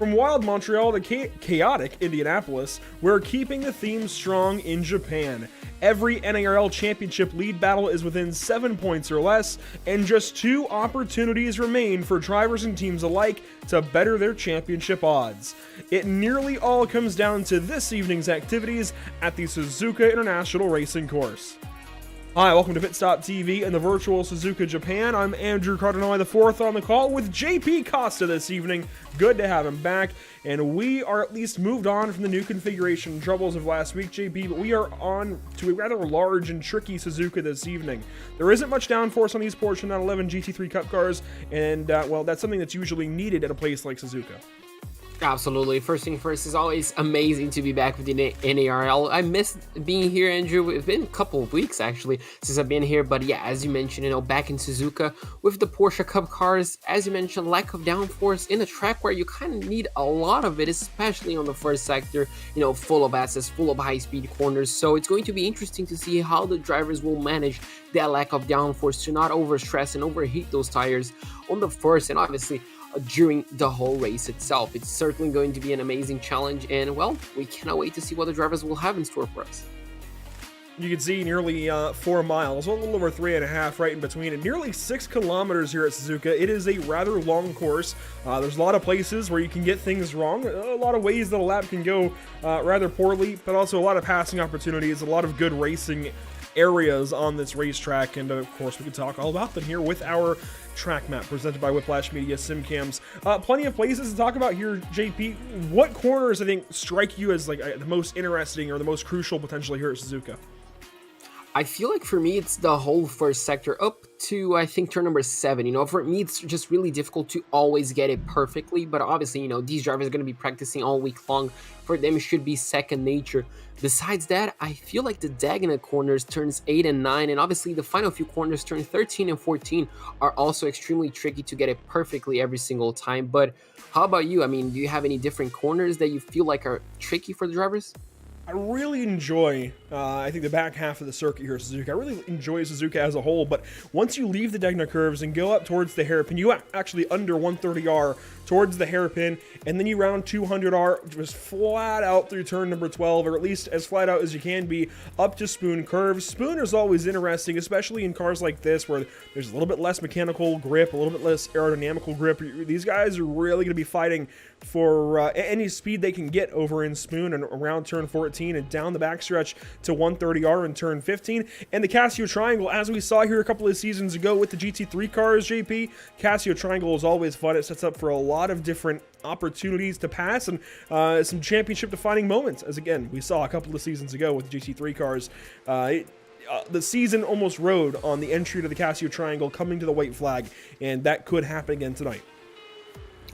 From wild Montreal to chaotic Indianapolis, we're keeping the theme strong in Japan. Every NARL championship lead battle is within 7 points or less, and just 2 opportunities remain for drivers and teams alike to better their championship odds. It nearly all comes down to this evening's activities at the Suzuka International Racing Course. Hi, welcome to Pit Stop TV and the virtual Suzuka Japan. I'm Andrew Cardinale IV on the call with JP Costa this evening. Good to have him back, and we are at least moved on from the new configuration troubles of last week, JP, but we are on to a rather large and tricky Suzuka this evening. There isn't much downforce on these Porsche 911 GT3 Cup cars, and well, that's something that's usually needed at a place like Suzuka. Absolutely. First thing first, it's always amazing to be back with the NARL. I missed being here, Andrew. It's been a couple of weeks, actually, since I've been here. But yeah, as you mentioned, back in Suzuka with the Porsche Cup cars, as you mentioned, lack of downforce in a track where you kind of need a lot of it, especially on the first sector, full of assets, full of high-speed corners. So it's going to be interesting to see how the drivers will manage that lack of downforce to not overstress and overheat those tires on the first and obviously during the whole race itself. It's certainly going to be an amazing challenge, and well, we cannot wait to see what the drivers will have in store for us. You can see nearly 4 miles, a little over 3.5 right in between, and nearly 6 kilometers here at Suzuka. It is a rather long course. There's a lot of places where you can get things wrong, a lot of ways that a lap can go rather poorly, but also a lot of passing opportunities, a lot of good racing areas on this racetrack, and of course we can talk all about them here with our track map presented by Whiplash Media SimCams. Plenty of places to talk about here, JP. What corners, I think, strike you as like the most interesting or the most crucial potentially here at Suzuka? I feel like for me, it's the whole first sector up to, I think, turn number 7. For me, it's just really difficult to always get it perfectly. But obviously, these drivers are going to be practicing all week long. For them, it should be second nature. Besides that, I feel like the diagonal corners, turns 8 and 9, and obviously the final few corners, turn 13 and 14, are also extremely tricky to get it perfectly every single time. But how about you? I mean, do you have any different corners that you feel like are tricky for the drivers? I really enjoy, I think, the back half of the circuit here at Suzuka. I really enjoy Suzuka as a whole, but once you leave the diagonal curves and go up towards the hairpin, you actually under 130R towards the hairpin, and then you round 200R just flat out through turn number 12, or at least as flat out as you can be, up to spoon curves. Spoon is always interesting, especially in cars like this where there's a little bit less mechanical grip, a little bit less aerodynamical grip. These guys are really going to be fighting for any speed they can get over in spoon and around turn 14 and down the backstretch to 130R in turn 15. And the Casio Triangle, as we saw here a couple of seasons ago with the GT3 cars, JP, Casio Triangle is always fun. It sets up for a lot of different opportunities to pass and some championship defining moments, as again we saw a couple of seasons ago with the GT3 cars. The season almost rode on the entry to the Casio Triangle coming to the white flag, and that could happen again tonight.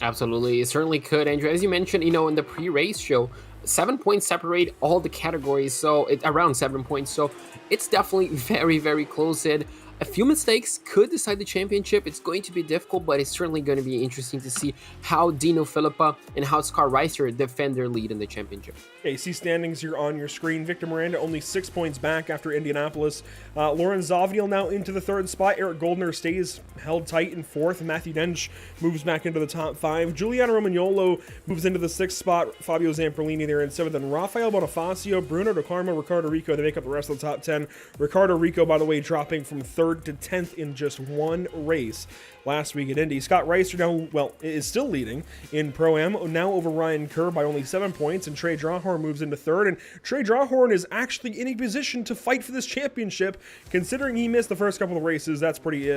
Absolutely, it certainly could, Andrew. As you mentioned, in the pre-race show, 7 points separate all the categories, so around 7 points, so it's definitely very, very close. And a few mistakes could decide the championship. It's going to be difficult, but it's certainly going to be interesting to see how Dino Filippa and how Scott Reiser defend their lead in the championship. Okay, see standings here on your screen. Victor Miranda only 6 points back after Indianapolis. Lauren Zavniel now into the 3rd spot. Eric Goldner stays held tight in 4th. Matthew Dench moves back into the top 5. Giuliano Romagnolo moves into the 6th spot. Fabio Zamperlini there in 7th. And Rafael Bonifacio, Bruno De Carmo, Ricardo Rico, they make up the rest of the top 10. Ricardo Rico, by the way, dropping from 3rd to 10th in just one race last week at Indy. Scott Reiser now, is still leading in Pro-Am, now over Ryan Kerr by only 7 points, and Trey Drawhorn moves into 3rd, and Trey Drawhorn is actually in a position to fight for this championship, considering he missed the first couple of races. That's pretty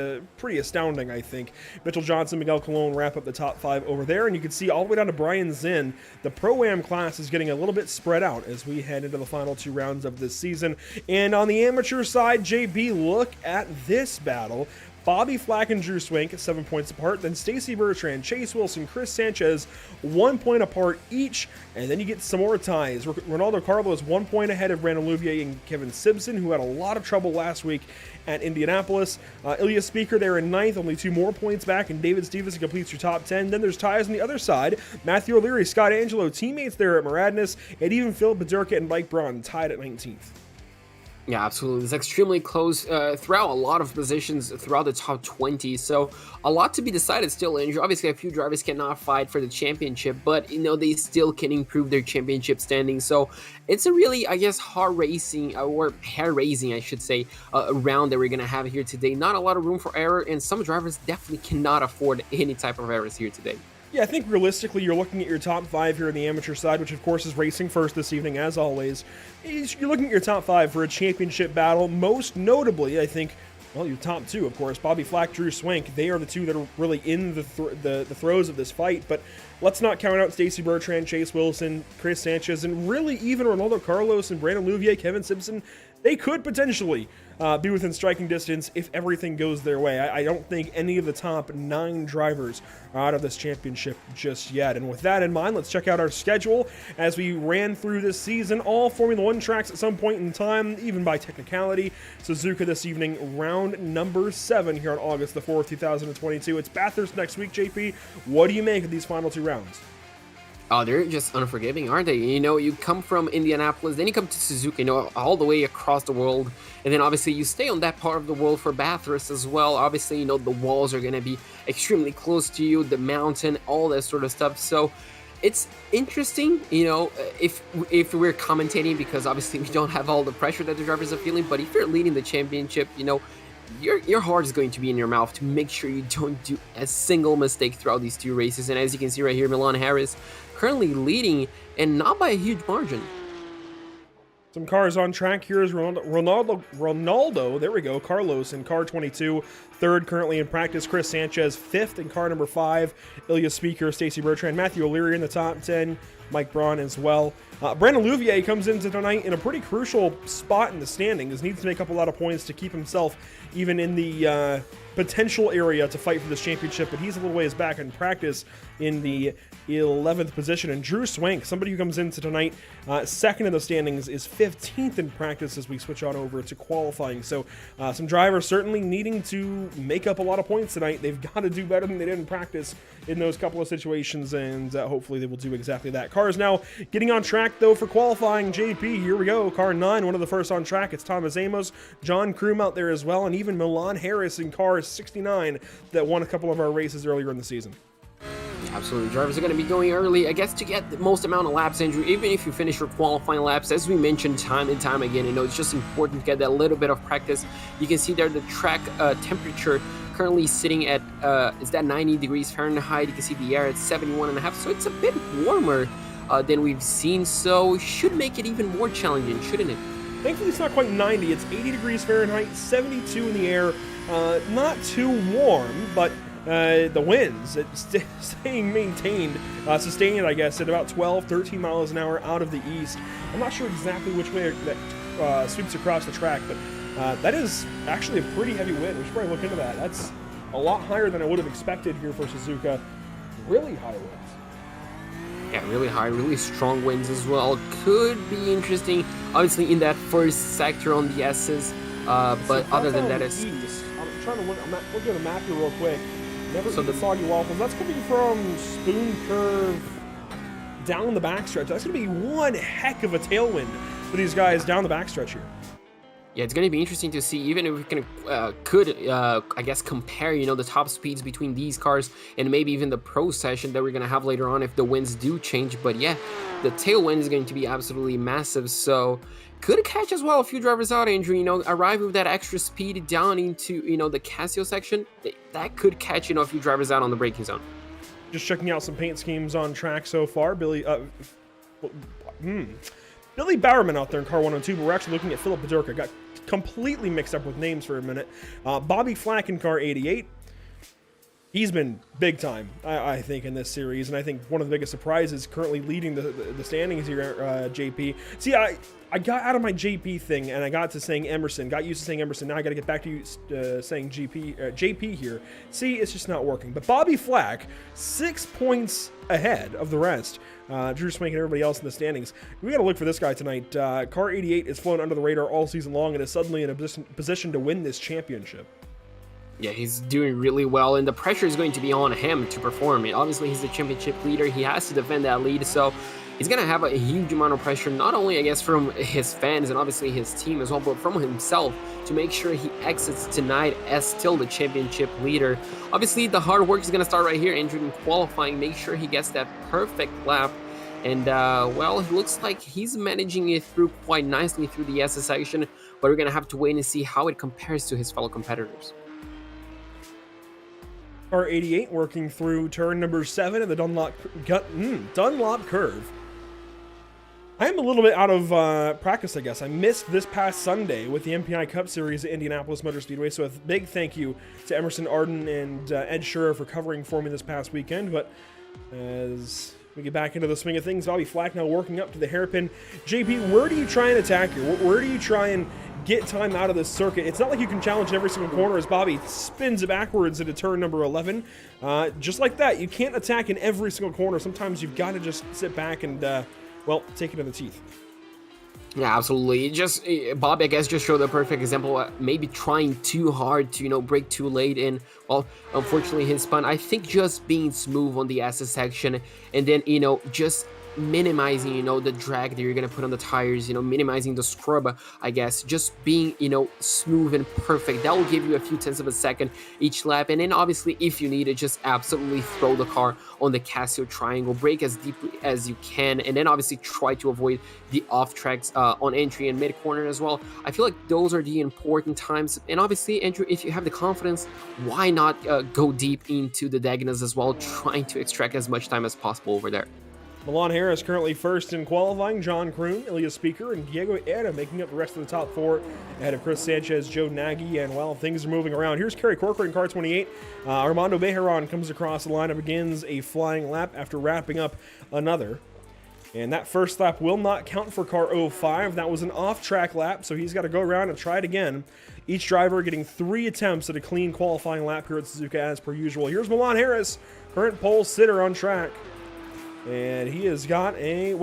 astounding, I think. Mitchell Johnson, Miguel Colon wrap up the top 5 over there, and you can see all the way down to Brian Zinn. The Pro-Am class is getting a little bit spread out as we head into the final 2 rounds of this season. And on the amateur side, JB, look at this battle. Bobby Flack and Drew Swink 7 points apart, then Stacy Bertrand, Chase Wilson, Chris Sanchez 1 point apart each, and then you get some more ties. Ronaldo Carlos 1 point ahead of Brandon Louvier and Kevin Simpson, who had a lot of trouble last week at Indianapolis. Ilya Speaker there in 9th, only 2 more points back, and David Stevenson completes your top 10. Then there's ties on the other side. Matthew O'Leary, Scott Angelo, teammates there at Maradness, and even Phil Bedurka and Mike Braun tied at 19th. Yeah, absolutely. It's extremely close throughout a lot of positions throughout the top 20. So a lot to be decided still, Andrew. Obviously, a few drivers cannot fight for the championship, but they still can improve their championship standing. So it's a really, I guess, hard racing or hair raising, I should say, round that we're gonna have here today. Not a lot of room for error, and some drivers definitely cannot afford any type of errors here today. Yeah, I think realistically, you're looking at your top 5 here on the amateur side, which of course is racing first this evening, as always. You're looking at your top 5 for a championship battle. Most notably, I think, well, your top 2, of course, Bobby Flack, Drew Swank. They are the 2 that are really in the throes of this fight. But let's not count out Stacy Bertrand, Chase Wilson, Chris Sanchez, and really even Ronaldo Carlos and Brandon Louvier, Kevin Simpson. They could potentially be within striking distance if everything goes their way. I don't think any of the top 9 drivers are out of this championship just yet. And with that in mind, let's check out our schedule as we ran through this season. All Formula 1 tracks at some point in time, even by technicality. Suzuka this evening, round number 7 here on August the 4th, 2022. It's Bathurst next week, JP. What do you make of these final 2 rounds? Oh, they're just unforgiving, aren't they? You come from Indianapolis, then you come to Suzuka, all the way across the world. And then obviously you stay on that part of the world for Bathurst as well. Obviously, the walls are going to be extremely close to you, the mountain, all that sort of stuff. So it's interesting, if we're commentating, because obviously we don't have all the pressure that the drivers are feeling. But if you're leading the championship, your heart is going to be in your mouth to make sure you don't do a single mistake throughout these 2 races. And as you can see right here, Milan Harris currently leading, and not by a huge margin. Some cars on track here is Ronaldo, there we go, Carlos in car 22, 3rd currently in practice, Chris Sanchez 5th in car number 5, Ilya Speaker, Stacy Bertrand, Matthew O'Leary in the top 10, Mike Braun as well. Brandon Louvier comes into tonight in a pretty crucial spot in the standings, needs to make up a lot of points to keep himself even in the potential area to fight for this championship, but he's a little ways back in practice in the 11th position. And Drew Swank, somebody who comes into tonight, 2nd in the standings, is 15th in practice as we switch on over to qualifying. So some drivers certainly needing to make up a lot of points tonight. They've got to do better than they did in practice in those couple of situations, and hopefully they will do exactly that. Cars now getting on track, though, for qualifying. JP, here we go. Car 9, one of the first on track. It's Thomas Amos, John Kroom out there as well, and even Milan Harris in car 69 that won a couple of our races earlier in the season. Absolutely. Drivers are going to be going early, I guess, to get the most amount of laps, Andrew. Even if you finish your qualifying laps, as we mentioned time and time again, it's just important to get that little bit of practice. You can see there the track temperature currently sitting at, is that 90 degrees Fahrenheit? You can see the air at 71.5, so it's a bit warmer than we've seen, so should make it even more challenging, shouldn't it? Thankfully, it's not quite 90. It's 80 degrees Fahrenheit, 72 in the air. Not too warm, but the winds, it's staying maintained, sustained, I guess, at about 12, 13 miles an hour out of the east. I'm not sure exactly which way that sweeps across the track, but that is actually a pretty heavy wind. We should probably look into that. That's a lot higher than I would have expected here for Suzuka. Really high winds. Yeah, really high, really strong winds as well. Could be interesting, obviously, in that first sector on the S's. But other than that, it's... I'm trying to look at a map here real quick. Never so the Soggy Waffles. That's coming from Spoon Curve down the backstretch. That's going to be one heck of a tailwind for these guys down the backstretch here. Yeah, it's going to be interesting to see, even if we could, I guess, compare, the top speeds between these cars and maybe even the pro session that we're going to have later on if the winds do change. But yeah, the tailwind is going to be absolutely massive. So could catch as well a few drivers out, Andrew, arriving with that extra speed down into, the Casio section. That could catch, a few drivers out on the braking zone. Just checking out some paint schemes on track so far. Billy Bowerman out there in car 102, but we're actually looking at Philip Bedurka. Got completely mixed up with names for a minute. Bobby Flack in car 88. He's been big time, I think, in this series, and I think one of the biggest surprises currently leading the standings here, JP. See, I got out of my JP thing, and I got to saying Emerson. Got used to saying Emerson. Now I got to get back to saying JP here. See, it's just not working. But Bobby Flack, 6 points ahead of the rest. Drew Swank and everybody else in the standings. We got to look for this guy tonight. Car 88 is flown under the radar all season long and is suddenly in a position to win this championship. Yeah, he's doing really well, and the pressure is going to be on him to perform. Obviously, he's the championship leader. He has to defend that lead, so he's going to have a huge amount of pressure, not only, I guess, from his fans and obviously his team as well, but from himself to make sure he exits tonight as still the championship leader. Obviously, the hard work is going to start right here, Andrew, in qualifying. Make sure he gets that perfect lap. And, well, it looks like he's managing it through quite nicely through the SS section, but we're going to have to wait and see how it compares to his fellow competitors. Car 88 working through turn number 7 of the Dunlop curve. I'm a little bit out of practice, I guess. I missed this past Sunday with the MPI Cup Series at Indianapolis Motor Speedway, so a big thank you to Emerson Arden and Ed Shearer for covering for me this past weekend. But as we get back into the swing of things, Bobby Flack now working up to the hairpin. JP, where do you try and attack here? Where do you try and get time out of this circuit? It's not like you can challenge in every single corner as Bobby spins it backwards into turn number 11. Just like that, you can't attack in every single corner. Sometimes you've got to just sit back and, well, take it to the teeth. Yeah, absolutely. Just Bobby, I guess, just showed the perfect example. Maybe trying too hard to, brake too late, and well, unfortunately, his spun. I think just being smooth on the SS section, and then just minimizing the drag that you're gonna put on the tires, minimizing the scrub, I guess, just being smooth and perfect. That will give you a few tenths of a second each lap. And then obviously, if you need it, just absolutely throw the car on the Casio triangle, brake as deeply as you can, and then obviously try to avoid the off tracks on entry and mid corner as well. I feel like those are the important times. And obviously, Andrew, if you have the confidence, why not go deep into the diagonals as well, trying to extract as much time as possible over there. Milan Harris currently first in qualifying. John Kroon, Ilya Speaker, and Diego Era making up the rest of the top 4 ahead of Chris Sanchez, Joe Nagy, and well, things are moving around. Here's Kerry Corcoran in car 28. Armando Bejeron comes across the line and begins a flying lap after wrapping up another. And that first lap will not count for car 05. That was an off-track lap, so he's got to go around and try it again. Each driver getting 3 attempts at a clean qualifying lap here at Suzuka as per usual. Here's Milan Harris, current pole sitter on track. And he has got a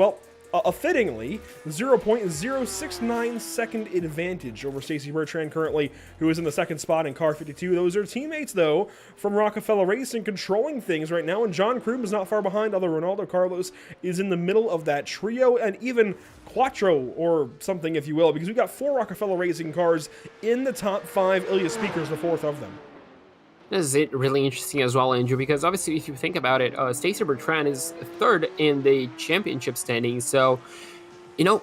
fittingly 0.069 second advantage over Stacy Bertrand currently, who is in the second spot in car 52. Those are teammates, though, from Rockefeller Racing controlling things right now, and John Kroon is not far behind, although Ronaldo Carlos is in the middle of that trio, and even Quattro, or something, if you will, because we've got 4 Rockefeller Racing cars in the top 5. Ilya Speaker is the 4th of them. This is it really interesting as well, Andrew, because obviously if you think about it, Stacy Bertrand is 3rd in the championship standings. So,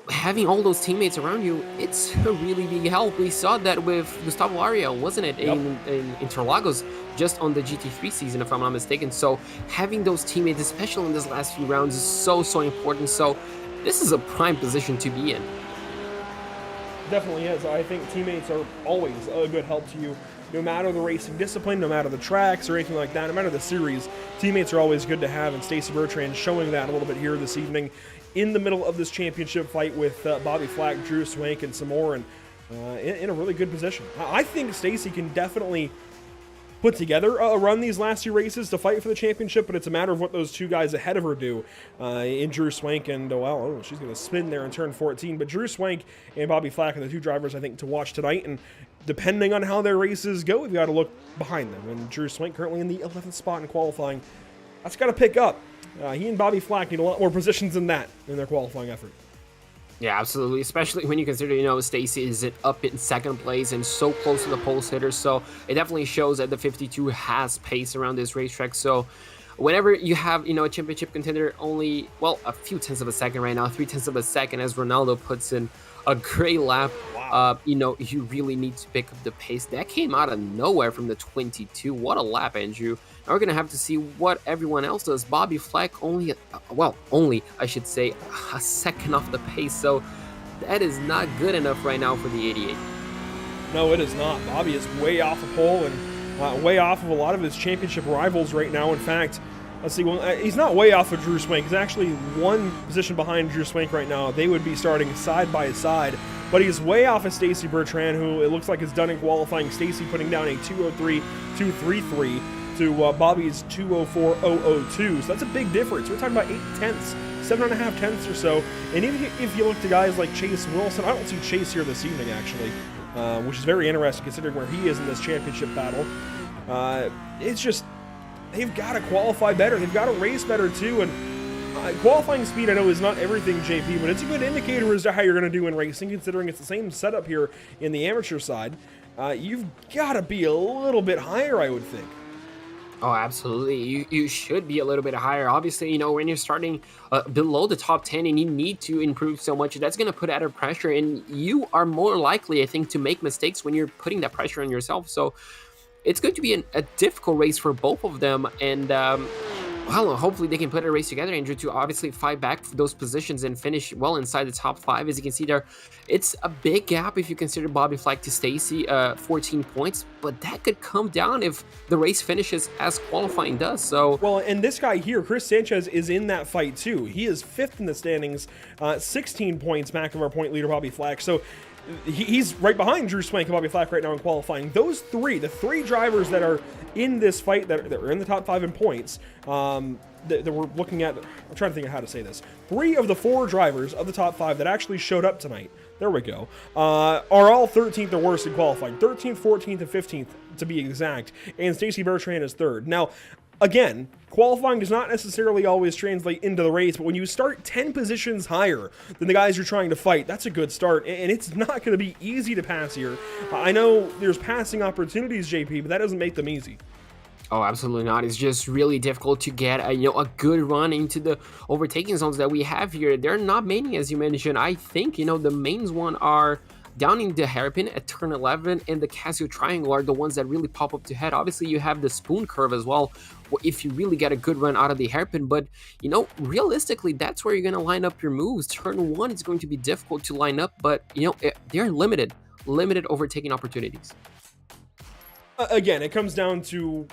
having all those teammates around you, it's a really big help. We saw that with Gustavo Ariel, wasn't it, Yep. in Interlagos, just on the GT3 season, if I'm not mistaken. So having those teammates, especially in this last few rounds, is so important. So this is a prime position to be in. Definitely is. I think teammates are always a good help to you. No matter the racing discipline, no matter the tracks or anything like that, no matter the series, teammates are always good to have, and Stacy Bertrand showing that a little bit here this evening in the middle of this championship fight with Bobby Flack, Drew Swank, and some more, and in a really good position. I think Stacy can definitely put together a run these last 2 races to fight for the championship, but it's a matter of what those 2 guys ahead of her do in Drew Swank and, she's going to spin there in turn 14. But Drew Swank and Bobby Flack are the 2 drivers, I think, to watch tonight, and depending on how their races go, we've got to look behind them. And Drew Swank currently in the 11th spot in qualifying. That's got to pick up. He and Bobby Flack need a lot more positions than that in their qualifying effort. Yeah, absolutely. Especially when you consider, Stacy is up in 2nd place and so close to the pole sitter. So it definitely shows that the 52 has pace around this racetrack. So whenever you have, a championship contender only, a few tenths of a second right now, 3 tenths of a second, as Ronaldo puts in a great lap. Wow. You really need to pick up the pace. That came out of nowhere from the 22. What a lap, Andrew. Now we're going to have to see what everyone else does. Bobby Flack only, I should say, a second off the pace. So that is not good enough right now for the 88. No, it is not. Bobby is way off the pole and way off of a lot of his championship rivals right now. In fact, let's see, he's not way off of Drew Swank. He's actually 1 position behind Drew Swank right now. They would be starting side by side. But he's way off of Stacy Bertrand, who it looks like is done in qualifying. Stacy putting down a 2:03.233 to Bobby's 2:04.002. So that's a big difference. We're talking about 8 tenths, 7.5 tenths or so. And even if you look to guys like Chase Wilson, I don't see Chase here this evening, actually, which is very interesting considering where he is in this championship battle. It's just, they've got to qualify better. They've got to race better, too. And Qualifying speed, I know, is not everything, JP, but it's a good indicator as to how you're going to do in racing, considering it's the same setup here in the amateur side. You've got to be a little bit higher, I would think. Oh, absolutely. You should be a little bit higher. Obviously, when you're starting below the top 10 and you need to improve so much, that's going to put added pressure. And you are more likely, I think, to make mistakes when you're putting that pressure on yourself. So it's going to be a difficult race for both of them. And well, hopefully they can put a race together, Andrew, to obviously fight back for those positions and finish well inside the top 5. As you can see there, it's a big gap if you consider Bobby Flack to Stacy, 14 points, but that could come down if the race finishes as qualifying does. So, well, and this guy here, Chris Sanchez, is in that fight too. He is 5th in the standings, 16 points back of our point leader, Bobby Flack. So he's right behind Drew Swank and Bobby Flack right now in qualifying. Those three, the three drivers that are in this fight, that are in the top 5 in points, that we're looking at, I'm trying to think of how to say this. 3 of the 4 drivers of the top 5 that actually showed up tonight, there we go, are all 13th or worse in qualifying. 13th, 14th, and 15th to be exact. And Stacy Bertrand is 3rd. Now, again, qualifying does not necessarily always translate into the race, but when you start 10 positions higher than the guys you're trying to fight, that's a good start, and it's not going to be easy to pass here. I know there's passing opportunities, JP, but that doesn't make them easy. Oh, absolutely not. It's just really difficult to get a good run into the overtaking zones that we have here. There are not many, as you mentioned. I think, the mains one are down in the hairpin at turn 11 and the Casio Triangle are the ones that really pop up to head. Obviously, you have the spoon curve as well, if you really get a good run out of the hairpin. But, realistically, that's where you're going to line up your moves. Turn 1 is going to be difficult to line up, but, they're limited overtaking opportunities. Again, it comes down to,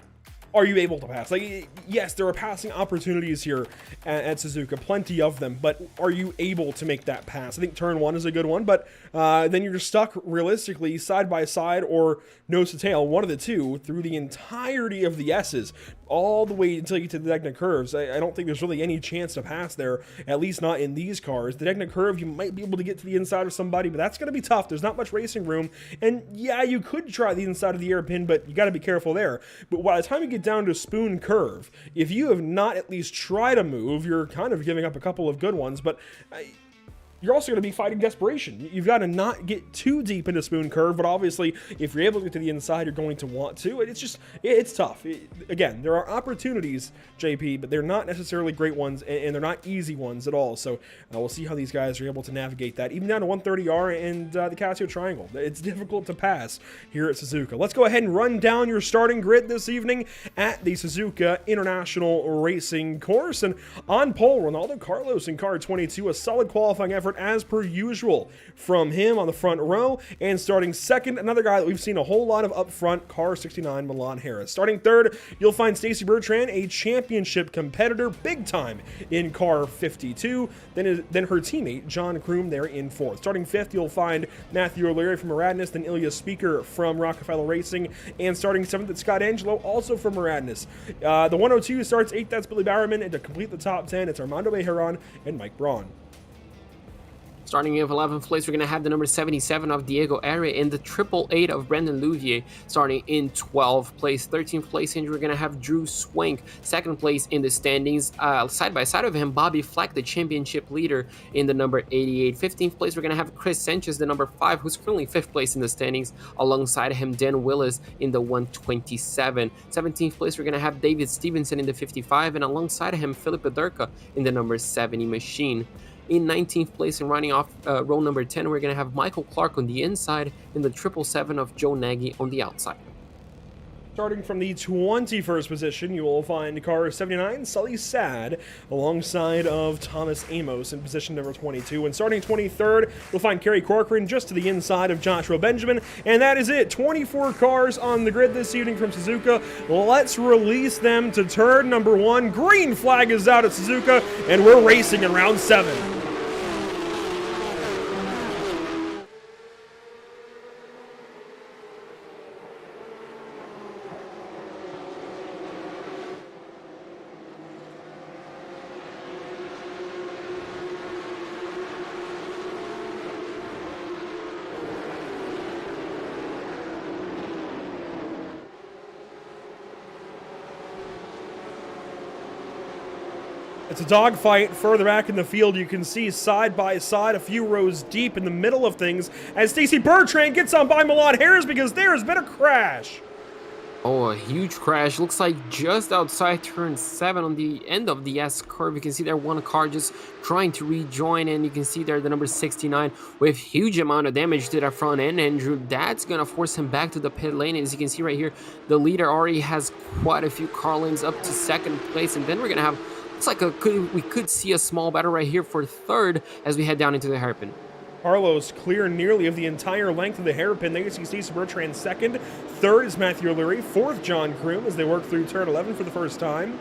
are you able to pass? Like, yes, there are passing opportunities here at Suzuka, plenty of them, but are you able to make that pass? I think turn 1 is a good one, but then you're stuck realistically side by side or nose to tail, one of the two, through the entirety of the S's, all the way until you get to the Degna curves. I don't think there's really any chance to pass there, at least not in these cars. The Degna curve, you might be able to get to the inside of somebody, but that's going to be tough. There's not much racing room, and yeah, you could try the inside of the airpin, but you got to be careful there. But by the time you get down to spoon curve, if you have not at least tried a move, you're kind of giving up a couple of good ones, but you're also going to be fighting desperation. You've got to not get too deep into spoon curve, but obviously, if you're able to get to the inside, you're going to want to. It's tough. Again, there are opportunities, JP, but they're not necessarily great ones, and they're not easy ones at all. So we'll see how these guys are able to navigate that, even down to 130R and the Casio Triangle. It's difficult to pass here at Suzuka. Let's go ahead and run down your starting grid this evening at the Suzuka International Racing Course. And on pole, Ronaldo Carlos in car 22, a solid qualifying effort as per usual from him on the front row. And starting second, another guy that we've seen a whole lot of up front, car 69, Milan Harris. Starting third, you'll find Stacy Bertrand, a championship competitor, big time in car 52. Then her teammate, John Kroom, there in fourth. Starting fifth, you'll find Matthew O'Leary from Maradness, then Ilya Speaker from Rockefeller Racing. And starting seventh, it's Scott Angelo, also from Maradness. The 102 starts eighth, that's Billy Bowerman. And to complete the top 10, it's Armando Bejeron and Mike Braun. Starting in 11th place, we're going to have the number 77 of Diego Ari and the 888 of Brendan Louvier starting in 12th place. 13th place, and we're going to have Drew Swank. Second place in the standings, side by side of him, Bobby Flack, the championship leader in the number 88. 15th place, we're going to have Chris Sanchez, the number 5, who's currently 5th place in the standings. Alongside him, Dan Willis in the 127. 17th place, we're going to have David Stevenson in the 55, and alongside him, Philip Aderka in the number 70 machine. In 19th place and running off row number 10, we're going to have Michael Clark on the inside and the 777 of Joe Nagy on the outside. Starting from the 21st position, you will find car 79, Sully Sad, alongside of Thomas Amos in position number 22. And starting 23rd, you'll find Kerry Corcoran just to the inside of Joshua Benjamin. And that is it. 24 cars on the grid this evening from Suzuka. Let's release them to turn number 1. Green flag is out at Suzuka, and we're racing in round 7. It's a dogfight further back in the field. You can see side by side, a few rows deep in the middle of things, as Stacy Bertrand gets on by Milan Harris because there has been a crash. Oh, a huge crash. Looks like just outside turn 7 on the end of the S curve. You can see there one car just trying to rejoin, and you can see there the number 69 with huge amount of damage to that front end. Andrew, that's gonna force him back to the pit lane. As you can see right here, the leader already has quite a few car lanes up to second place, and then we're gonna have, looks like we could see a small battle right here for third as we head down into the hairpin. Carlos clear nearly of the entire length of the hairpin. There you see Stacey Bertrand second. Third is Matthew O'Leary. Fourth, John Kroom, as they work through turn 11 for the first time.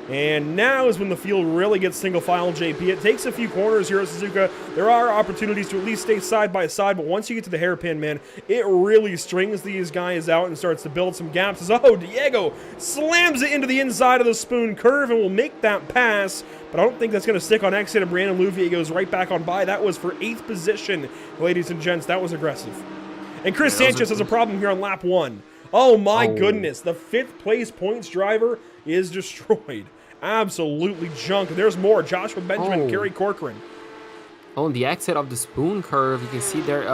And now is when the field really gets single file, JP. It takes a few corners here at Suzuka. There are opportunities to at least stay side by side, but once you get to the hairpin, man, it really strings these guys out and starts to build some gaps. Oh, Diego slams it into the inside of the spoon curve and will make that pass, but I don't think that's going to stick on exit, and Brandon Louvier goes right back on by. That was for 8th position, ladies and gents. That was aggressive. And Chris Sanchez has a problem here on lap 1. Oh my goodness, the 5th place points driver is destroyed. Absolutely junk. There's more. Joshua Benjamin, Gary Corcoran. On the exit of the spoon curve, you can see there,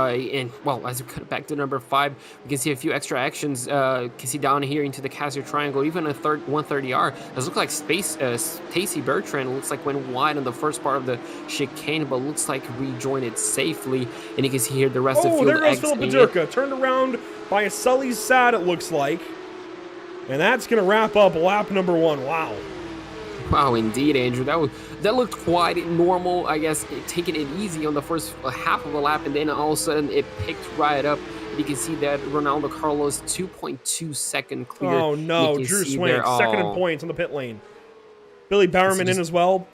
well, as we cut back to number 5, you can see a few extra actions. You can see down here into the Casio Triangle, even a 130R. Does look like Stacy Bertrand looks like went wide on the first part of the chicane, but looks like rejoined it safely. And you can see here the rest of the field. Oh, there goes Philip Paterka. Turned around by a Sully Sad, it looks like. And that's going to wrap up lap number 1. Wow. Wow, indeed, Andrew. That looked quite normal, I guess, taking it easy on the first half of a lap, and then all of a sudden it picked right up. You can see that Ronaldo Carlos 2.2 second clear. Oh no, Drew Swank, second in points on the pit lane. Billy Bowerman in as well.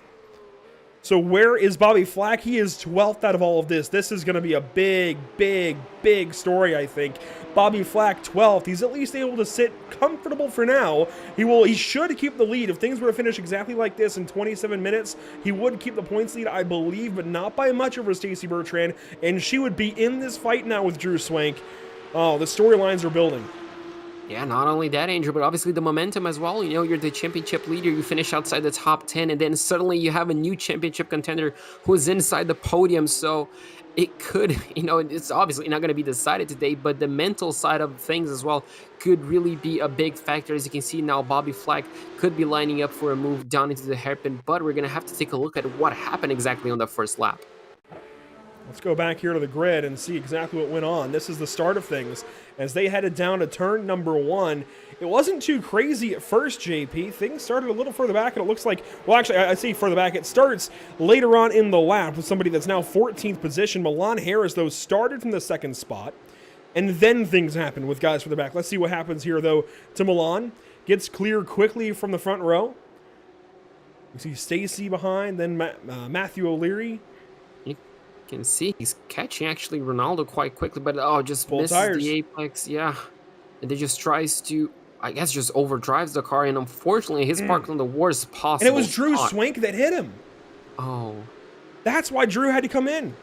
So where is Bobby Flack? He is 12th out of all of this. This is going to be a big, big, big story, I think. Bobby Flack 12th. He's at least able to sit comfortable for now. He should keep the lead. If things were to finish exactly like this in 27 minutes, he would keep the points lead, I believe, but not by much over Stacy Bertrand. And she would be in this fight now with Drew Swank. Oh, the storylines are building. Yeah, not only that, Andrew, but obviously the momentum as well. You know, you're the championship leader, you finish outside the top 10, and then suddenly you have a new championship contender who's inside the podium. So it could, you know, it's obviously not going to be decided today, but the mental side of things as well could really be a big factor. As you can see now, Bobby Flack could be lining up for a move down into the hairpin, but we're going to have to take a look at what happened exactly on the first lap. Let's go back here to the grid and see exactly what went on. This is the start of things. As they headed down to turn number 1, it wasn't too crazy at first, JP. Things started a little further back, and it looks like, well, actually, I say further back. It starts later on in the lap with somebody that's now 14th position. Milan Harris, though, started from the second spot, and then things happen with guys further back. Let's see what happens here, though, to Milan. Gets clear quickly from the front row. You see Stacy behind, then Matthew O'Leary. Can see he's catching actually Ronaldo quite quickly, but just Full misses tires. the apex. Yeah, and they just tries to, I guess, just overdrives the car, and unfortunately he's parked on the worst possible And it was Drew spot. Swank that hit him. Oh, That's why Drew had to come in.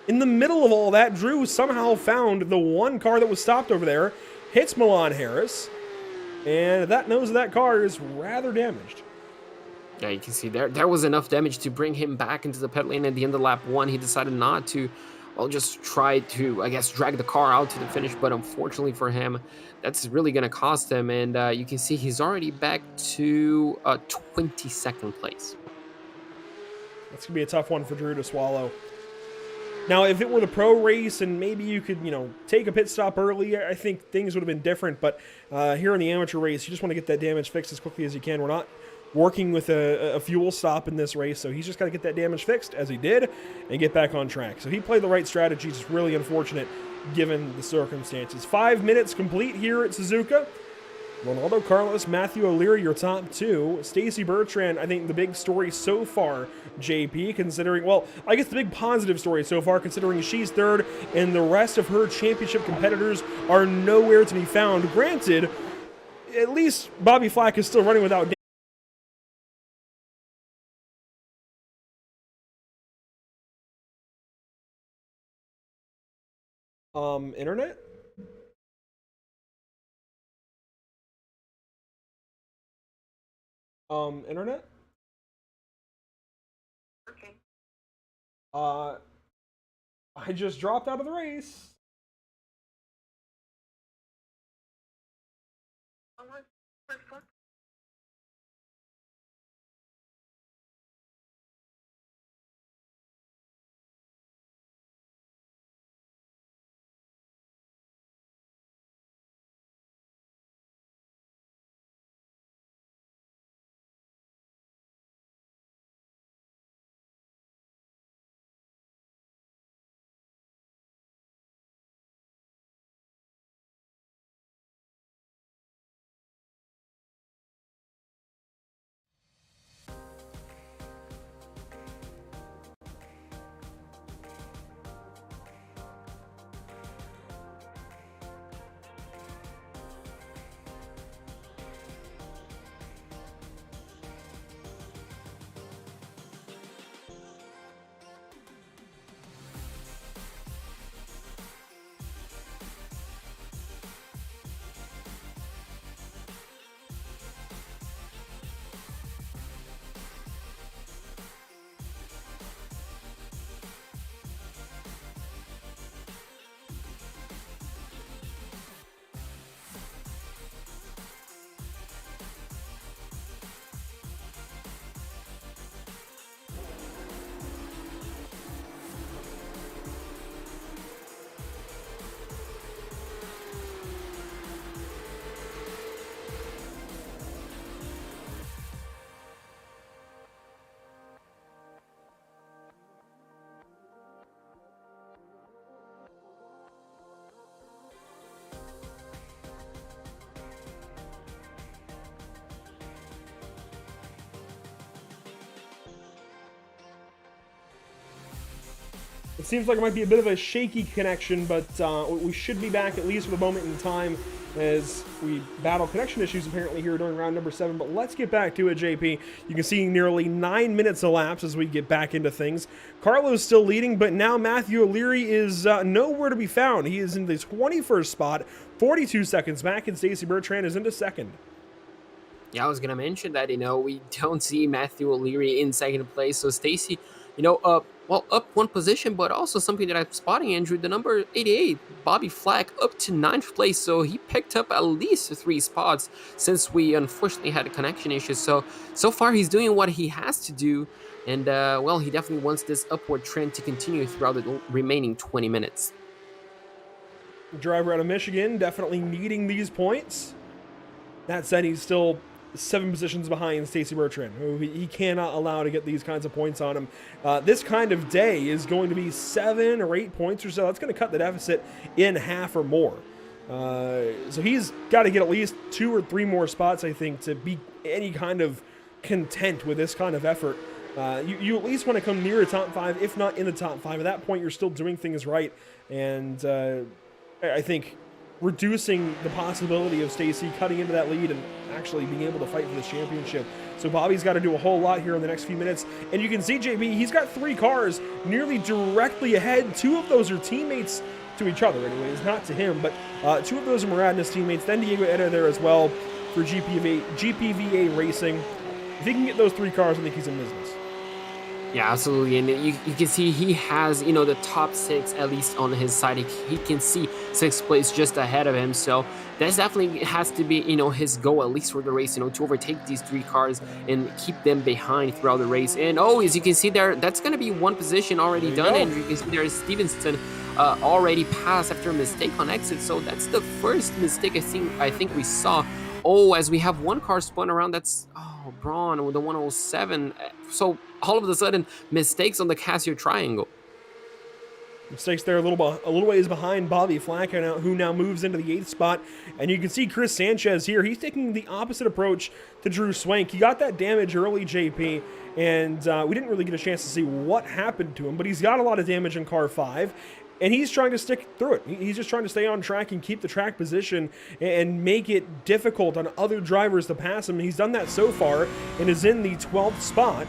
In the middle of all that, Drew somehow found the one car that was stopped over there, hits Milan Harris, and that nose of that car is rather damaged. yeah, you can see there was enough damage to bring him back into the pit lane at the end of lap 1. He decided not to, well, just try to, I guess, drag the car out to the finish, but unfortunately for him, that's really going to cost him, and you can see he's already back to 22nd place. That's going to be a tough one for Drew to swallow. Now, if it were the pro race and maybe you could, take a pit stop early, I think things would have been different, but here in the amateur race, you just want to get that damage fixed as quickly as you can. We're not working with a fuel stop in this race, so he's just got to get that damage fixed, as he did, and get back on track. So he played the right strategy. It's really unfortunate given the circumstances. 5 minutes complete here at Suzuka. Ronaldo Carlos, Matthew O'Leary, your top 2. Stacy Bertrand, I think the big story so far, JP, considering, well, I guess the big positive story so far, considering she's 3rd and the rest of her championship competitors are nowhere to be found. Granted, at least Bobby Flack is still running without internet? Internet? Uh, I just dropped out of the race. It seems like it might be a bit of a shaky connection, but we should be back at least for the moment in time as we battle connection issues apparently here during round number 7. But let's get back to it, JP. You can see nearly 9 minutes elapse as we get back into things. Carlo's still leading, but now Matthew O'Leary is nowhere to be found. He is in the 21st spot, 42 seconds back, and Stacy Bertrand is into second. Yeah, I was going to mention that, we don't see Matthew O'Leary in second place. So Stacy, up one position, but also something that I'm spotting, Andrew, the number 88, Bobby Flack, up to 9th place. So he picked up at least 3 spots since we unfortunately had a connection issue. So far he's doing what he has to do. And, he definitely wants this upward trend to continue throughout the remaining 20 minutes. Driver out of Michigan, definitely needing these points. That said, he's still 7 positions behind Stacy Bertrand, who he cannot allow to get these kinds of points on him. This kind of day is going to be 7 or 8 points or so. That's going to cut the deficit in half or more. So he's got to get at least 2 or 3 more spots, I think, to be any kind of content with this kind of effort. You at least want to come near a top 5, if not in the top 5. At that point, you're still doing things right. And I think reducing the possibility of Stacy cutting into that lead and actually being able to fight for this championship. So Bobby's got to do a whole lot here in the next few minutes. And you can see, JB, he's got 3 cars nearly directly ahead. 2 of those are teammates to each other anyways, not to him, but 2 of those are Muradin's teammates. Then Diego Eda there as well for GPVA Racing. If he can get those 3 cars, I think he's in business. Yeah, absolutely. And you can see he has, the top 6 at least on his side. He can see 6th place just ahead of him. So that definitely has to be, his goal, at least for the race, to overtake these 3 cars and keep them behind throughout the race. And as you can see there, that's going to be 1 position already done. And you can see there is Stevenson already passed after a mistake on exit. So that's the first mistake I think we saw. As we have 1 car spun around, that's Braun with the 107. So all of a sudden, mistakes on the Casio triangle. Mistakes there a little ways behind Bobby Flack, who now moves into the 8th spot. And you can see Chris Sanchez here. He's taking the opposite approach to Drew Swank. He got that damage early, JP, and we didn't really get a chance to see what happened to him, but he's got a lot of damage in car 5. And he's trying to stick through it. He's just trying to stay on track and keep the track position and make it difficult on other drivers to pass him. He's done that so far and is in the 12th spot.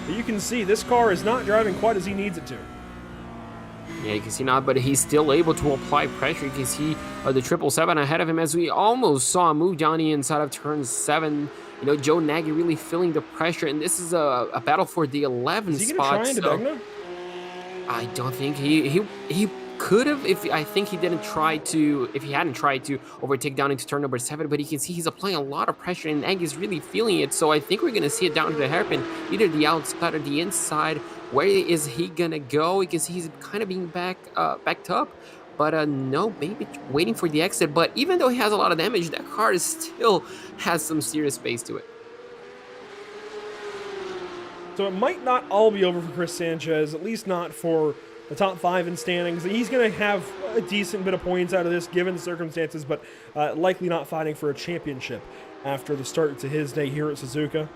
But you can see this car is not driving quite as he needs it to. Yeah, you can see now, but he's still able to apply pressure. You can see the 777 ahead of him as we almost saw him move down the inside of turn 7. Joe Nagy really feeling the pressure, and this is a battle for the 11th spot. Is he going to try into Degna? I don't think he could have, if I think he didn't try to, if he hadn't tried to overtake down into turn number 7, but you can see he's applying a lot of pressure and Egg is really feeling it. So I think we're gonna see it down to the hairpin, either the outside or the inside. Where is he gonna go? You can see he's kind of being backed up. But no, maybe waiting for the exit. But even though he has a lot of damage, that car still has some serious space to it. So it might not all be over for Chris Sanchez, at least not for the top 5 in standings. He's going to have a decent bit of points out of this given the circumstances, but likely not fighting for a championship after the start to his day here at Suzuka.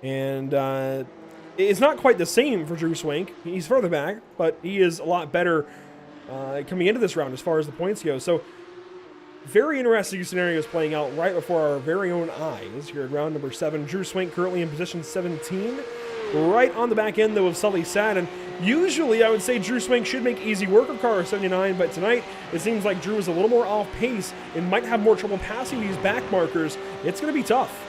And it's not quite the same for Drew Swank. He's further back, but he is a lot better coming into this round as far as the points go. So very interesting scenarios playing out right before our very own eyes here at round number 7. Drew Swank currently in position 17. Right on the back end, though, of Sully Sad. And usually, I would say Drew Swank should make easy work of car 79, but tonight, it seems like Drew is a little more off pace and might have more trouble passing these back markers. It's going to be tough.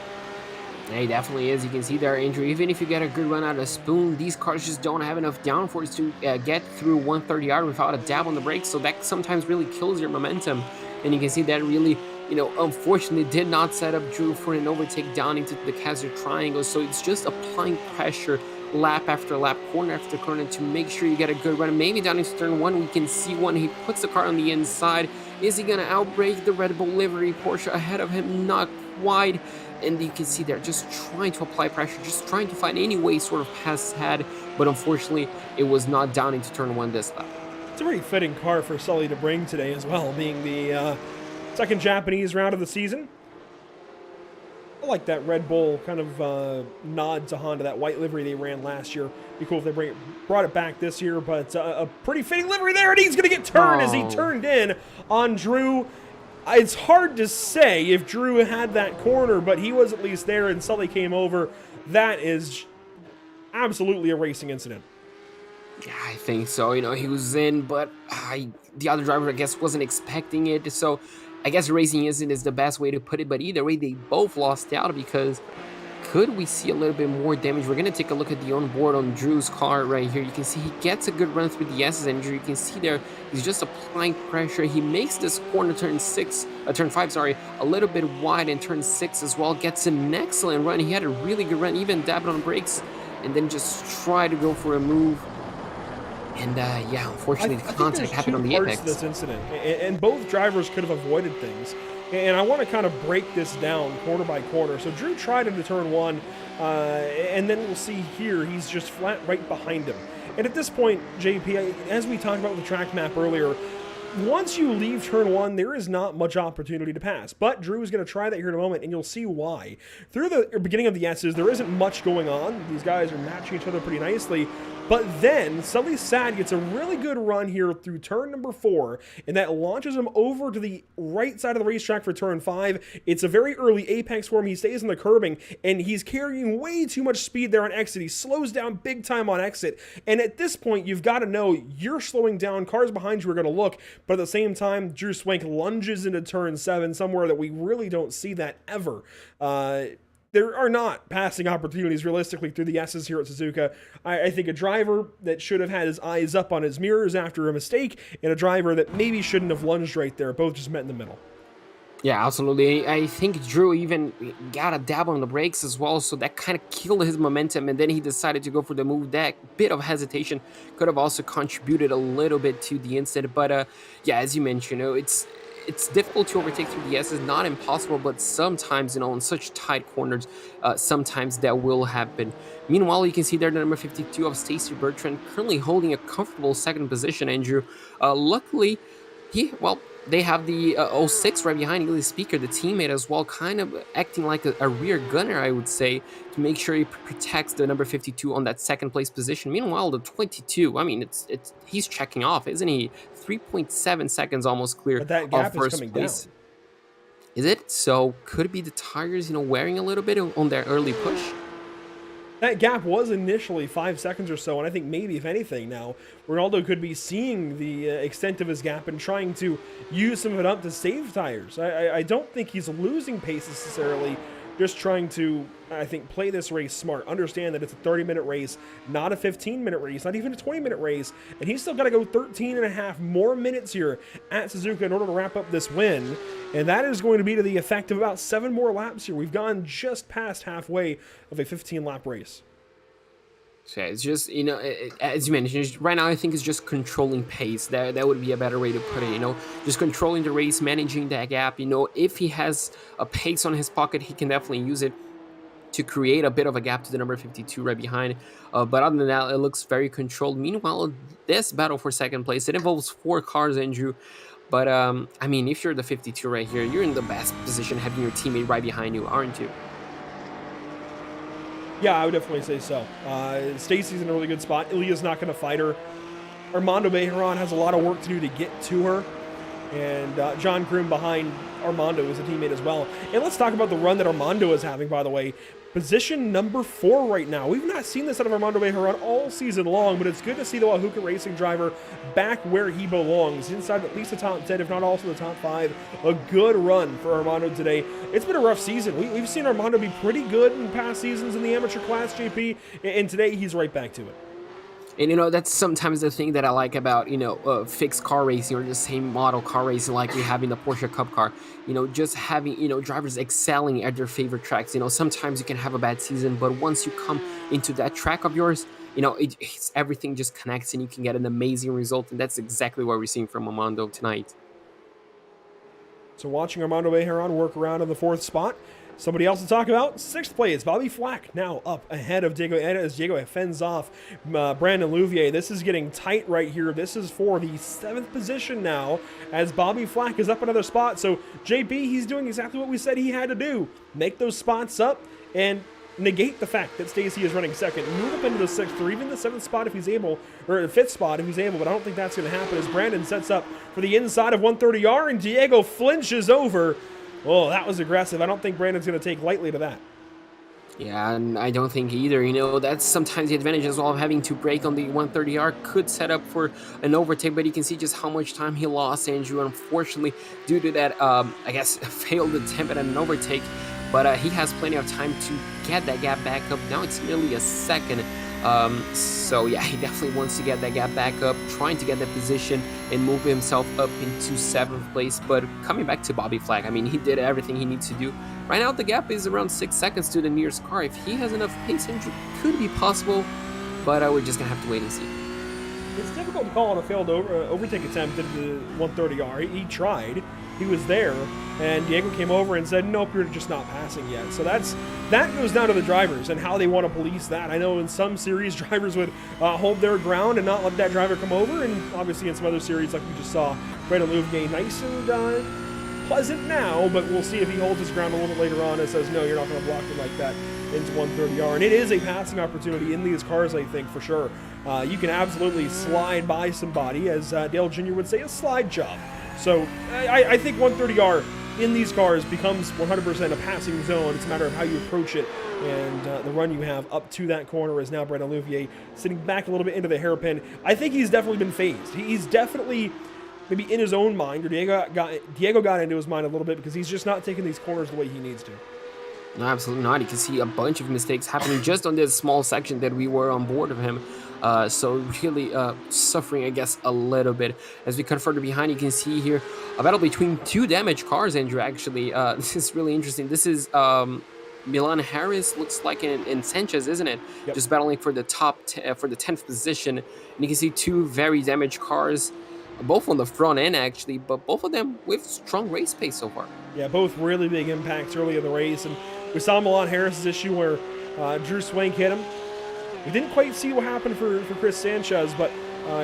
Yeah, he definitely is. You can see there, Andrew, even if you get a good run out of Spoon, these cars just don't have enough downforce to get through 130 yard without a dab on the brakes, so that sometimes really kills your momentum. And you can see that really, unfortunately did not set up Drew for an overtake down into the Kaiser Triangle, so it's just applying pressure lap after lap, corner after corner to make sure you get a good run. Maybe down into turn 1, we can see one. He puts the car on the inside. Is he going to outbrake the Red Bull livery Porsche ahead of him? Not quite. And you can see they're just trying to apply pressure, just trying to find any way sort of past Had, but unfortunately it was not down into turn 1 this lap. It's a very fitting car for Sully to bring today as well, being the second Japanese round of the season. I like that Red Bull kind of nod to Honda, that white livery they ran last year. Be cool if they brought it back this year, but a pretty fitting livery there, and he's going to get turned as he turned in on Drew. It's hard to say if Drew had that corner, but he was at least there, and Sully came over. That is absolutely a racing incident. Yeah, I think so. He was in, but the other driver, I guess, wasn't expecting it. So I guess racing incident is the best way to put it. But either way, they both lost out because could we see a little bit more damage? We're going to take a look at the onboard on Drew's car right here. You can see he gets a good run through the S's, and you can see there he's just applying pressure. He makes this corner turn 5, a little bit wide in turn 6 as well. Gets an excellent run. He had a really good run, even dabbed on brakes, and then just tried to go for a move. And yeah, unfortunately, the contact happened on the apex. This incident, and both drivers could have avoided things. And I want to kind of break this down corner by corner. So Drew tried into turn 1, and then we'll see here he's just flat right behind him. And at this point, JP, as we talked about with the track map earlier, once you leave turn 1, there is not much opportunity to pass. But Drew is going to try that here in a moment, and you'll see why. Through the beginning of the S's, there isn't much going on. These guys are matching each other pretty nicely. But then, Sully Sad gets a really good run here through turn number 4, and that launches him over to the right side of the racetrack for turn 5. It's a very early apex for him. He stays in the curbing, and he's carrying way too much speed there on exit. He slows down big time on exit, and at this point, you've got to know you're slowing down. Cars behind you are going to look, but at the same time, Drew Swank lunges into turn 7, somewhere that we really don't see that ever. There are not passing opportunities realistically through the S's here at Suzuka. I think a driver that should have had his eyes up on his mirrors after a mistake, and a driver that maybe shouldn't have lunged right there, both just met in the middle. Yeah, absolutely. I think Drew even got a dab on the brakes as well, so that kind of killed his momentum, and then he decided to go for the move. That bit of hesitation could have also contributed a little bit to the incident, but yeah, as you mentioned, it's difficult to overtake through the S's, not impossible, but sometimes, in such tight corners, sometimes that will happen. Meanwhile, you can see there the number 52 of Stacy Bertrand currently holding a comfortable second position, Andrew. Luckily, they have the 06 right behind Eli Speaker, the teammate as well, kind of acting like a rear gunner, I would say, to make sure he protects the number 52 on that second place position. Meanwhile, the 22, he's checking off, isn't he? 3.7 seconds almost clear but that gap of first is coming place. Down. Is it? So could it be the tires, wearing a little bit on their early push? That gap was initially 5 seconds or so, and I think maybe, if anything, now Ronaldo could be seeing the extent of his gap and trying to use some of it up to save tires. I don't think he's losing pace necessarily just trying to, I think, play this race smart. Understand that it's a 30-minute race, not a 15-minute race, not even a 20-minute race, and he's still got to go 13 and a half more minutes here at Suzuka in order to wrap up this win, and that is going to be to the effect of about 7 more laps here. We've gone just past halfway of a 15-lap race. So it's just, as you mentioned, right now I think it's just controlling pace. That would be a better way to put it, just controlling the race, managing that gap. If he has a pace on his pocket, he can definitely use it to create a bit of a gap to the number 52 right behind. But other than that, it looks very controlled. Meanwhile, this battle for second place, it involves 4 cars, Andrew. But, I mean, if you're the 52 right here, you're in the best position having your teammate right behind you, aren't you? Yeah, I would definitely say so. Stacy's in a really good spot. Ilya's not going to fight her. Armando Bejeron has a lot of work to do to get to her. And John Kroom behind Armando is a teammate as well. And let's talk about the run that Armando is having, by the way. Position number 4 right now. We've not seen this out of Armando Bejeron all season long, but it's good to see the Wahooka Racing driver back where he belongs, inside at least the top 10, if not also the top 5. A good run for Armando today. It's been a rough season. We've seen Armando be pretty good in past seasons in the amateur class, JP, and today he's right back to it. And, that's sometimes the thing that I like about, fixed car racing or the same model car racing like we have in the Porsche Cup car. Just having, drivers excelling at their favorite tracks. Sometimes you can have a bad season, but once you come into that track of yours, everything just connects and you can get an amazing result. And that's exactly what we're seeing from Armando tonight. So watching Armando Bejeron work around in the 4th spot. Somebody else to talk about, 6th place, Bobby Flack, now up ahead of Diego Eda as Diego fends off Brandon Louvier. This is getting tight right here. This is for the 7th position now as Bobby Flack is up another spot. So JP, he's doing exactly what we said he had to do. Make those spots up and negate the fact that Stacy is running 2nd. Move up into the 6th or even the 7th spot if he's able, or the 5th spot if he's able, but I don't think that's going to happen as Brandon sets up for the inside of 130R and Diego flinches over. Oh, that was aggressive. I don't think Brandon's going to take lightly to that. Yeah, and I don't think either. That's sometimes the advantage as well of having to brake on the 130R. Could set up for an overtake, but you can see just how much time he lost, Andrew, unfortunately, due to that, I guess, failed attempt at an overtake. But he has plenty of time to get that gap back up. Now it's nearly a second. So yeah, he definitely wants to get that gap back up, trying to get that position and move himself up into 7th place. But coming back to Bobby Flack, I mean, he did everything he needs to do. Right now, the gap is around 6 seconds to the nearest car. If he has enough pace, it could be possible, but we're just gonna have to wait and see. It's difficult to call it a failed overtake attempt at the 130R. He tried. He was there, and Diego came over and said, nope, you're just not passing yet. So that goes down to the drivers and how they want to police that. I know in some series, drivers would hold their ground and not let that driver come over, and obviously in some other series, like we just saw, Brandon Louvier, nice and pleasant now, but we'll see if he holds his ground a little bit later on and says, no, you're not going to block him like that into 130R. And it is a passing opportunity in these cars, I think, for sure. You can absolutely slide by somebody, as Dale Jr. would say, a slide job. So I think 130R in these cars becomes 100% a passing zone. It's a matter of how you approach it and the run you have up to that corner is now Brandon Louvier sitting back a little bit into the hairpin. I think he's definitely been phased. He's definitely maybe in his own mind, or Diego got into his mind a little bit because he's just not taking these corners the way he needs to. No, absolutely not. You can see a bunch of mistakes happening just on this small section that we were on board of him. So really suffering, I guess, a little bit. As we cut further behind, you can see here a battle between 2 damaged cars, Andrew, actually. This is really interesting. This is Milan Harris, looks like, in Sanchez, isn't it? Yep. Just battling for the for the 10th position. And you can see 2 very damaged cars, both on the front end, actually, but both of them with strong race pace so far. Yeah, both really big impacts early in the race. And we saw Milan Harris's issue where Drew Swank hit him. We didn't quite see what happened for Chris Sanchez, but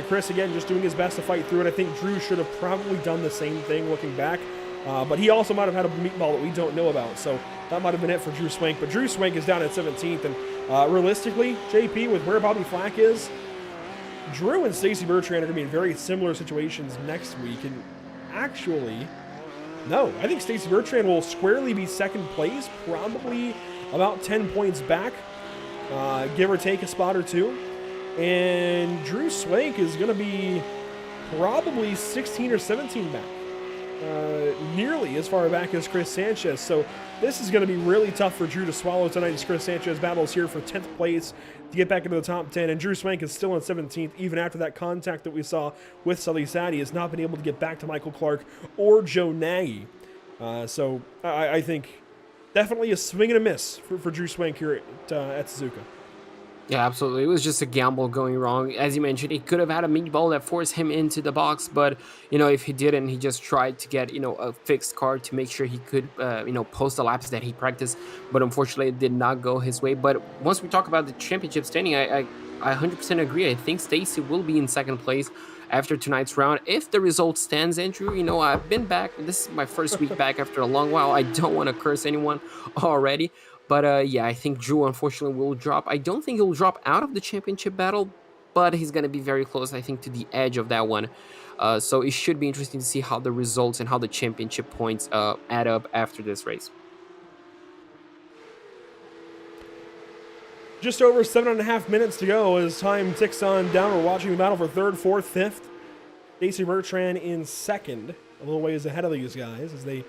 Chris, again, just doing his best to fight through it. I think Drew should have probably done the same thing looking back, but he also might have had a meatball that we don't know about, so that might have been it for Drew Swank. But Drew Swank is down at 17th, and realistically, JP, with where Bobby Flack is, Drew and Stacy Bertrand are going to be in very similar situations next week, and actually, no, I think Stacy Bertrand will squarely be 2nd place, probably about 10 points back. Give or take a spot or 2. And Drew Swank is going to be probably 16 or 17 back. nearly as far back as Chris Sanchez. So this is going to be really tough for Drew to swallow tonight as Chris Sanchez battles here for 10th place to get back into the top 10. And Drew Swank is still in 17th, even after that contact that we saw with Sully Sadie. Has not been able to get back to Michael Clark or Joe Nagy. So I think definitely a swing and a miss for Drew Swank here at Suzuka. Yeah, absolutely. It was just a gamble going wrong. As you mentioned, he could have had a meatball that forced him into the box, but, if he didn't, he just tried to get, a fixed car to make sure he could, post the laps that he practiced, but unfortunately it did not go his way. But once we talk about the championship standing, I 100% agree. I think Stacy will be in second place after tonight's round. If the result stands, Andrew, I've been back. This is my first week back after a long while. I don't want to curse anyone already. But yeah, I think Drew unfortunately will drop. I don't think he'll drop out of the championship battle, but he's going to be very close, I think, to the edge of that one. So it should be interesting to see how the results and how the championship points add up after this race. Just over 7.5 minutes to go as time ticks on down. We're watching the battle for third, fourth, fifth. Stacy Bertrand in second, a little ways ahead of these guys as they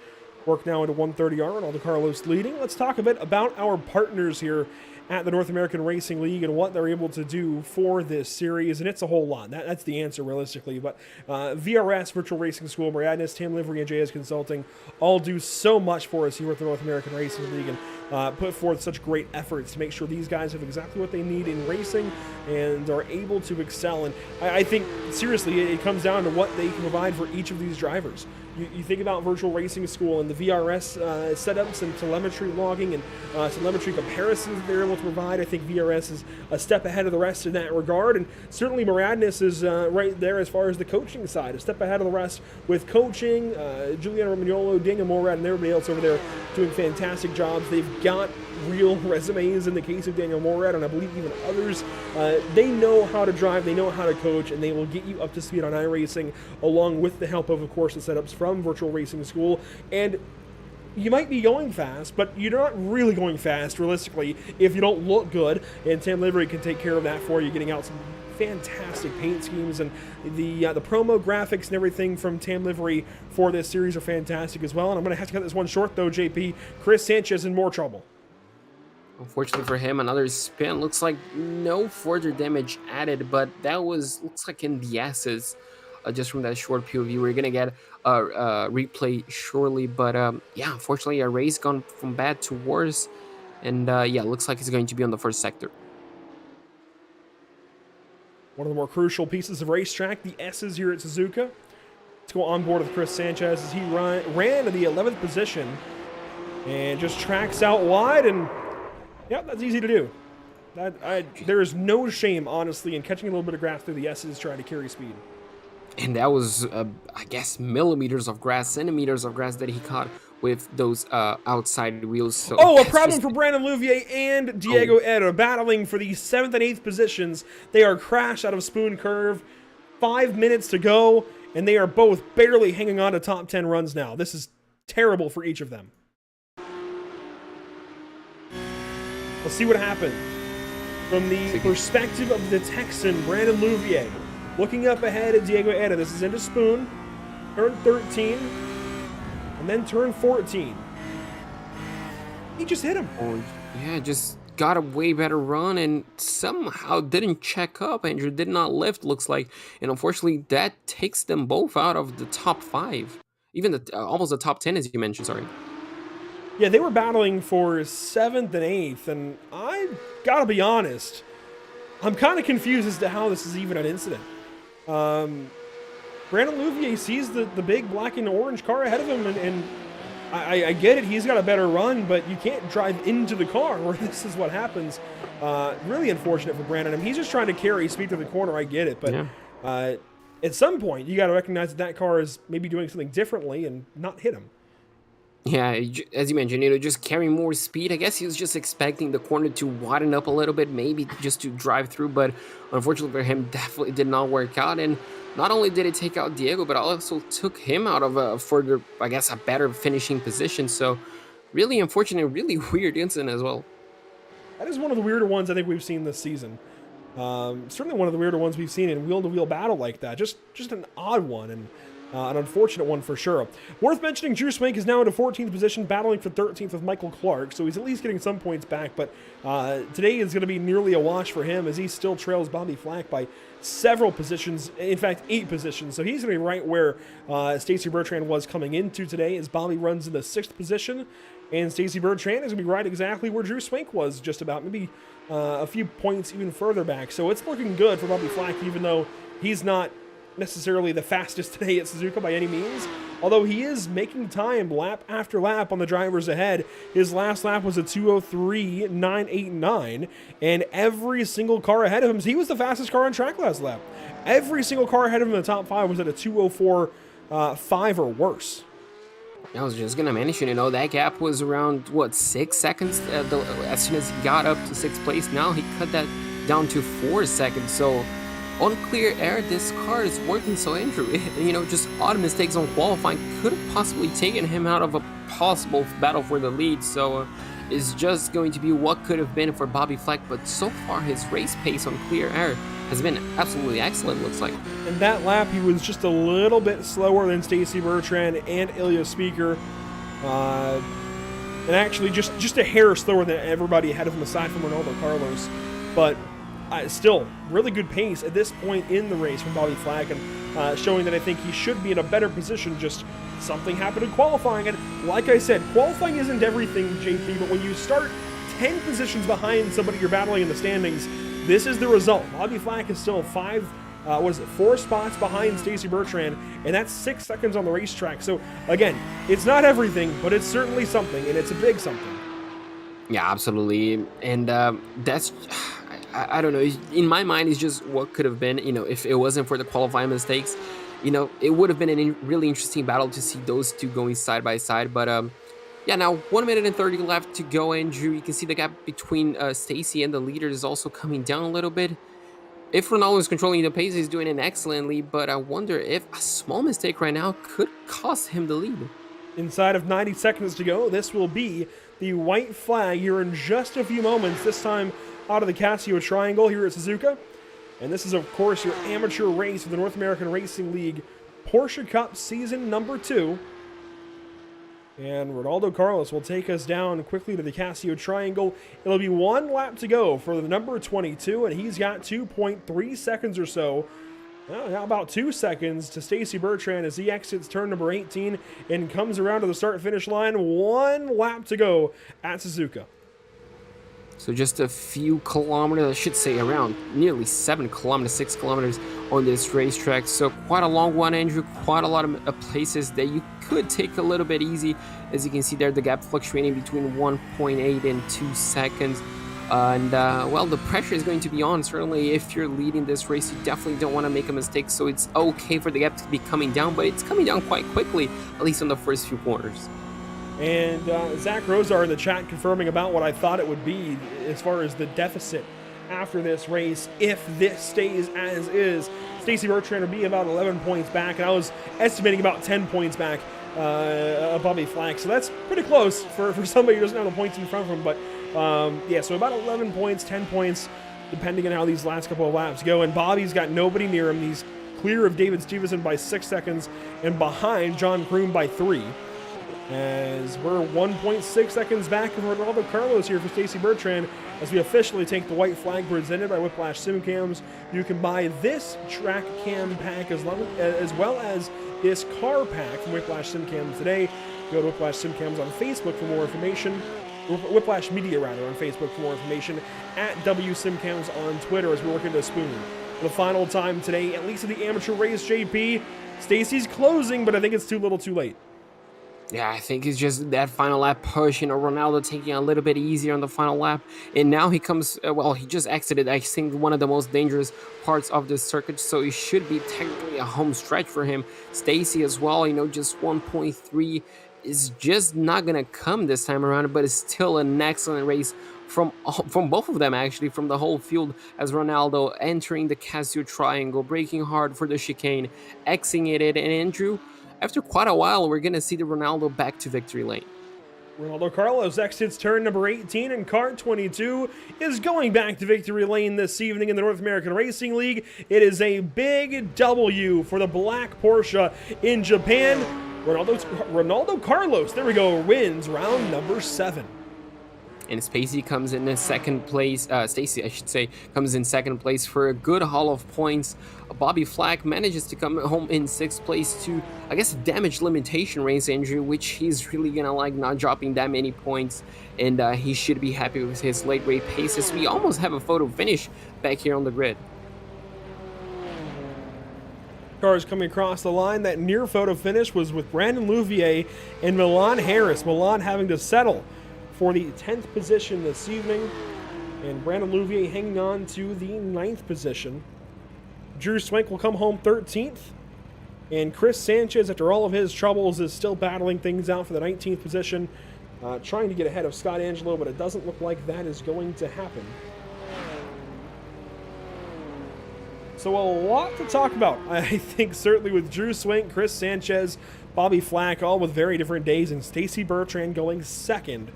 work now into 130R and Aldo Carlos leading. Let's talk a bit about our partners here at the North American Racing League and what they're able to do for this series, and it's a whole lot. That's the answer realistically, but VRS, Virtual Racing School, Mariadnes, Tam Livery, and JS Consulting all do so much for us here at the North American Racing League and put forth such great efforts to make sure these guys have exactly what they need in racing and are able to excel. And I think, seriously, it comes down to what they can provide for each of these drivers. You think about Virtual Racing School and the VRS setups and telemetry logging and telemetry comparisons that they're able to provide. I think VRS is a step ahead of the rest in that regard, and certainly Mariadnes is right there as far as the coaching side, a step ahead of the rest with coaching. Giuliano Romagnolo, Daniel Morad, and everybody else over there doing fantastic jobs. They've got real resumes in the case of Daniel Morad, and I believe even others. They know how to drive, they know how to coach, and they will get you up to speed on iRacing, along with the help of course, the setups from Virtual Racing School. And you might be going fast, but you're not really going fast, realistically, if you don't look good, and Tam Livery can take care of that for you, getting out some fantastic paint schemes, and the promo graphics and everything from Tam Livery for this series are fantastic as well. And I'm going to have to cut this one short, though, JP. Chris Sanchez in more trouble. Unfortunately for him, another spin. Looks like no further damage added, but that looks like in the S's. Just from that short POV, we're gonna get a replay shortly, but yeah, unfortunately a race gone from bad to worse, and yeah, looks like it's going to be on the first sector. One of the more crucial pieces of racetrack, the S's here at Suzuka. Let's go on board with Chris Sanchez as he ran to the 11th position and just tracks out wide, and yep, that's easy to do. There is no shame, honestly, in catching a little bit of grass through the S's trying to carry speed. And that was, I guess, millimeters of grass, centimeters of grass that he caught with those outside wheels. So a problem for Brandon Louvier and Diego Eda battling for the 7th and 8th positions. They are crashed out of Spoon Curve. 5 minutes to go, and they are both barely hanging on to top 10 runs now. This is terrible for each of them. Let's see what happened. From the perspective of the Texan, Brandon Louvier, looking up ahead at Diego Eda. This is into Spoon, turn 13, and then turn 14. He just hit him. Oh, yeah, just got a way better run and somehow didn't check up. Andrew did not lift, looks like. And unfortunately, that takes them both out of the top 5. Even almost the top 10, as you mentioned, sorry. Yeah, they were battling for 7th and 8th, and I gotta be honest, I'm kind of confused as to how this is even an incident. Brandon Louvier sees the big black and orange car ahead of him, and I get it, he's got a better run, but you can't drive into the car where this is what happens. Really unfortunate for Brandon. I mean, he's just trying to carry speed to the corner, I get it, but yeah. At some point, you got to recognize that car is maybe doing something differently and not hit him. Yeah, as you mentioned, just carrying more speed. I guess he was just expecting the corner to widen up a little bit, maybe just to drive through, but unfortunately for him, definitely did not work out. And not only did it take out Diego, but also took him out of a further, I guess, a better finishing position. So really unfortunate, really weird incident as well. That is one of the weirder ones I think we've seen this season. Certainly one of the weirder ones we've seen in wheel-to-wheel battle like that. Just an odd one. And An unfortunate one for sure. Worth mentioning, Drew Swank is now in a 14th position, battling for 13th with Michael Clark, so he's at least getting some points back, but today is going to be nearly a wash for him as he still trails Bobby Flack by several positions, in fact 8 positions, so he's going to be right where Stacy Bertrand was coming into today as Bobby runs in the 6th position, and Stacy Bertrand is going to be right exactly where Drew Swank was, just about, maybe a few points even further back, so it's looking good for Bobby Flack, even though he's not necessarily the fastest today at Suzuka by any means, although he is making time lap after lap on the drivers ahead. His last lap was a 2:03.989, and every single car ahead of him, he was the fastest car on track last lap. Every single car ahead of him in the top 5 was at a 2:04.5 or worse. I was just gonna mention, that gap was around, 6 seconds as soon as he got up to 6th place. Now he cut that down to 4 seconds, so on clear air, this car is working. So Andrew, just odd mistakes on qualifying could have possibly taken him out of a possible battle for the lead. So it's just going to be what could have been for Bobby Flack. But so far, his race pace on clear air has been absolutely excellent, looks like. In that lap, he was just a little bit slower than Stacy Bertrand and Ilya Speaker. And actually just a hair slower than everybody ahead of him aside from Ronaldo Carlos. But still, really good pace at this point in the race from Bobby Flack, and showing that I think he should be in a better position. Just something happened in qualifying, and like I said, qualifying isn't everything, JP, but when you start 10 positions behind somebody you're battling in the standings, this is the result. Bobby Flack is still 4 spots behind Stacy Bertrand, and that's 6 seconds on the racetrack. So again, it's not everything, but it's certainly something, and it's a big something. Yeah, absolutely, and that's... I don't know, in my mind, it's just what could have been, if it wasn't for the qualifying mistakes, it would have been a really interesting battle to see those two going side by side. But yeah, now 1 minute and 30 left to go, Andrew. You can see the gap between Stacy and the leader is also coming down a little bit. If Ronaldo is controlling the pace, he's doing it excellently, but I wonder if a small mistake right now could cost him the lead. Inside of 90 seconds to go, this will be the white flag here in just a few moments, this time out of the Casio Triangle here at Suzuka. And this is, of course, your amateur race of the North American Racing League Porsche Cup Season number 2. And Ronaldo Carlos will take us down quickly to the Casio Triangle. It'll be 1 lap to go for the number 22, and he's got 2.3 seconds or so. Well, now about 2 seconds to Stacy Bertrand as he exits turn number 18 and comes around to the start-finish line. 1 lap to go at Suzuka. So just a few kilometers, I should say around nearly 7 kilometers, 6 kilometers on this racetrack. So quite a long one, Andrew, quite a lot of places that you could take a little bit easy. As you can see there, the gap fluctuating between 1.8 and 2 seconds. Well, the pressure is going to be on. Certainly, if you're leading this race, you definitely don't want to make a mistake. So it's okay for the gap to be coming down, but it's coming down quite quickly, at least on the first few corners. And Zach Rosar in the chat confirming about what I thought it would be as far as the deficit after this race. If this stays as is, Stacy Bertrand would be about 11 points back, and I was estimating about 10 points back Bobby Flack. So that's pretty close for somebody who doesn't have the points in front of him. But yeah, so about 11 points, 10 points, depending on how these last couple of laps go. And Bobby's got nobody near him. He's clear of David Stevenson by 6 seconds and behind John Kroom by 3. As we're 1.6 seconds back of Ronaldo Carlos here for Stacy Bertrand as we officially take the white flag presented by Whiplash Sim Cams. You can buy this track cam pack as well as this car pack from Whiplash Sim Cams today. Go to Whiplash Sim Cams on Facebook for more information. Whiplash Media, rather, on Facebook for more information. At WSimCams on Twitter as we're working to spoon. For the final time today, at least in the amateur race, JP, Stacy's closing, but I think it's too little too late. Yeah, I think it's just that final lap push, Ronaldo taking a little bit easier on the final lap. And now he comes, he just exited, I think, one of the most dangerous parts of this circuit. So it should be technically a home stretch for him. Stacy as well, just 1.3 is just not going to come this time around. But it's still an excellent race from both of them, actually, from the whole field, as Ronaldo entering the Casio Triangle, braking hard for the chicane, exiting it. And Andrew, after quite a while, we're going to see the Ronaldo back to victory lane. Ronaldo Carlos exits turn number 18, and car 22 is going back to victory lane this evening in the North American Racing League. It is a big W for the black Porsche in Japan. Ronaldo Carlos, there we go, wins round number 7. And Spacey comes in second place. Stacy, I should say, comes in second place for a good haul of points. Bobby Flack manages to come home in 6th place to, I guess, damage limitation race, Andrew, which he's really gonna like, not dropping that many points, and he should be happy with his late race paces. We almost have a photo finish back here on the grid. Cars coming across the line. That near photo finish was with Brandon Louvier and Milan Harris. Milan having to settle for the 10th position this evening, and Brandon Louvier hanging on to the 9th position. Drew Swank will come home 13th, and Chris Sanchez, after all of his troubles, is still battling things out for the 19th position, trying to get ahead of Scott Angelo, but it doesn't look like that is going to happen. So a lot to talk about, I think, certainly with Drew Swank, Chris Sanchez, Bobby Flack, all with very different days, and Stacy Bertrand going second.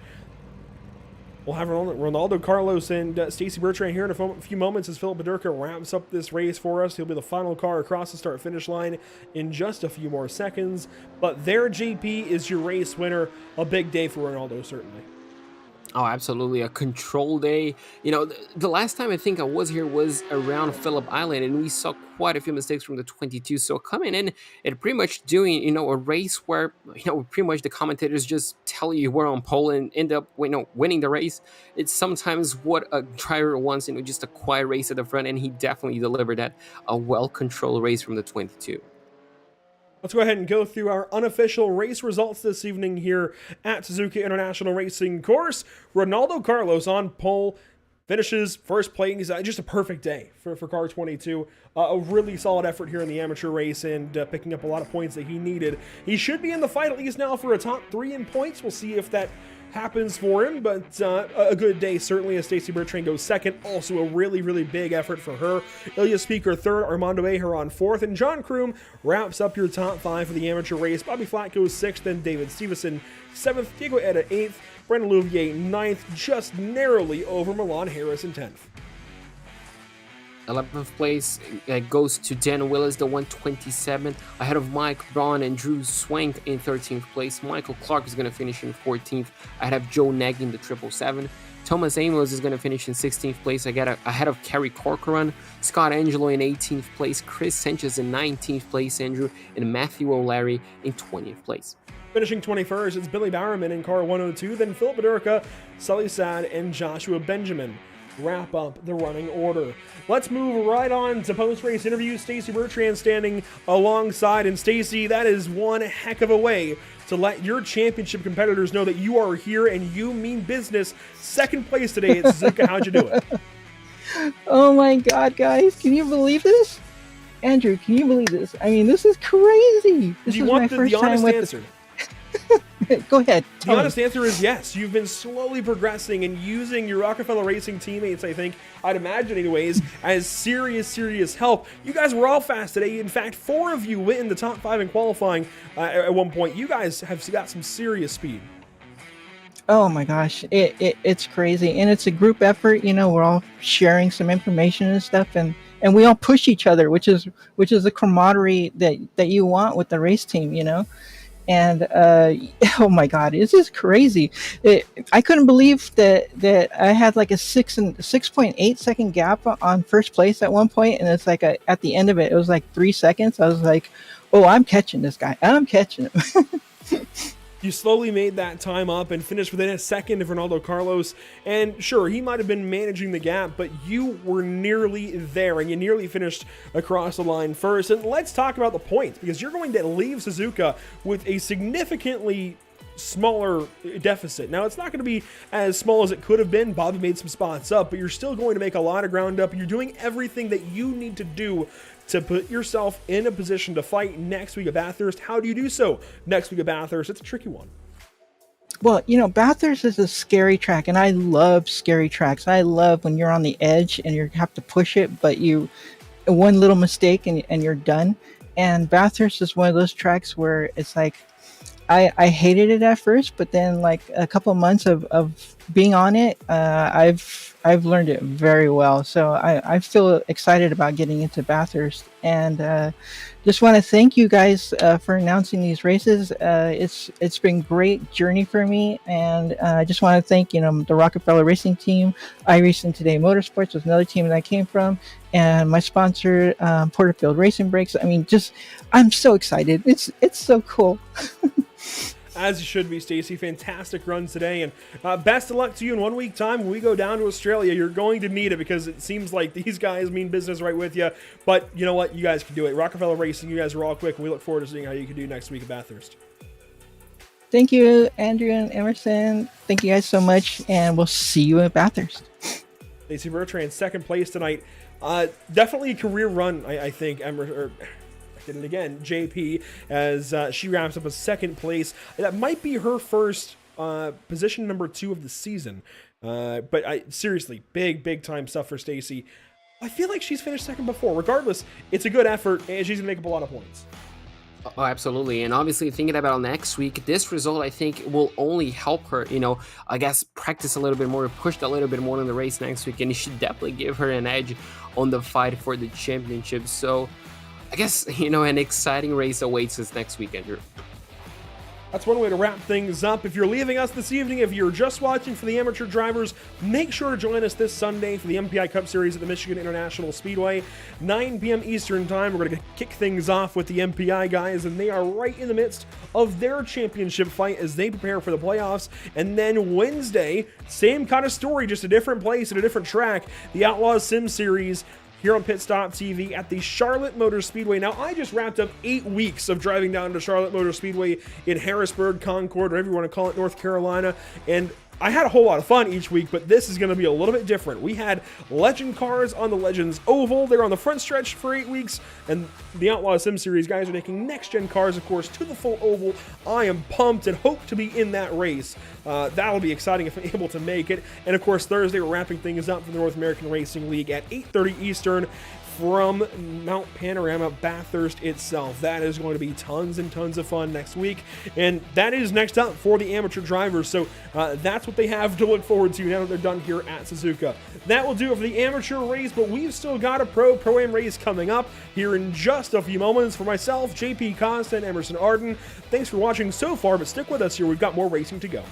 We'll have Ronaldo Carlos and Stacy Bertrand here in a few moments as Philip Badurka wraps up this race for us. He'll be the final car across the start-finish line in just a few more seconds. But there, JP, is your race winner. A big day for Ronaldo, certainly. Oh, absolutely. A control day. You know, the last time I think I was here was around Phillip Island, and we saw quite a few mistakes from the 22. So coming in and pretty much doing, a race where, pretty much the commentators just tell you we're on pole and end up, winning the race. It's sometimes what a driver wants, just a quiet race at the front, and he definitely delivered that. A well-controlled race from the 22. Let's go ahead and go through our unofficial race results this evening here at Suzuka International Racing Course. Ronaldo Carlos on pole, finishes first place. Just a perfect day for car 22. A really solid effort here in the amateur race, and picking up a lot of points that he needed. He should be in the fight at least now for a top 3 in points. We'll see if that happens for him, but a good day certainly as Stacy Bertrand goes second. Also a really, really big effort for her. Ilya Speaker third, Armando Aheron fourth, and John Kroom wraps up your top 5 for the amateur race. Bobby Flack goes 6th, then David Stevenson 7th, Diego Eda 8th, Brandon Louvier 9th, just narrowly over Milan Harris in 10th. 11th place goes to Dan Willis, the 127th, ahead of Mike Braun and Drew Swank in 13th place. Michael Clark is going to finish in 14th, ahead of Joe Nagy in the 777. Thomas Amos is going to finish in 16th place, ahead of Kerry Corcoran. Scott Angelo in 18th place, Chris Sanchez in 19th place, Andrew, and Matthew O'Leary in 20th place. Finishing 21st, it's Billy Bowerman in car 102, then Philip Badurka, Sully Sad, and Joshua Benjamin wrap up the running order. Let's move right on to post-race interviews. Stacy Bertrand standing alongside, and Stacy, that is one heck of a way to let your championship competitors know that you are here and you mean business. Second place today at Suzuka. How'd you do it? Oh my God, guys, can you believe this? Andrew, can you believe this? I mean, this is crazy. This Do you is want my the first honest time answer? Go ahead. The honest answer is yes. You've been slowly progressing and using your Rockefeller Racing teammates, I think, I'd imagine anyways, as serious help. You guys were all fast today. In fact, 4 of you went in the top 5 in qualifying at one point. You guys have got some serious speed. Oh my gosh, it's crazy, and it's a group effort. We're all sharing some information and stuff, and we all push each other, which is the camaraderie that you want with the race team. And oh my God, it's just crazy. I couldn't believe that I had like a 6.8 second gap on first place at one point, and it's like at the end of it, it was like 3 seconds. I was like, oh, I'm catching this guy. I'm catching him. You slowly made that time up and finished within a second of Ronaldo Carlos. And sure, he might have been managing the gap, but you were nearly there, and you nearly finished across the line first. And let's talk about the points, because you're going to leave Suzuka with a significantly smaller deficit. Now, it's not going to be as small as it could have been. Bobby made some spots up, but you're still going to make a lot of ground up. You're doing everything that you need to do to put yourself in a position to fight next week at Bathurst. How do you do so next week at Bathurst? It's a tricky one. Well, Bathurst is a scary track, and I love scary tracks. I love when you're on the edge and you have to push it, but one little mistake and you're done. And Bathurst is one of those tracks where it's like, I hated it at first, but then like a couple months of being on it, I've learned it very well. So I feel excited about getting into Bathurst, and just want to thank you guys for announcing these races. It's been great journey for me, and I just want to thank the Rockefeller Racing Team, iRacing Today Motorsports was another team that I came from, and my sponsor Porterfield Racing Brakes. I mean, just I'm so excited. It's so cool. As you should be, Stacy. Fantastic run today, and best of luck to you in 1 week time when we go down to Australia. You're going to need it because it seems like these guys mean business right with you. But you know what? You guys can do it. Rockefeller Racing, you guys are all quick, and we look forward to seeing how you can do next week at Bathurst. Thank you, Andrew and Emerson. Thank you guys so much, and we'll see you at Bathurst. Stacy Bertrand, second place tonight. Definitely a career run, I think. Did it again, JP, as she wraps up a second place. That might be her first position number 2 of the season. But seriously, big time stuff for Stacy. I feel like she's finished second before. Regardless, it's a good effort, and she's gonna make up a lot of points. Oh, absolutely. And obviously thinking about next week, this result, I think, will only help her, I guess, practice a little bit more, push a little bit more in the race next week. And it should definitely give her an edge on the fight for the championship. So I guess, an exciting race awaits us next week, Andrew. That's one way to wrap things up. If you're leaving us this evening, if you're just watching for the amateur drivers, make sure to join us this Sunday for the MPI Cup Series at the Michigan International Speedway. 9 p.m. Eastern Time, we're going to kick things off with the MPI guys, and they are right in the midst of their championship fight as they prepare for the playoffs. And then Wednesday, same kind of story, just a different place and a different track. The Outlaws Sim Series here on Pit Stop TV at the Charlotte Motor Speedway. Now, I just wrapped up 8 weeks of driving down to Charlotte Motor Speedway in Harrisburg, Concord, whatever you want to call it, North Carolina, and I had a whole lot of fun each week, but this is going to be a little bit different. We had Legend cars on the Legends Oval. They're on the front stretch for 8 weeks, and the Outlaw Sim Series guys are taking next-gen cars, of course, to the full oval. I am pumped and hope to be in that race. That'll be exciting if I'm able to make it. And, of course, Thursday we're wrapping things up for the North American Racing League at 8:30 Eastern from Mount Panorama, Bathurst itself. That is going to be tons and tons of fun next week, and that is next up for the amateur drivers, so that's what they have to look forward to now that they're done here at Suzuka. That will do it for the amateur race, but we've still got a Pro-Am race coming up here in just a few moments. For myself, JP Costa and Emerson Arden, thanks for watching so far, but stick with us here. We've got more racing to go.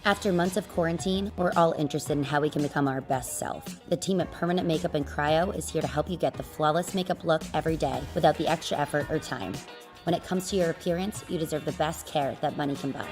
After months of quarantine, we're all interested in how we can become our best self. The team at Permanent Makeup and Cryo is here to help you get the flawless makeup look every day without the extra effort or time. When it comes to your appearance, you deserve the best care that money can buy.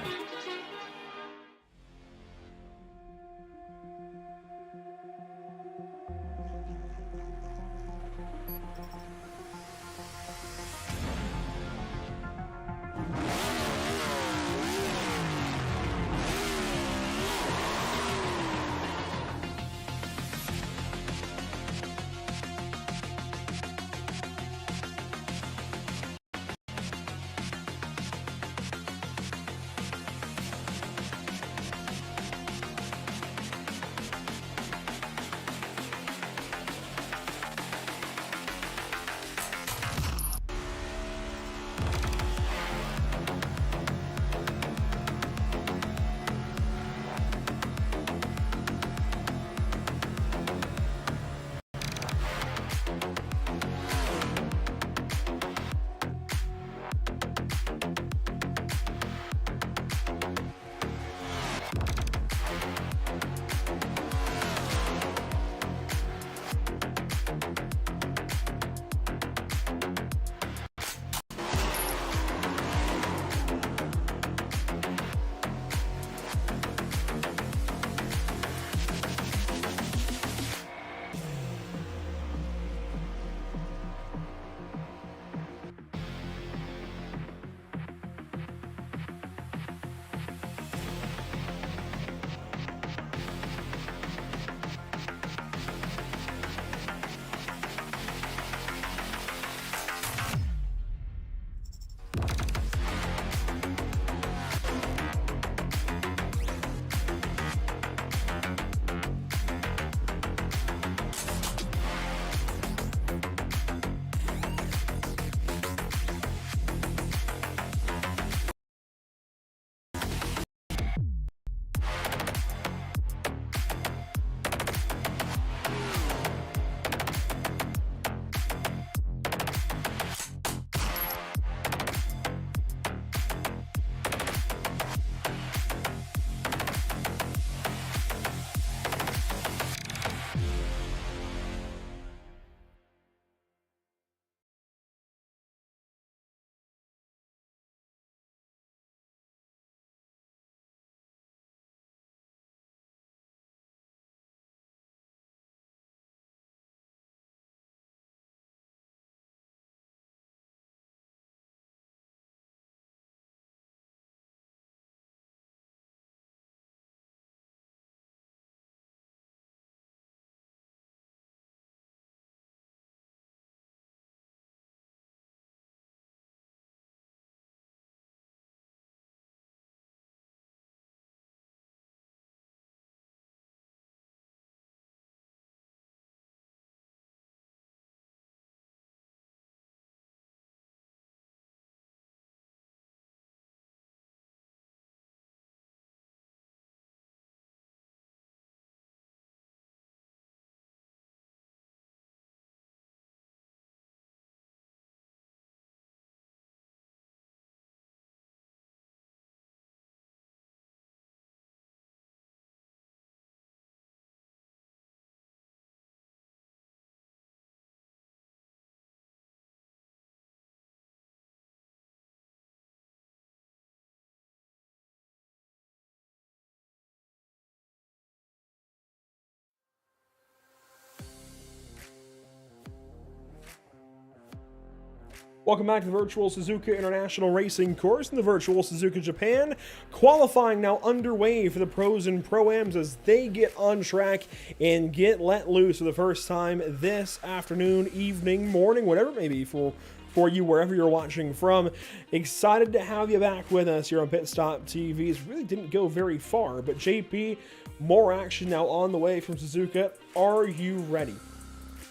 Welcome back to the virtual Suzuka International Racing Course in the virtual Suzuka Japan. Qualifying now underway for the pros and pro-ams as they get on track and get let loose for the first time this afternoon, evening, morning, whatever it may be for you wherever you're watching from. Excited to have you back with us here on Pit Stop TV. It really didn't go very far, but JP, more action now on the way from Suzuka. Are you ready?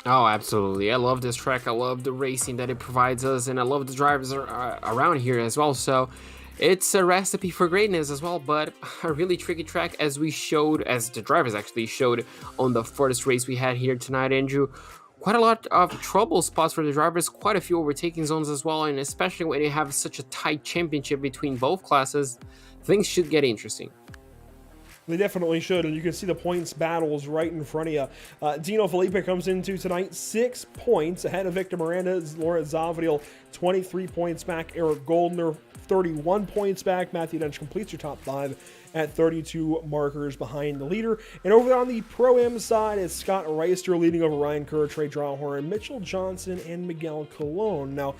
Oh, absolutely. I love this track. I love the racing that it provides us, and I love the drivers around here as well. So it's a recipe for greatness as well, but a really tricky track as the drivers actually showed on the first race we had here tonight, Andrew. Quite a lot of trouble spots for the drivers, quite a few overtaking zones as well, and especially when you have such a tight championship between both classes, things should get interesting. They definitely should, and you can see the points battles right in front of you. Dino Felipe comes into tonight 6 points ahead of Victor Miranda. Lorenz Zavadil 23 points back. Eric Goldner 31 points back. Matthew Dench completes your top 5 at 32 markers behind the leader. And over there on the Pro-Am side is Scott Reister leading over Ryan Kerr, Trey Drawhorn, Mitchell Johnson, and Miguel Colon. Now,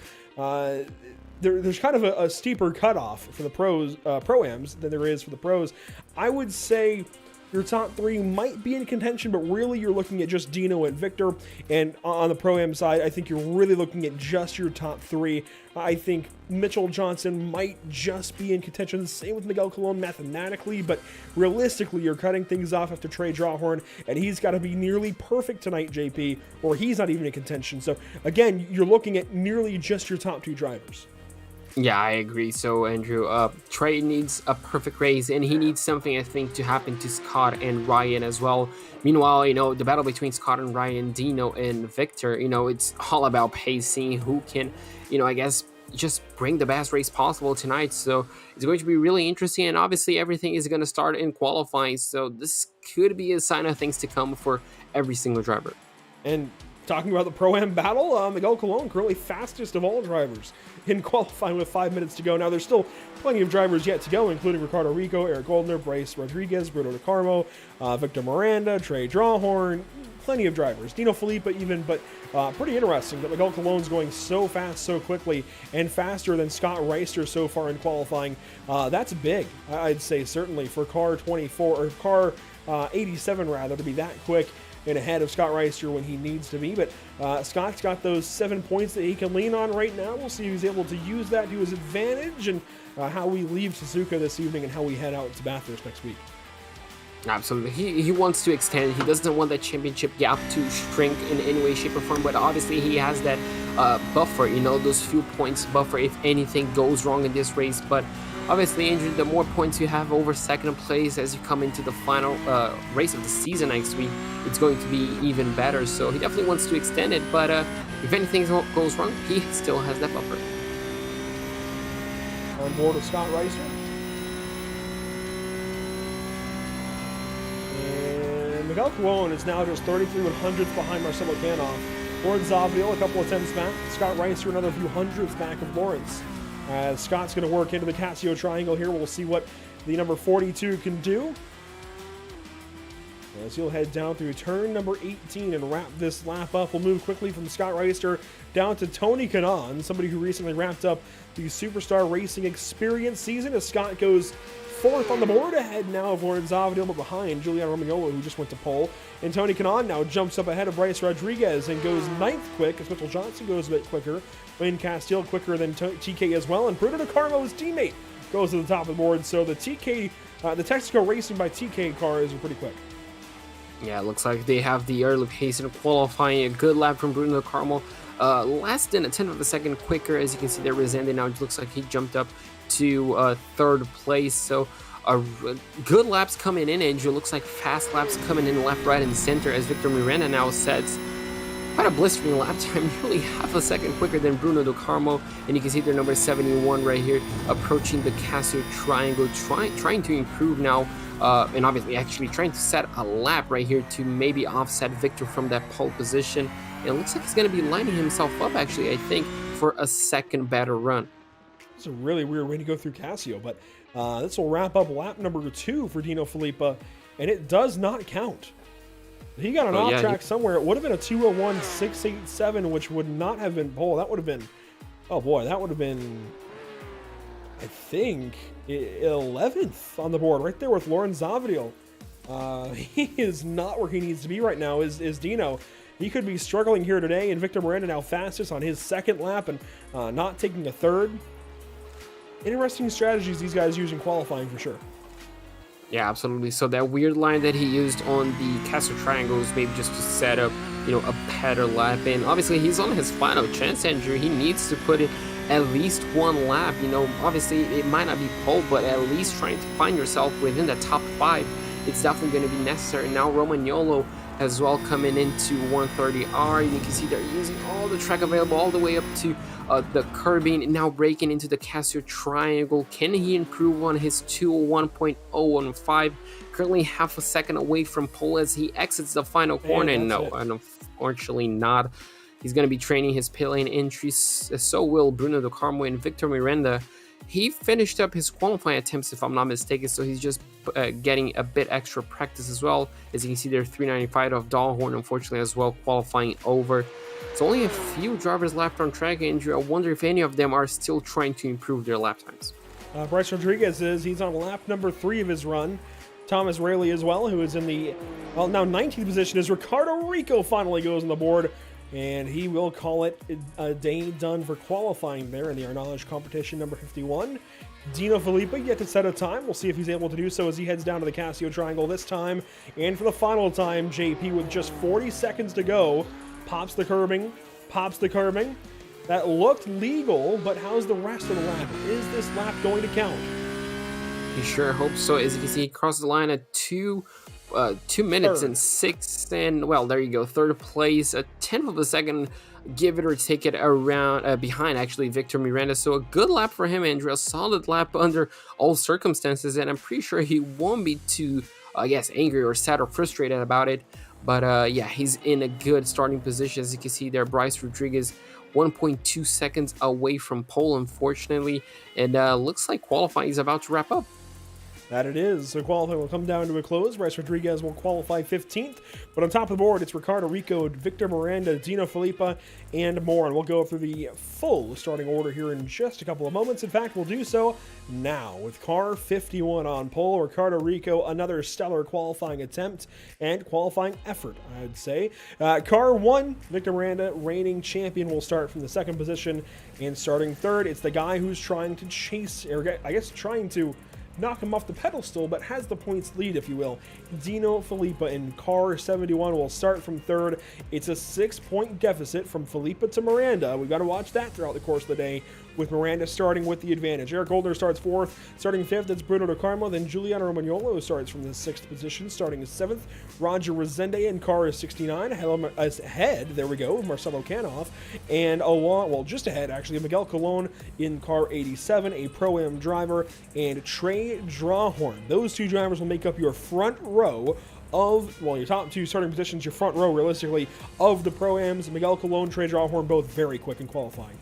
there's kind of a steeper cutoff for the Pro-Ams than there is for the pros. I would say your top 3 might be in contention, but really you're looking at just Dino and Victor. And on the Pro-Am side, I think you're really looking at just your top 3. I think Mitchell Johnson might just be in contention. Same with Miguel Colon mathematically, but realistically, you're cutting things off after Trey Drawhorn, and he's got to be nearly perfect tonight, JP, or he's not even in contention. So again, you're looking at nearly just your top 2 drivers. Yeah, I agree. So, Andrew, Trey needs a perfect race, and he needs something, I think, to happen to Scott and Ryan as well. Meanwhile, the battle between Scott and Ryan, Dino and Victor, it's all about pacing, who can, I guess, just bring the best race possible tonight. So it's going to be really interesting, and obviously everything is going to start in qualifying. So this could be a sign of things to come for every single driver. And talking about the Pro-Am battle, Miguel Colon currently fastest of all drivers in qualifying with 5 minutes to go. Now, there's still plenty of drivers yet to go, including Ricardo Rico, Eric Goldner, Bryce Rodriguez, Bruno DeCarmo, Victor Miranda, Trey Drawhorn, plenty of drivers. Dino Felipe even, but pretty interesting that Miguel Colon's going so fast, so quickly, and faster than Scott Reister so far in qualifying. That's big, I'd say, certainly, for car 24, or car 87 rather, to be that quick and ahead of Scott Reister when he needs to be. But Scott's got those 7 points that he can lean on right now. We'll see if he's able to use that to his advantage, and how we leave Suzuka this evening and how we head out to Bathurst next week. Absolutely. He wants to extend. He doesn't want that championship gap to shrink in any way, shape, or form, but obviously he has that buffer, those few points buffer if anything goes wrong in this race. But obviously, Andrew, the more points you have over second place as you come into the final race of the season next week, it's going to be even better. So he definitely wants to extend it, but if anything goes wrong, he still has that buffer. On board with Scott Reister. And Miguel Colon is now just 33 100ths behind Marcelo Canoff. Lorenz Zavadil a couple of tenths back. Scott Reister another few hundredths back of Lawrence. As Scott's going to work into the Casio triangle here, we'll see what the number 42 can do. As he'll head down through turn number 18 and wrap this lap up. We'll move quickly from Scott Reister down to Tony Kanaan, somebody who recently wrapped up the Superstar Racing Experience season, as Scott goes 4th on the board, ahead now of Lorenz Zavadil, but behind Julian Romagnola, who just went to pole. And Tony Kanaan now jumps up ahead of Bryce Rodriguez and goes 9th quick, as Mitchell Johnson goes a bit quicker. Wayne Castile quicker than TK as well, and Bruno DeCarmo, his teammate, goes to the top of the board. So the Texaco Racing by TK cars are pretty quick. Yeah, it looks like they have the early pace in qualifying. A good lap from Bruno DeCarmo. Less than a tenth of a second quicker, as you can see there. Resende now it looks like he jumped up to 3rd place. So good laps coming in, Andrew. Looks like fast laps coming in left, right, and center, as Victor Miranda now sets quite a blistering lap time, nearly half a second quicker than Bruno DeCarmo. And you can see their number 71 right here, approaching the Casio triangle, trying to improve now, and obviously actually trying to set a lap right here to maybe offset Victor from that pole position. And it looks like he's going to be lining himself up, actually, I think, for a second better run. It's a really weird way to go through Casio, but this will wrap up lap number 2 for Dino Felipe, and it does not count. He got an off track somewhere. It would have been a 201.687, which would not have been pole. That would have been, oh boy, that would have been, I think, 11th on the board, right there with Lorenz Zavadil. He is not where he needs to be right now, is Dino. He could be struggling here today, and Victor Miranda now fastest on his 2nd lap and not taking a 3rd. Interesting strategies these guys use in qualifying for sure. Yeah, absolutely. So that weird line that he used on the Casio triangles, maybe just to set up, a better lap. And obviously he's on his final chance, Andrew. He needs to put in at least one lap. Obviously it might not be pole, but at least trying to find yourself within the top 5 it's definitely going to be necessary. Now Romagnolo as well coming into 130R. You can see they're using all the track available all the way up to the curbing, now breaking into the Casio triangle. Can he improve on his 201.015? Currently half a second away from pole as he exits the final corner. And no, and unfortunately not. He's going to be training his pit lane entries. So will Bruno De Carmo and Victor Miranda. He finished up his qualifying attempts, if I'm not mistaken, so he's just getting a bit extra practice as well. As you can see there, 395 of Dahlhorn, unfortunately, as well, qualifying over. So only a few drivers left on track, Andrew. I wonder if any of them are still trying to improve their lap times. Bryce Rodriguez he's on lap number 3 of his run. Thomas Raley as well, who is in the, well, now 19th position, as Ricardo Rico finally goes on the board. And he will call it a day done for qualifying there in the Arnage competition number 51. Dino Filippa yet to set a time. We'll see if he's able to do so as he heads down to the Casio Triangle this time. And for the final time, JP, with just 40 seconds to go, pops the curbing. That looked legal, but how's the rest of the lap? Is this lap going to count? You sure hope so. As you can see, he crosses the line at 2 minutes and 6, and well, there you go, third place, a tenth of a second, give it or take it, around behind actually Victor Miranda. So a good lap for him, Andrew, a solid lap under all circumstances, and I'm pretty sure he won't be too angry or sad or frustrated about it. But yeah, he's in a good starting position. As you can see there, Bryce Rodriguez 1.2 seconds away from pole, unfortunately, and looks like qualifying is about to wrap up. That it is. So qualifying will come down to a close. Bryce Rodriguez will qualify 15th. But on top of the board, it's Ricardo Rico, Victor Miranda, Dino Filippa, and more. And we'll go through the full starting order here in just a couple of moments. In fact, we'll do so now with car 51 on pole. Ricardo Rico, another stellar qualifying attempt and qualifying effort, I'd say. Car 1, Victor Miranda, reigning champion, will start from the second position. And starting third, it's the guy who's trying to chase, or I guess trying to knock him off the pedestal, but has the points lead, if you will. Dino Filippa in car 71 will start from third. It's a 6-point deficit from Filippa to Miranda. We've got to watch that throughout the course of the day, with Miranda starting with the advantage. Eric Goldner starts fourth. Starting fifth, it's Bruno De Carmo. Then Giuliano Romagnolo starts from the sixth position, starting seventh. Roger Resende in car 69. Ahead, there we go, Marcelo Canoff. And just ahead, actually, Miguel Colon in car 87, a Pro-Am driver, and Trey Drawhorn. Those two drivers will make up your front row of, well, your top two starting positions, your front row, realistically, of the Pro-Ams. Miguel Colon, Trey Drawhorn, both very quick in qualifying.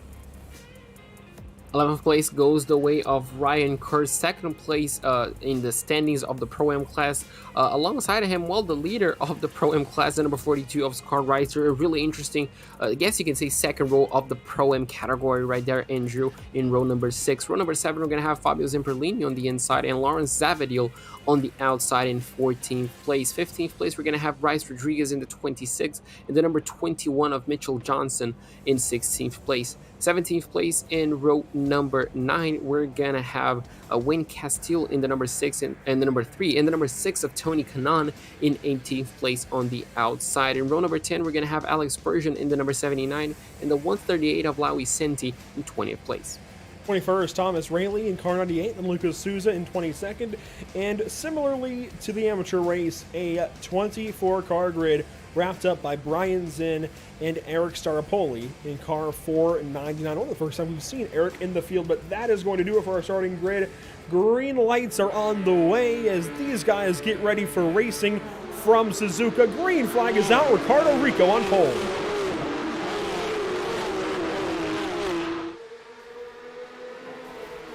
11th place goes the way of Ryan Kerr. Second place in the standings of the Pro-Am class. Alongside of him, the leader of the Pro-Am class, the number 42 of Scar Reiser. A really interesting, I guess you can say, second row of the Pro-Am category right there, Andrew, in row number 6. Row number 7, we're going to have Fabio Zimperlini on the inside and Lawrence Zavadil on the outside in 14th place. 15th place, we're going to have Bryce Rodriguez in the 26th, and the number 21 of Mitchell Johnson in 16th place. 17th place in row number 9, we're gonna have Wayne Castile in the number 6 and the number 3, and the number 6 of Tony Kanaan in 18th place on the outside. In row number 10, we're gonna have Alex Persian in the number 79 and the 138 of Laui Senti in 20th place. 21st, Thomas Raley in car 98, and Lucas Souza in 22nd. And similarly to the amateur race, a 24-car grid wrapped up by Brian Zinn and Eric Staropoli in car 499. Only the first time we've seen Eric in the field, but that is going to do it for our starting grid. Green lights are on the way as these guys get ready for racing from Suzuka. Green flag is out. Ricardo Rico on pole.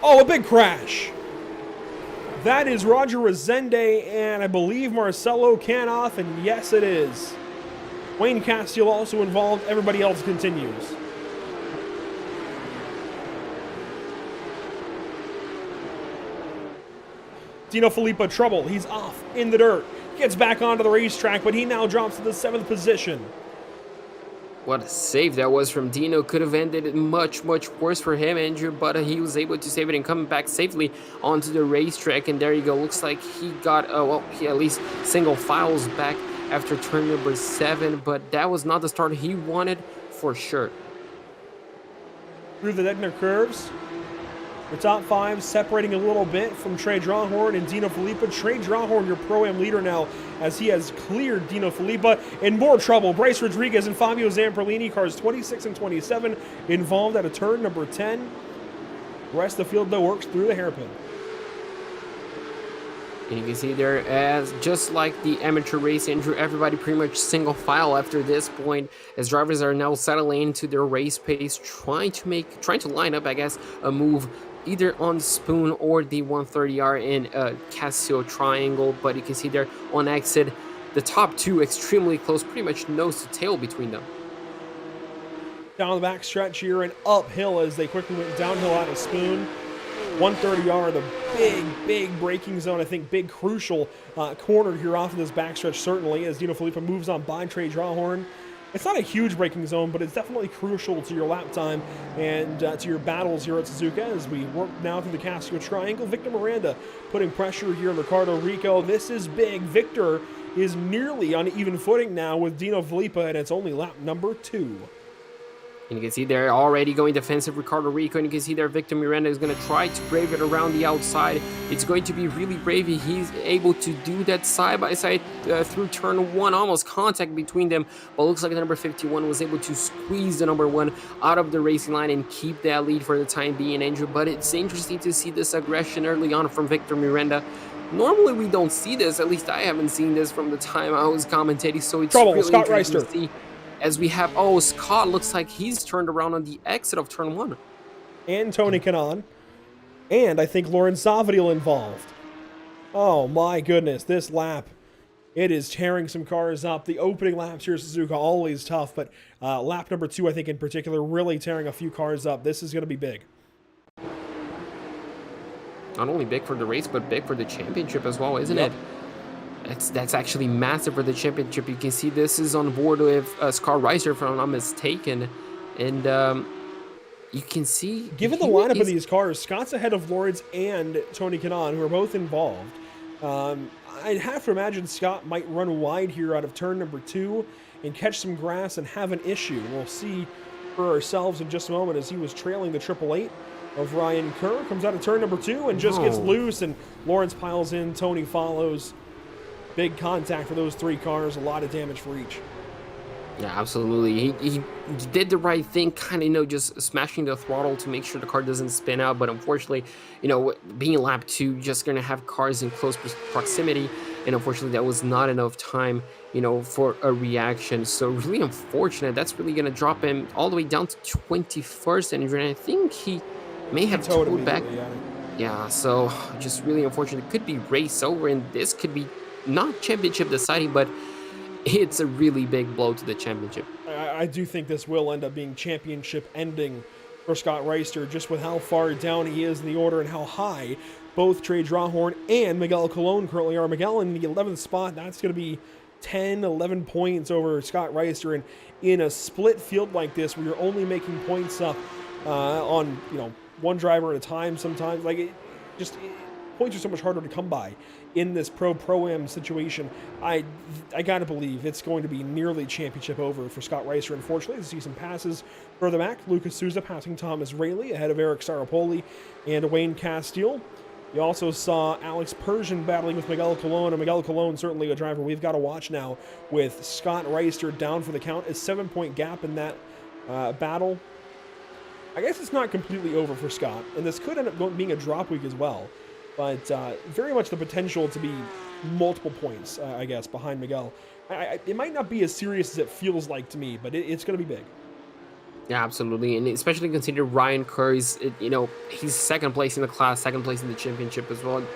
Oh, a big crash. That is Roger Resende and I believe Marcelo Canoff, and yes, it is. Wayne Castile also involved. Everybody else continues. Dino Filippa trouble. He's off in the dirt. Gets back onto the racetrack, but he now drops to the 7th position. What a save that was from Dino. Could have ended much, much worse for him, Andrew, but he was able to save it and come back safely onto the racetrack. And there you go. Looks like he got, he at least single files back after turn number 7, but that was not the start he wanted for sure. Through the Degner curves. The top 5 separating a little bit from Trey Drawhorn and Dino Filippa. Trey Drawhorn, your Pro-Am leader now, as he has cleared Dino Filippa. In more trouble, Bryce Rodriguez and Fabio Zamperlini, cars 26 and 27, involved at a turn number 10. The rest of the field, though, works through the hairpin. And you can see there, as just like the amateur race, Andrew, everybody pretty much single file after this point, as drivers are now settling into their race pace, trying to line up, I guess, a move either on Spoon or the 130R in a Casio triangle. But you can see there on exit, the top 2 extremely close, pretty much nose to tail between them. Down the back stretch here and uphill as they quickly went downhill out of Spoon. 130R, the big braking zone, I think big crucial corner here off of this backstretch, certainly, as Dino Filippa moves on by Trey Drawhorn. It's not a huge braking zone, but it's definitely crucial to your lap time and to your battles here at Suzuka as we work now through the Casio Triangle. Victor Miranda putting pressure here on Ricardo Rico. This is big. Victor is nearly on even footing now with Dino Filippa, and it's only lap number 2. And you can see they're already going defensive, Ricardo Rico, and you can see there Victor Miranda is going to try to brave it around the outside. It's going to be really brave. He's able to do that side-by-side through turn 1, almost contact between them, but looks like the number 51 was able to squeeze the number 1 out of the racing line and keep that lead for the time being, Andrew. But it's interesting to see this aggression early on from Victor Miranda. Normally we don't see this, at least I haven't seen this from the time I was commentating, so it's really Scott interesting Reister. to see. As we have, Scott looks like he's turned around on the exit of turn 1. And Tony Kanaan. And I think Lawrence Zavadil involved. Oh my goodness, this lap. It is tearing some cars up. The opening laps here at Suzuka, always tough, but lap number 2, I think in particular, really tearing a few cars up. This is going to be big. Not only big for the race, but big for the championship as well, isn't it? That's actually massive for the championship. You can see this is on board with Scott Reiser, if I'm not mistaken. And you can see... Given the lineup of these cars, Scott's ahead of Lawrence and Tony Kanaan, who are both involved. I'd have to imagine Scott might run wide here out of turn number 2 and catch some grass and have an issue. We'll see for ourselves in just a moment as he was trailing the 888 of Ryan Kerr. Comes out of turn number 2 and just gets loose, and Lawrence piles in, Tony follows. Big contact for those 3 cars, a lot of damage for each. Yeah, absolutely. He did the right thing, kind of, just smashing the throttle to make sure the car doesn't spin out. But unfortunately, being lap 2, just going to have cars in close proximity. And unfortunately, that was not enough time, for a reaction. So really unfortunate. That's really going to drop him all the way down to 21st. And I think he may have towed back. Yeah, so just really unfortunate. It could be race over, and this could be not championship deciding, but it's a really big blow to the championship. I do think this will end up being championship ending for Scott Reister, just with how far down he is in the order and how high both Trey Drawhorn and Miguel Colon currently are. Miguel in the 11th spot, that's going to be 10, 11 points over Scott Reister. And in a split field like this, where you're only making points up on, one driver at a time sometimes, points are so much harder to come by in this Pro-Am situation. I gotta believe it's going to be nearly championship over for Scott Reiser. Unfortunately, to see some passes further back, Lucas Souza passing Thomas Rayleigh ahead of Eric Staropoli and Wayne Castile. You also saw Alex Persian battling with Miguel Colon, and Miguel Colon certainly a driver we've got to watch now with Scott Reister down for the count. A 7-point gap in that battle. I guess it's not completely over for Scott, and this could end up being a drop week as well. But very much the potential to be multiple points, I guess, behind Miguel. It might not be as serious as it feels like to me, but it's going to be big. Yeah, absolutely. And especially consider Ryan Kerr is, he's second place in the class, second place in the championship as well.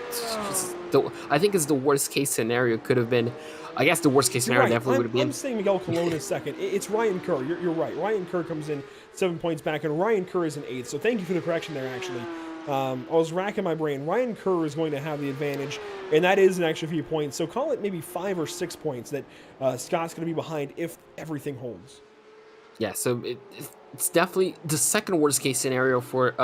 I think it's the worst case scenario could have been. I guess the worst case scenario definitely would have been. I'm saying Miguel Colon is second. It's Ryan Kerr. You're right. Ryan Kerr comes in 7 points back, and Ryan Kerr is in 8th. So thank you for the correction there, actually. I was racking my brain. Ryan Kerr is going to have the advantage, and that is an extra few points. So call it maybe 5 or 6 points that Scott's going to be behind if everything holds. Yeah, so it's definitely the second worst case scenario for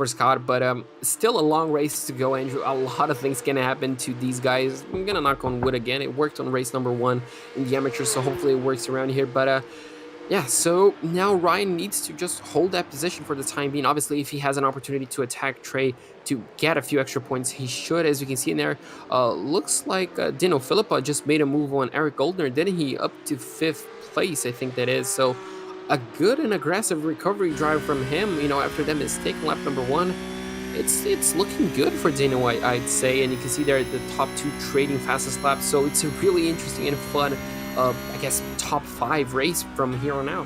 Scott, but still a long race to go, Andrew. A lot of things can happen to these guys. I'm gonna knock on wood again. It worked on race number 1 in the amateurs, so hopefully it works around here. But Yeah, so now Ryan needs to just hold that position for the time being. Obviously, if he has an opportunity to attack Trey to get a few extra points, he should. As you can see in there, looks like Dino Filippa just made a move on Eric Goldner, didn't he? Up to 5th place, I think that is. So a good and aggressive recovery drive from him, after that mistake in lap number 1. It's looking good for Dino, I'd say. And you can see there the top 2 trading fastest laps. So it's a really interesting and fun I guess, top 5 race from here on out.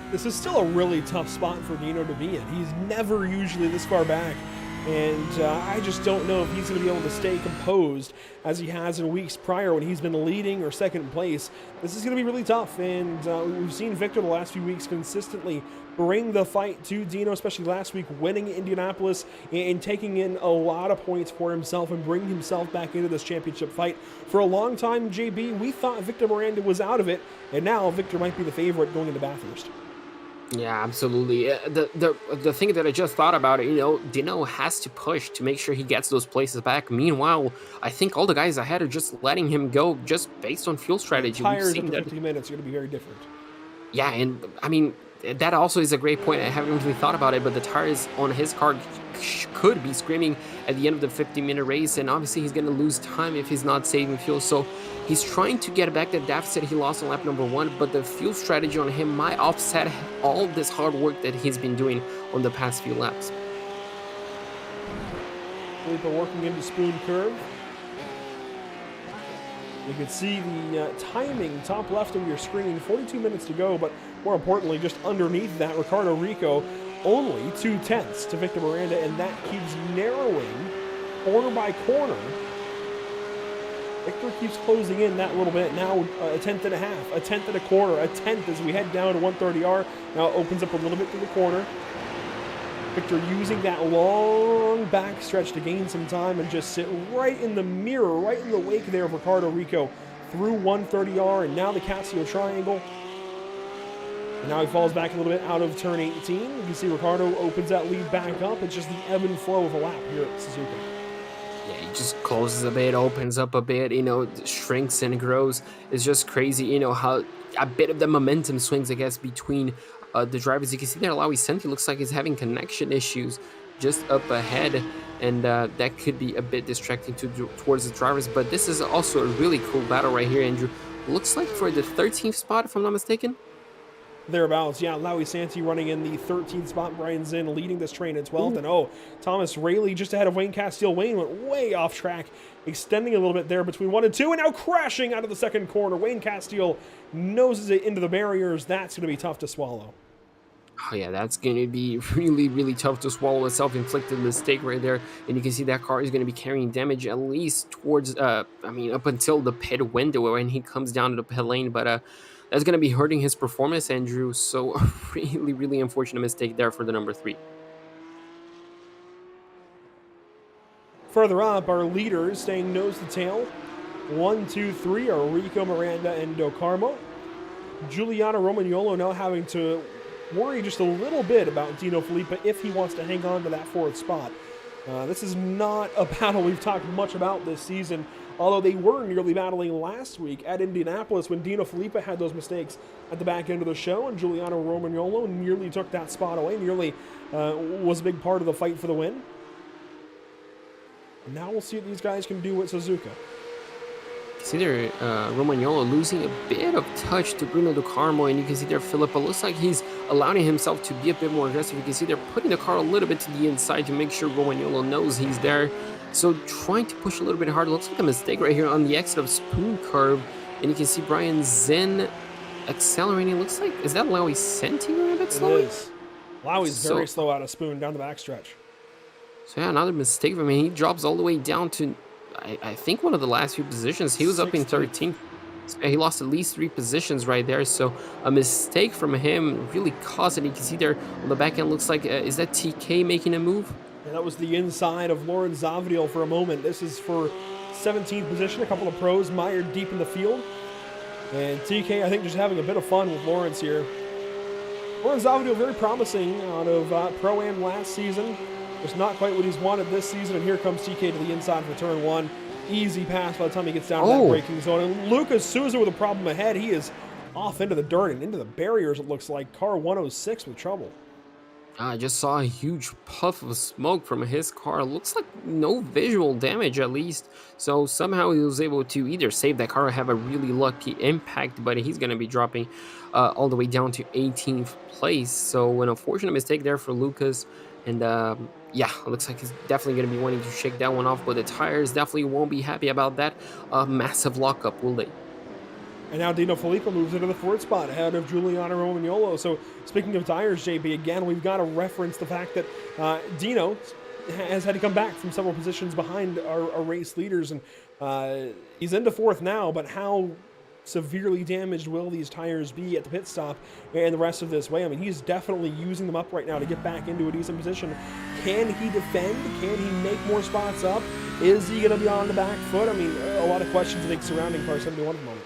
This is still a really tough spot for Dino to be in. He's never usually this far back, and I just don't know if he's going to be able to stay composed as he has in weeks prior when he's been leading or second place. This is going to be really tough, and we've seen Victor the last few weeks consistently bring the fight to Dino, especially last week, winning Indianapolis and taking in a lot of points for himself and bringing himself back into this championship fight. For a long time, JB, we thought Victor Miranda was out of it, and now Victor might be the favorite going into Bathurst. Yeah, absolutely. The thing that I just thought about it, Dino has to push to make sure he gets those places back. Meanwhile, I think all the guys ahead are just letting him go just based on fuel strategy. Tires after 50 minutes are going to be very different. Yeah, and I mean, that also is a great point. I haven't really thought about it, but the tires on his car could be screaming at the end of the 50-minute race, and obviously he's going to lose time if he's not saving fuel. So he's trying to get back the deficit he lost on lap number 1, but the fuel strategy on him might offset all this hard work that he's been doing on the past few laps. Felipe working into Spoon Curve. You can see the timing top left of your screen, 42 minutes to go, but more importantly, just underneath that, Ricardo Rico only 0.2 to Victor Miranda, and that keeps narrowing corner by corner. Victor keeps closing in that little bit. Now a tenth and a half, a tenth and a quarter, a tenth as we head down to 130R. Now it opens up a little bit to the corner. Victor using that long back stretch to gain some time and just sit right in the mirror, right in the wake there of Ricardo Rico through 130R, and now the Casio triangle. And now he falls back a little bit out of turn 18. You can see Ricardo opens that lead back up. It's just the ebb and flow of a lap here at Suzuka. Yeah, he just closes a bit, opens up a bit, shrinks and grows. It's just crazy, how a bit of the momentum swings, I guess, between the drivers. You can see there, Lawi Senti looks like he's having connection issues just up ahead, and that could be a bit distracting towards the drivers. But this is also a really cool battle right here, Andrew. Looks like for the 13th spot, if I'm not mistaken. Thereabouts, yeah. Lawi Santi running in the 13th spot. Brian Zinn leading this train in 12th. And Thomas Rayleigh just ahead of Wayne Castile. Wayne went way off track, extending a little bit there between 1 and 2, and now crashing out of the second corner. Wayne Castile noses it into the barriers. That's going to be tough to swallow. Oh yeah, that's going to be really, really tough to swallow. A self-inflicted mistake right there. And you can see that car is going to be carrying damage at least towards, up until the pit window when he comes down to the pit lane. But that's going to be hurting his performance, Andrew. So a really, really unfortunate mistake there for the number 3. Further up, our leaders staying nose to tail. 1, 2, 3 are Rico, Miranda, and Do Carmo. Giuliano Romagnolo now having to worry just a little bit about Dino Filippa if he wants to hang on to that 4th spot. This is not a battle we've talked much about this season, although they were nearly battling last week at Indianapolis when Dino Filippa had those mistakes at the back end of the show, and Giuliano Romagnolo nearly took that spot away, nearly was a big part of the fight for the win. And now we'll see what these guys can do with Suzuka. See there, Romagnolo losing a bit of touch to Bruno Do Carmo, and you can see there Filippa looks like he's allowing himself to be a bit more aggressive. You can see they're putting the car a little bit to the inside to make sure Romagnolo knows he's there. So trying to push a little bit harder. Looks like a mistake right here on the exit of Spoon Curve, and you can see Brian Zinn accelerating. Looks like, is that Lawi Senti going a bit slow? It is. Lawi's very slow out of Spoon down the backstretch. So yeah, another mistake for me. He drops all the way down to, I think, one of the last few positions. He was up in 13th. He lost at least 3 positions right there. So a mistake from him really caused it. You can see there on the back end, looks like, is that TK making a move? And that was the inside of Lauren Zavadiel for a moment. This is for 17th position. A couple of pros mired deep in the field. And TK, I think, just having a bit of fun with Lawrence here. Lauren Zavadiel, very promising out of Pro-Am last season. Just not quite what he's wanted this season. And here comes TK to the inside for turn 1. Easy pass by the time he gets down to that braking zone. And Lucas Souza with a problem ahead. He is off into the dirt and into the barriers, it looks like. Car 106 with trouble. I just saw a huge puff of smoke from his car. Looks like no visual damage, at least. So somehow he was able to either save that car or have a really lucky impact, but he's going to be dropping all the way down to 18th place. So an unfortunate mistake there for Lucas. And yeah, it looks like he's definitely going to be wanting to shake that one off, but the tires definitely won't be happy about that massive lockup, will they? And now Dino Filippo moves into the fourth spot ahead of Giuliano Romagnolo. So speaking of tires, JB, again, we've got to reference the fact that Dino has had to come back from several positions behind our race leaders. And he's into fourth now, but how severely damaged will these tires be at the pit stop and the rest of this way? I mean, he's definitely using them up right now to get back into a decent position. Can he defend? Can he make more spots up? Is he going to be on the back foot? I mean, a lot of questions I think surrounding car 71 at the moment.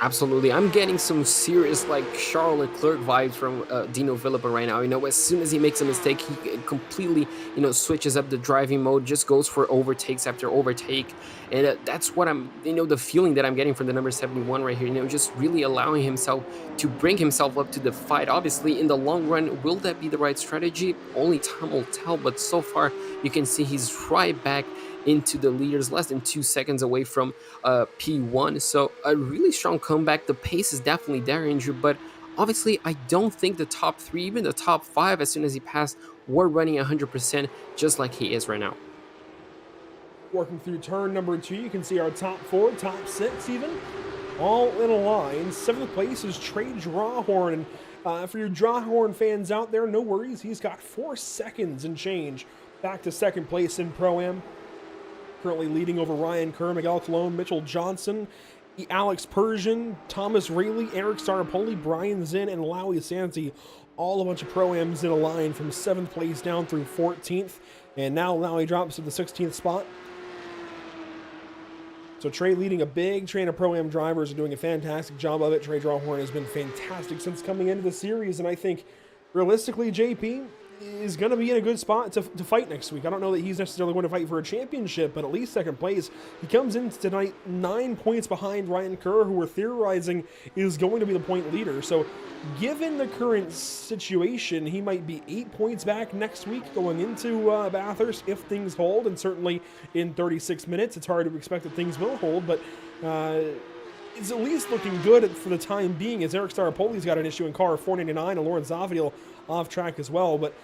Absolutely. I'm getting some serious, like, Charles Leclerc vibes from Dino Filippo right now. You know, as soon as he makes a mistake, he completely, you know, switches up the driving mode, just goes for overtakes after overtake. And that's what I'm, you know, the feeling that I'm getting from the number 71 right here, you know, just really allowing himself to bring himself up to the fight. Obviously, in the long run, will that be the right strategy? Only time will tell. But so far, you can see he's right back into the leaders, less than 2 seconds away from P1. So a really strong comeback. The pace is definitely there, Andrew, but obviously I don't think the top three, even the top five, as soon as he passed, were running 100% just like he is right now. Working through turn number 2, you can see our top 4, top 6 even, all in a line. 7th place is Trey Drawhorn. And for your Drawhorn fans out there, no worries. He's got 4 seconds and change back to 2nd place in Pro-Am. Currently leading over Ryan Kerr, Miguel Colon, Mitchell Johnson, Alex Persian, Thomas Rayleigh, Eric Starapoli, Brian Zinn, and Lowy Santi. All a bunch of Pro-Ams in a line from 7th place down through 14th. And now Lowy drops to the 16th spot. So Trey leading a big train of Pro-Am drivers and doing a fantastic job of it. Trey Drawhorn has been fantastic since coming into the series. And I think, realistically, JP is going to be in a good spot to fight next week. I don't know that he's necessarily going to fight for a championship, but at least 2nd place. He comes in tonight 9 points behind Ryan Kerr, who we're theorizing is going to be the point leader. So given the current situation, he might be 8 points back next week going into Bathurst if things hold, and certainly in 36 minutes. It's hard to expect that things will hold, but it's at least looking good for the time being, as Eric Starapoli's got an issue in car 499 and Lawrence Zavadiel off track as well. But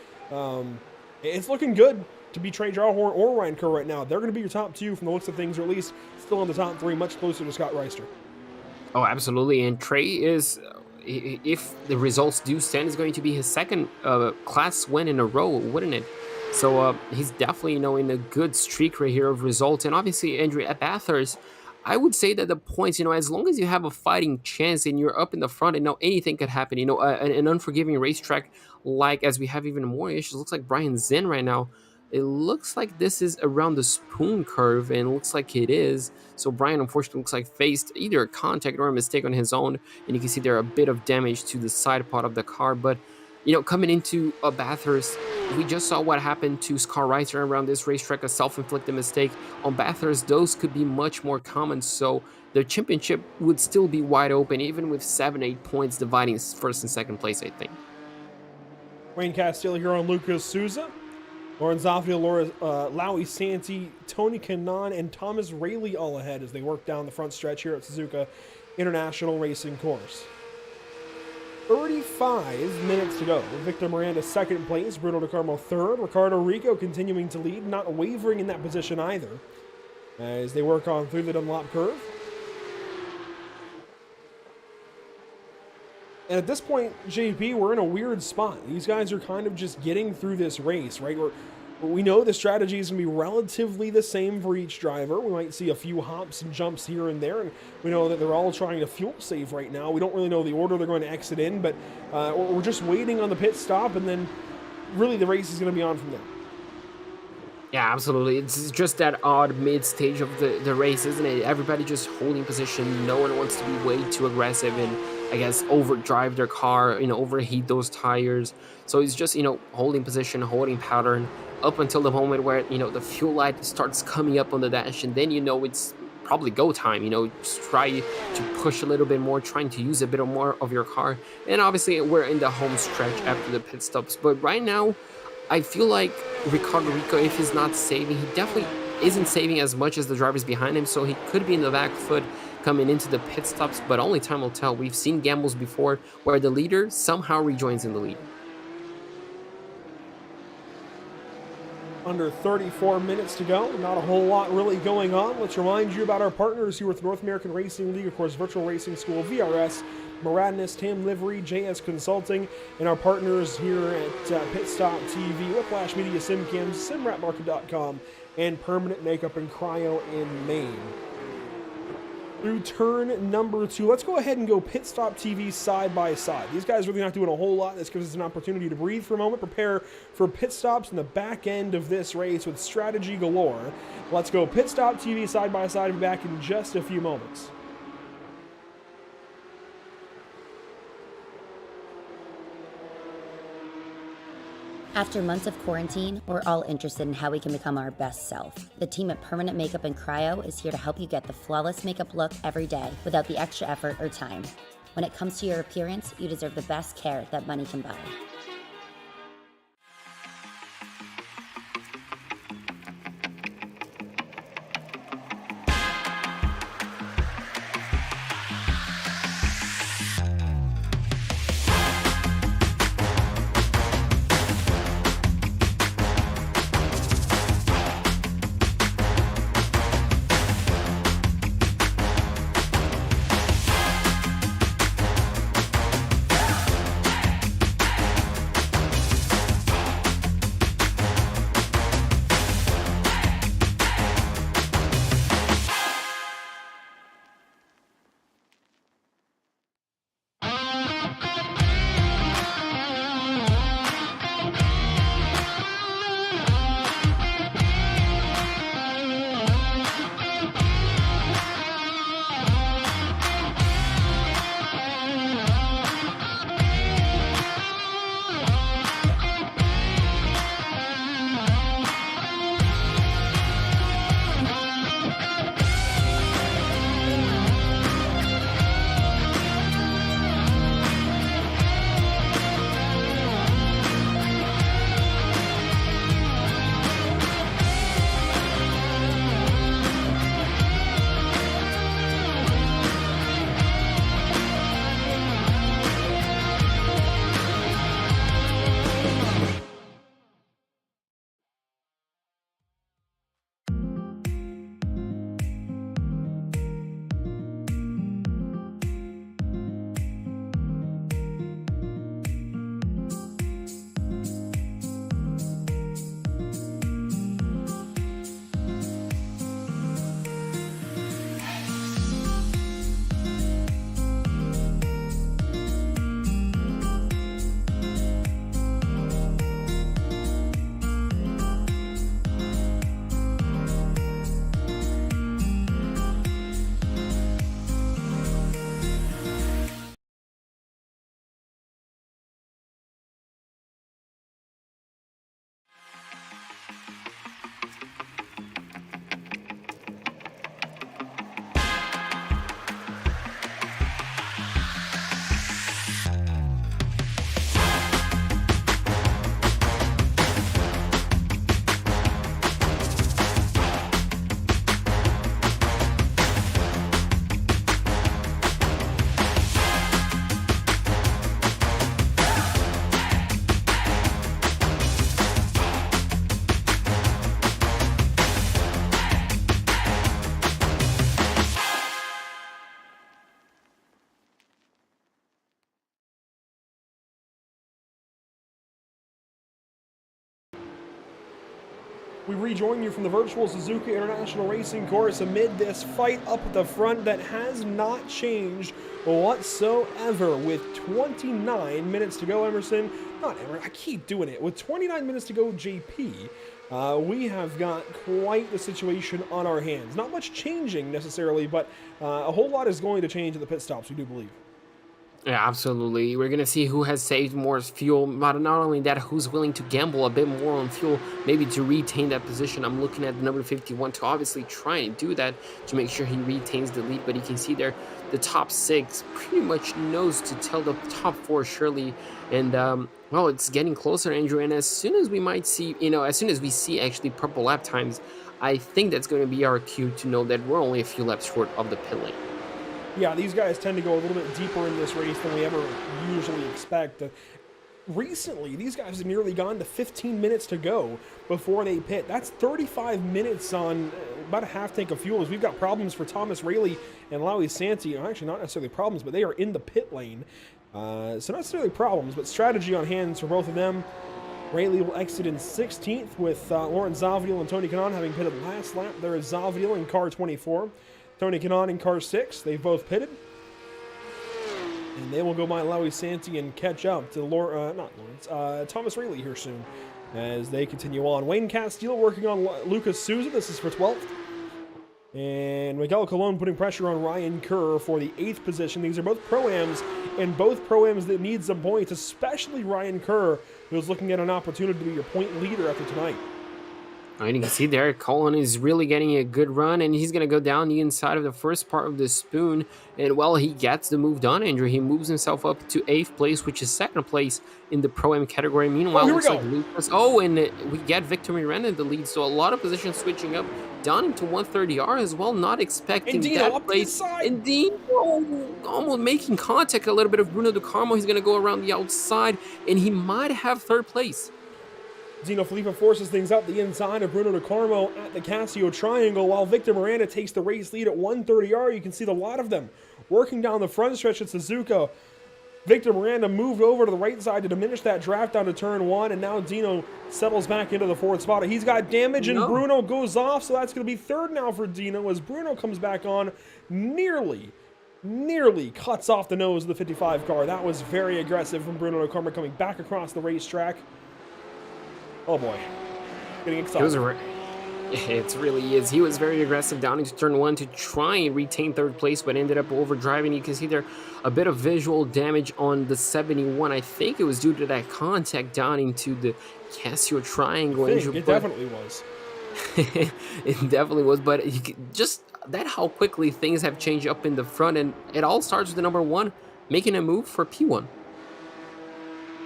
it's looking good to be Trey Drawhorn or Ryan Kerr right now. They're going to be your top 2 from the looks of things, or at least still in the top 3, much closer to Scott Reister. Oh, absolutely. And Trey is, if the results do stand, is going to be his 2nd class win in a row, wouldn't it? So he's definitely, you know, in a good streak right here of results. And obviously, Andrew, at Bathurst, I would say that the points, you know, as long as you have a fighting chance and you're up in the front, and now anything could happen, you know, an unforgiving racetrack, like as we have even more issues, looks like Brian Zinn right now. It looks like this is around the spoon curve, and it looks like it is. So Brian, unfortunately, looks like faced either a contact or a mistake on his own, and you can see there a bit of damage to the side pod of the car. But, you know, coming into a Bathurst, we just saw what happened to Scott Reiser around this racetrack, a self-inflicted mistake. On Bathurst, those could be much more common, so the championship would still be wide open, even with 7-8 points dividing 1st and 2nd place, I think. Wayne Castillo here on Lucas Souza. Lauren Zafia, Lowy Santi, Tony Kanaan, and Thomas Rayleigh all ahead as they work down the front stretch here at Suzuka International Racing Course. 35 minutes to go. Victor Miranda 2nd place, Bruno DeCarmo 3rd, Ricardo Rico continuing to lead, not wavering in that position either, as they work on through the Dunlop curve. And at this point, JP, we're in a weird spot. These guys are kind of just getting through this race, right? We know the strategy is going to be relatively the same for each driver. We might see a few hops and jumps here and there, and we know that they're all trying to fuel save right now. We don't really know the order they're going to exit in, but we're just waiting on the pit stop, and then really the race is going to be on from there. Yeah, absolutely. It's just that odd mid-stage of the race, isn't it? Everybody just holding position. No one wants to be way too aggressive and, I guess, overdrive their car, you know, overheat those tires. So it's just, you know, holding position, holding pattern up until the moment where, you know, the fuel light starts coming up on the dash, and then you know it's probably go time, just try to push a little bit more, trying to use a bit more of your car. And obviously we're in the home stretch after the pit stops, but right now I feel like Ricardo Rico, if he's not saving, he definitely isn't saving as much as the drivers behind him, so he could be in the back foot coming into the pit stops, but only time will tell. We've seen gambles before where the leader somehow rejoins in the lead. Under 34 minutes to go. Not a whole lot really going on. Let's remind you about our partners here with North American Racing League, of course, Virtual Racing School, VRS, Moradness, Tam Livery, JS Consulting, and our partners here at Pit Stop TV, Whiplash Media, SimCams, SimRapMarket.com, and Permanent Makeup and Cryo in Maine. Through turn number 2, let's go ahead and go Pit Stop TV side by side. These guys really not doing a whole lot. This gives us an opportunity to breathe for a moment, prepare for pit stops in the back end of this race with strategy galore. Let's go Pit Stop TV side by side. I'll be back in just a few moments. After months of quarantine, we're all interested in how we can become our best self. The team at Permanent Makeup and Cryo is here to help you get the flawless makeup look every day without the extra effort or time. When it comes to your appearance, you deserve the best care that money can buy. We rejoin you from the virtual Suzuka International Racing Course amid this fight up at the front that has not changed whatsoever with 29 minutes to go, Emerson. Not Emerson, I keep doing it. With 29 minutes to go, JP, we have got quite the situation on our hands. Not much changing necessarily, but a whole lot is going to change at the pit stops, we do believe. Yeah, absolutely. We're gonna see who has saved more fuel, but not only that, who's willing to gamble a bit more on fuel, maybe to retain that position. I'm looking at number 51 to obviously try and do that to make sure he retains the lead. But you can see there, the top six pretty much knows to tell the top four surely. And well, it's getting closer, Andrew. And as soon as we might see, as soon as we see actually purple lap times, I think that's going to be our cue to know that we're only a few laps short of the pit lane. Yeah, these guys tend to go a little bit deeper in this race than we ever usually expect. Recently, these guys have nearly gone to 15 minutes to go before they pit. That's 35 minutes on about a half tank of fuel. As we've got problems for Thomas Rayleigh and Lowy Santi. Actually, not necessarily problems, but they are in the pit lane. So not necessarily problems, but strategy on hands for both of them. Rayleigh will exit in 16th with Lawrence Zavadiel and Tony Kanaan having pitted last lap. There is Zavadiel in car 24. Tony Kanaan in car 6. They've both pitted. And they will go by Lowy Santi and catch up to Thomas Rayleigh here soon as they continue on. Wayne Castile working on Lucas Souza. This is for 12th. And Miguel Colon putting pressure on Ryan Kerr for the 8th position. These are both Pro-Ams, and both Pro-Ams that need some points, especially Ryan Kerr, who's looking at an opportunity to be your point leader after tonight. And you can see there, Colin is really getting a good run, and he's going to go down the inside of the first part of the spoon. And, well, he gets the move done, Andrew. He moves himself up to 8th place, which is 2nd place in the Pro-Am category. Meanwhile, here we looks go. like Lucas. And we get Victor Miranda in the lead. So a lot of positions switching up down into 130R as well. Not expecting And Dino that up place. the side. And Dino almost making contact a little bit of Bruno DeCarmo. He's going to go around the outside, and he might have 3rd place. Zino Felipe forces things up the inside of Bruno DeCarmo at the Casio Triangle, while Victor Miranda takes the race lead at 130R. You can see the lot of them working down the front stretch at Suzuka. Victor Miranda moved over to the right side to diminish that draft down to turn 1, and now Dino settles back into the 4th spot. He's got damage, and Bruno goes off, so that's going to be 3rd now for Dino as Bruno comes back on, nearly cuts off the nose of the 55 car. That was very aggressive from Bruno DeCarmo coming back across the racetrack. Oh boy, getting excited. It really is. He was very aggressive down into turn 1 to try and retain 3rd place, but ended up overdriving. You can see there a bit of visual damage on the 71. I think it was due to that contact down into the Casio Triangle. It definitely was. It definitely was, but just that how quickly things have changed up in the front, and it all starts with the number 1 making a move for P1.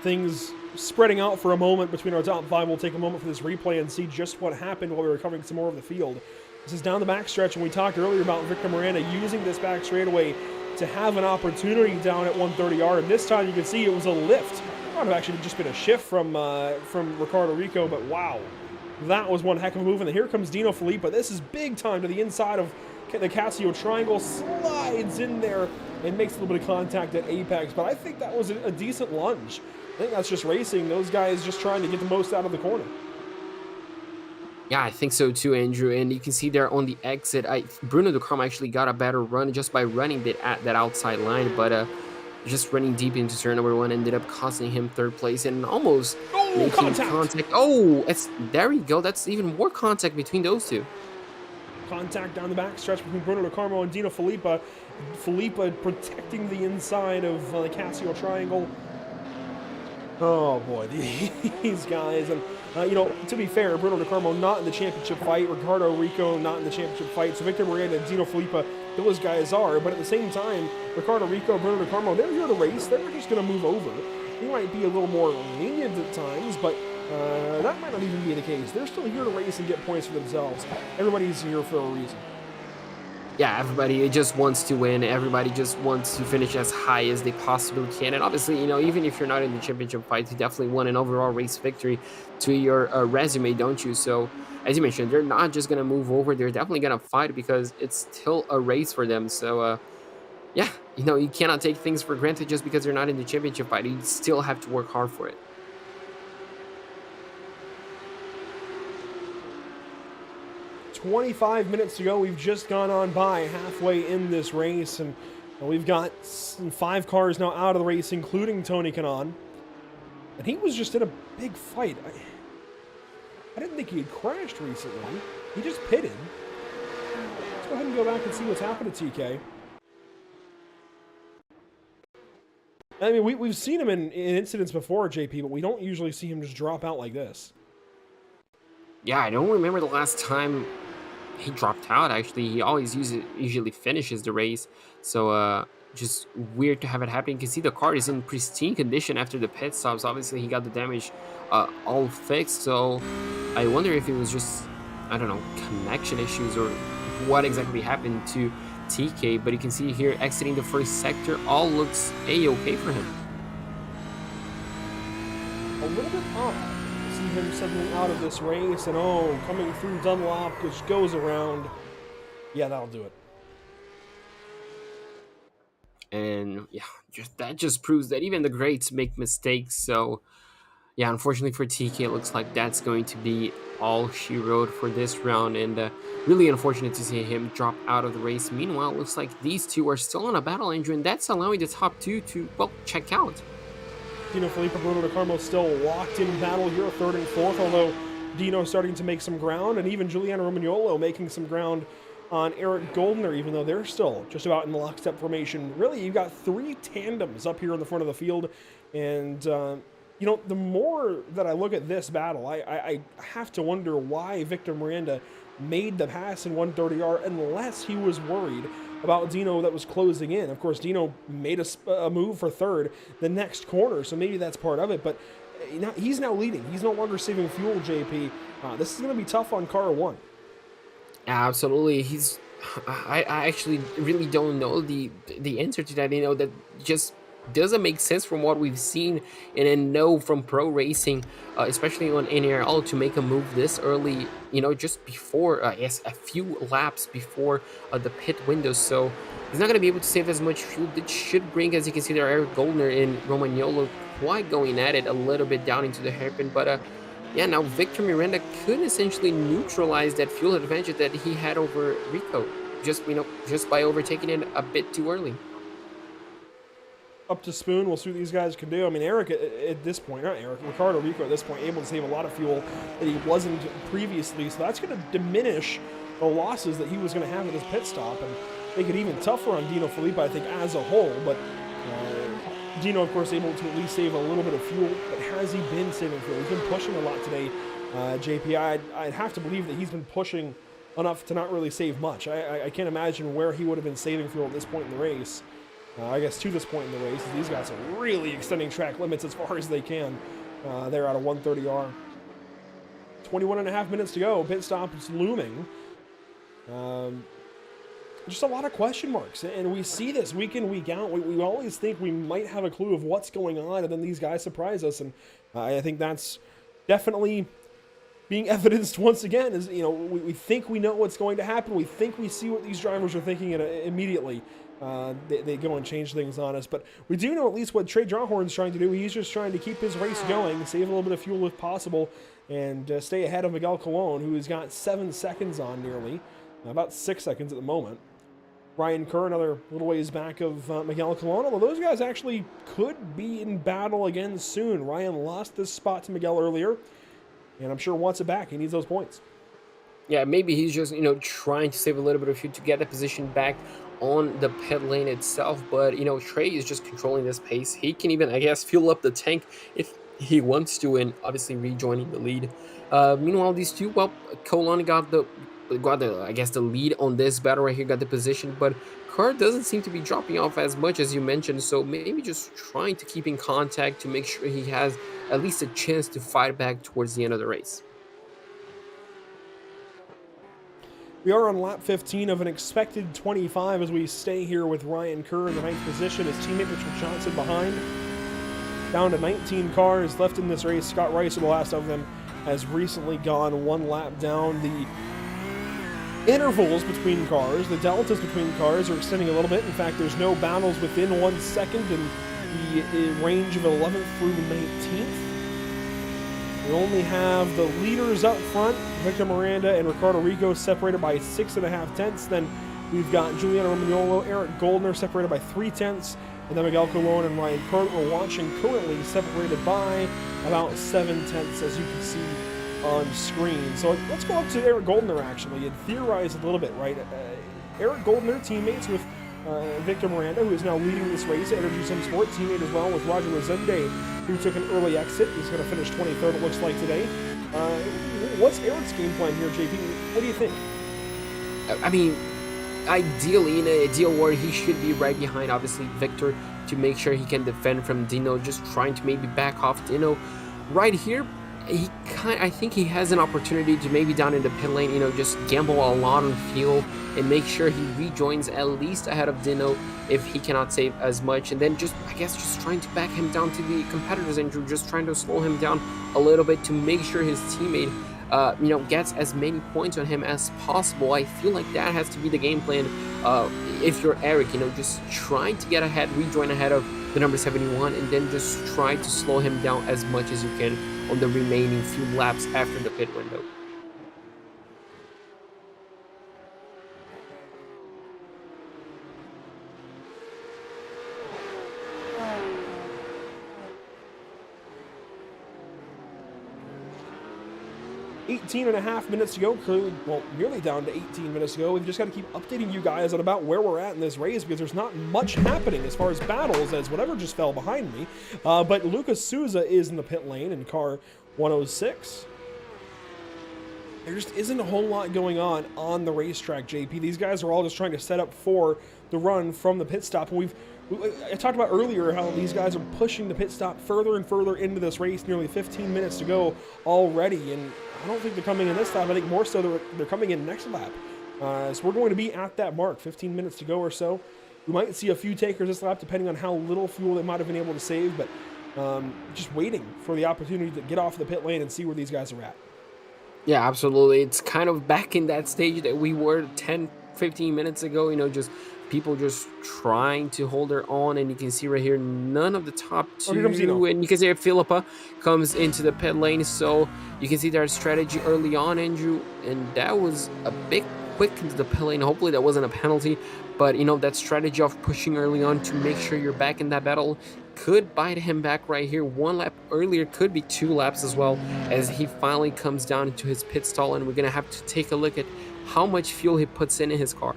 Things spreading out for a moment between our top 5. We'll take a moment for this replay and see just what happened while we were covering some more of the field. This is down the backstretch, and we talked earlier about Victor Miranda using this back straightaway to have an opportunity down at 130R, and this time you can see it was a lift. It might have actually just been a shift from Ricardo Rico, but wow, that was one heck of a move. And here comes Dino Felipe. This is big time to the inside of the Casio Triangle, slides in there and makes a little bit of contact at apex, but I think that was a decent lunge. I think that's just racing. Those guys just trying to get the most out of the corner. Yeah, I think so too, Andrew. And you can see there on the exit, Bruno DeCarmo actually got a better run just by running at that outside line, but just running deep into turn number 1 ended up costing him 3rd place and almost making contact. There we go. That's even more contact between those two. Contact down the backstretch between Bruno DeCarmo and Dino Felipe. Felipe protecting the inside of the Casio Triangle. Oh boy, these guys. And, to be fair, Bruno DeCarmo not in the championship fight, Ricardo Rico not in the championship fight, so Victor Miranda and Dino Felipe, those guys are. But at the same time, Ricardo Rico, Bruno DeCarmo, they're here to race. They're just going to move over. He might be a little more lenient at times, but that might not even be the case. They're still here to race and get points for themselves. Everybody's here for a reason. Yeah, everybody just wants to win. Everybody just wants to finish as high as they possibly can. And obviously, even if you're not in the championship fight, you definitely want an overall race victory to your resume, don't you? So, as you mentioned, they're not just going to move over. They're definitely going to fight because it's still a race for them. So, yeah, you cannot take things for granted just because you're not in the championship fight. You still have to work hard for it. 25 minutes to go. We've just gone on by halfway in this race, and we've got 5 cars now out of the race, including Tony Kanaan. And he was just in a big fight. I didn't think he had crashed recently. He just pitted. Let's go ahead and go back and see what's happened to TK. I mean, we've seen him in incidents before, JP, but we don't usually see him just drop out like this. Yeah, I don't remember the last time he dropped out. Actually, he always usually finishes the race. So just weird to have it happen. You can see the car is in pristine condition after the pit stops. Obviously, he got the damage all fixed. So I wonder if it was just, I don't know, connection issues or what exactly happened to TK. But you can see here exiting the first sector, all looks a-okay for him. A little bit odd to see him suddenly out of this race, and coming through Dunlop, which goes around. Yeah, that'll do it. And yeah, that just proves that even the greats make mistakes. So yeah, unfortunately for TK, it looks like that's going to be all she wrote for this round, and really unfortunate to see him drop out of the race. Meanwhile, it looks like these two are still on a battle, Andrew, and that's allowing the top two to, well, check out. Dino Filippo, Bruno De Carmo still locked in battle here, third and fourth, although Dino starting to make some ground, and even Giuliano Romagnolo making some ground on Eric Goldner, even though they're still just about in the lockstep formation. Really, you've got three tandems up here in the front of the field, and the more that I look at this battle, I have to wonder why Victor Miranda made the pass in 130R unless he was worried about Dino that was closing in. Of course, Dino made a move for third the next corner, so maybe that's part of it, but he's now leading. He's no longer saving fuel, JP. This is going to be tough on car one. Absolutely. I actually really don't know the answer to that. That just doesn't make sense from what we've seen and then know from pro racing, especially on NARL, to make a move this early, just before, a few laps before the pit window. So he's not going to be able to save as much fuel. It should bring, as you can see there, Eric Goldner and Romagnolo quite going at it a little bit down into the hairpin. But yeah, now Victor Miranda could essentially neutralize that fuel advantage that he had over Rico, just by overtaking it a bit too early. Up to spoon, we'll see what these guys can do. I mean, Ricardo Rico at this point, able to save a lot of fuel that he wasn't previously, so that's going to diminish the losses that he was going to have at his pit stop and make it even tougher on Dino Filippo, I think, as a whole. But Dino, of course, able to at least save a little bit of fuel, but has he been saving fuel? He's been pushing a lot today, JP. I'd have to believe that he's been pushing enough to not really save much. I can't imagine where he would have been saving fuel at this point in the race. I guess to this point in the race, these guys are really extending track limits as far as they can. They're out of 130R. 21 and a half minutes to go. Pit stop is looming. Just a lot of question marks. And we see this week in, week out. We always think we might have a clue of what's going on, and then these guys surprise us. And I think that's definitely being evidenced once again. Is we think we know what's going to happen. We think we see what these drivers are thinking immediately. They go and change things on us. But we do know at least what Trey Drawhorn's trying to do. He's just trying to keep his race going, save a little bit of fuel if possible, and stay ahead of Miguel Colon, who's got 7 seconds on nearly. About 6 seconds at the moment. Ryan Kerr, another little ways back of Miguel Colon, although those guys actually could be in battle again soon. Ryan lost this spot to Miguel earlier, and I'm sure wants it back. He needs those points. Yeah, maybe he's just, trying to save a little bit of fuel to get the position back on the pit lane itself. But, Trey is just controlling this pace. He can even, I guess, fuel up the tank if he wants to, and obviously rejoining the lead. Meanwhile, these two, Colon got the lead on this battle right here, got the position, but Kerr doesn't seem to be dropping off as much as you mentioned, so maybe just trying to keep in contact to make sure he has at least a chance to fight back towards the end of the race. We are on lap 15 of an expected 25 as we stay here with Ryan Kerr in the 9th position. His teammate Richard Johnson behind. Down to 19 cars left in this race. Scott Rice, the last of them, has recently gone 1 lap down. The intervals between cars, the deltas between cars are extending a little bit. In fact, there's no battles within 1 second in the range of 11th through 19th. We only have the leaders up front, Victor Miranda and Ricardo Rico, separated by 6.5 tenths. Then we've got Giuliano Romagnolo, Eric Goldner separated by 3 tenths, and then Miguel Colon and Ryan Kerr we're watching currently separated by about 7 tenths, as you can see on screen. So let's go up to Eric Goldner, actually, and theorize a little bit, right? Eric Goldner, teammates with Victor Miranda, who is now leading this race at Energy Sim Sport, teammate as well with Roger Lazende, who took an early exit. He's going to finish 23rd, it looks like, today. What's Eric's game plan here, JP? What do you think? I mean, ideally, in an ideal world, he should be right behind, obviously, Victor, to make sure he can defend from Dino, just trying to maybe back off Dino. Right here, I think he has an opportunity to maybe down in the pit lane, just gamble a lot on fuel and make sure he rejoins at least ahead of Dino if he cannot save as much, and then just trying to back him down to the competitors and just trying to slow him down a little bit to make sure his teammate gets as many points on him as possible. I feel like that has to be the game plan. If you're Eric, just trying to get ahead, rejoin ahead of the number 71, and then just try to slow him down as much as you can on the remaining few laps after the pit window. 18 and a half minutes to go, nearly down to 18 minutes to go. We've just got to keep updating you guys on about where we're at in this race because there's not much happening as far as battles as whatever just fell behind me. But Lucas Souza is in the pit lane in car 106. There just isn't a whole lot going on the racetrack, JP. These guys are all just trying to set up for the run from the pit stop. And I talked about earlier how these guys are pushing the pit stop further and further into this race, nearly 15 minutes to go already. And I don't think they're coming in this lap. I think more so they're coming in next lap. So we're going to be at that mark, 15 minutes to go or so. We might see a few takers this lap, depending on how little fuel they might have been able to save. But just waiting for the opportunity to get off the pit lane and see where these guys are at. Yeah, absolutely. It's kind of back in that stage that we were 10, 15 minutes ago, just people just trying to hold their own, and you can see right here, none of the top two, and you can see Philippa comes into the pit lane, so you can see their strategy early on, Andrew, and that was a big quick into the pit lane. Hopefully that wasn't a penalty, but that strategy of pushing early on to make sure you're back in that battle could bite him back right here. 1 lap earlier, could be 2 laps as well, as he finally comes down into his pit stall, and we're gonna have to take a look at how much fuel he puts in his car.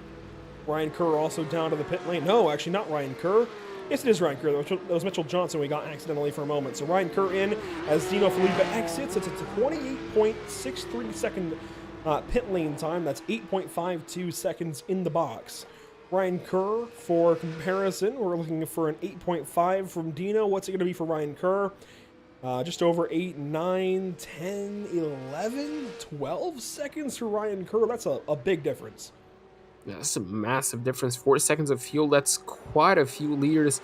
Ryan Kerr also down to the pit lane. No, actually not Ryan Kerr. Yes, it is Ryan Kerr. That was Mitchell Johnson we got accidentally for a moment. So Ryan Kerr in as Dino Felipe exits. It's a 28.63 second pit lane time. That's 8.52 seconds in the box. Ryan Kerr, for comparison, we're looking for an 8.5 from Dino. What's it going to be for Ryan Kerr? Just over 8, 9, 10, 11, 12 seconds for Ryan Kerr. That's a big difference. Yeah, that's a massive difference. 4 seconds of fuel, that's quite a few liters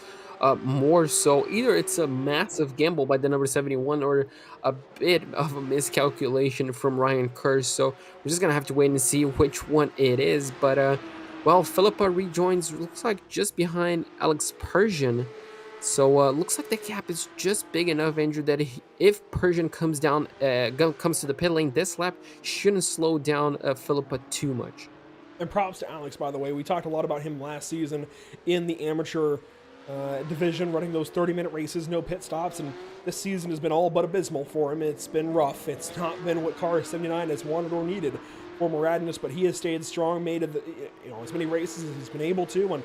more. So either it's a massive gamble by the number 71 or a bit of a miscalculation from Ryan Kerr. So we're just going to have to wait and see which one it is. But, Philippa rejoins, looks like just behind Alex Persian. So looks like the gap is just big enough, Andrew, that if Persian comes down, comes to the pit lane this lap, shouldn't slow down Philippa too much. And props to Alex, by the way. We talked a lot about him last season in the amateur division, running those 30-minute races, no pit stops, and this season has been all but abysmal for him. It's been rough. It's not been what car 79 has wanted or needed for Moradinus, but he has stayed strong, made as many races as he's been able to,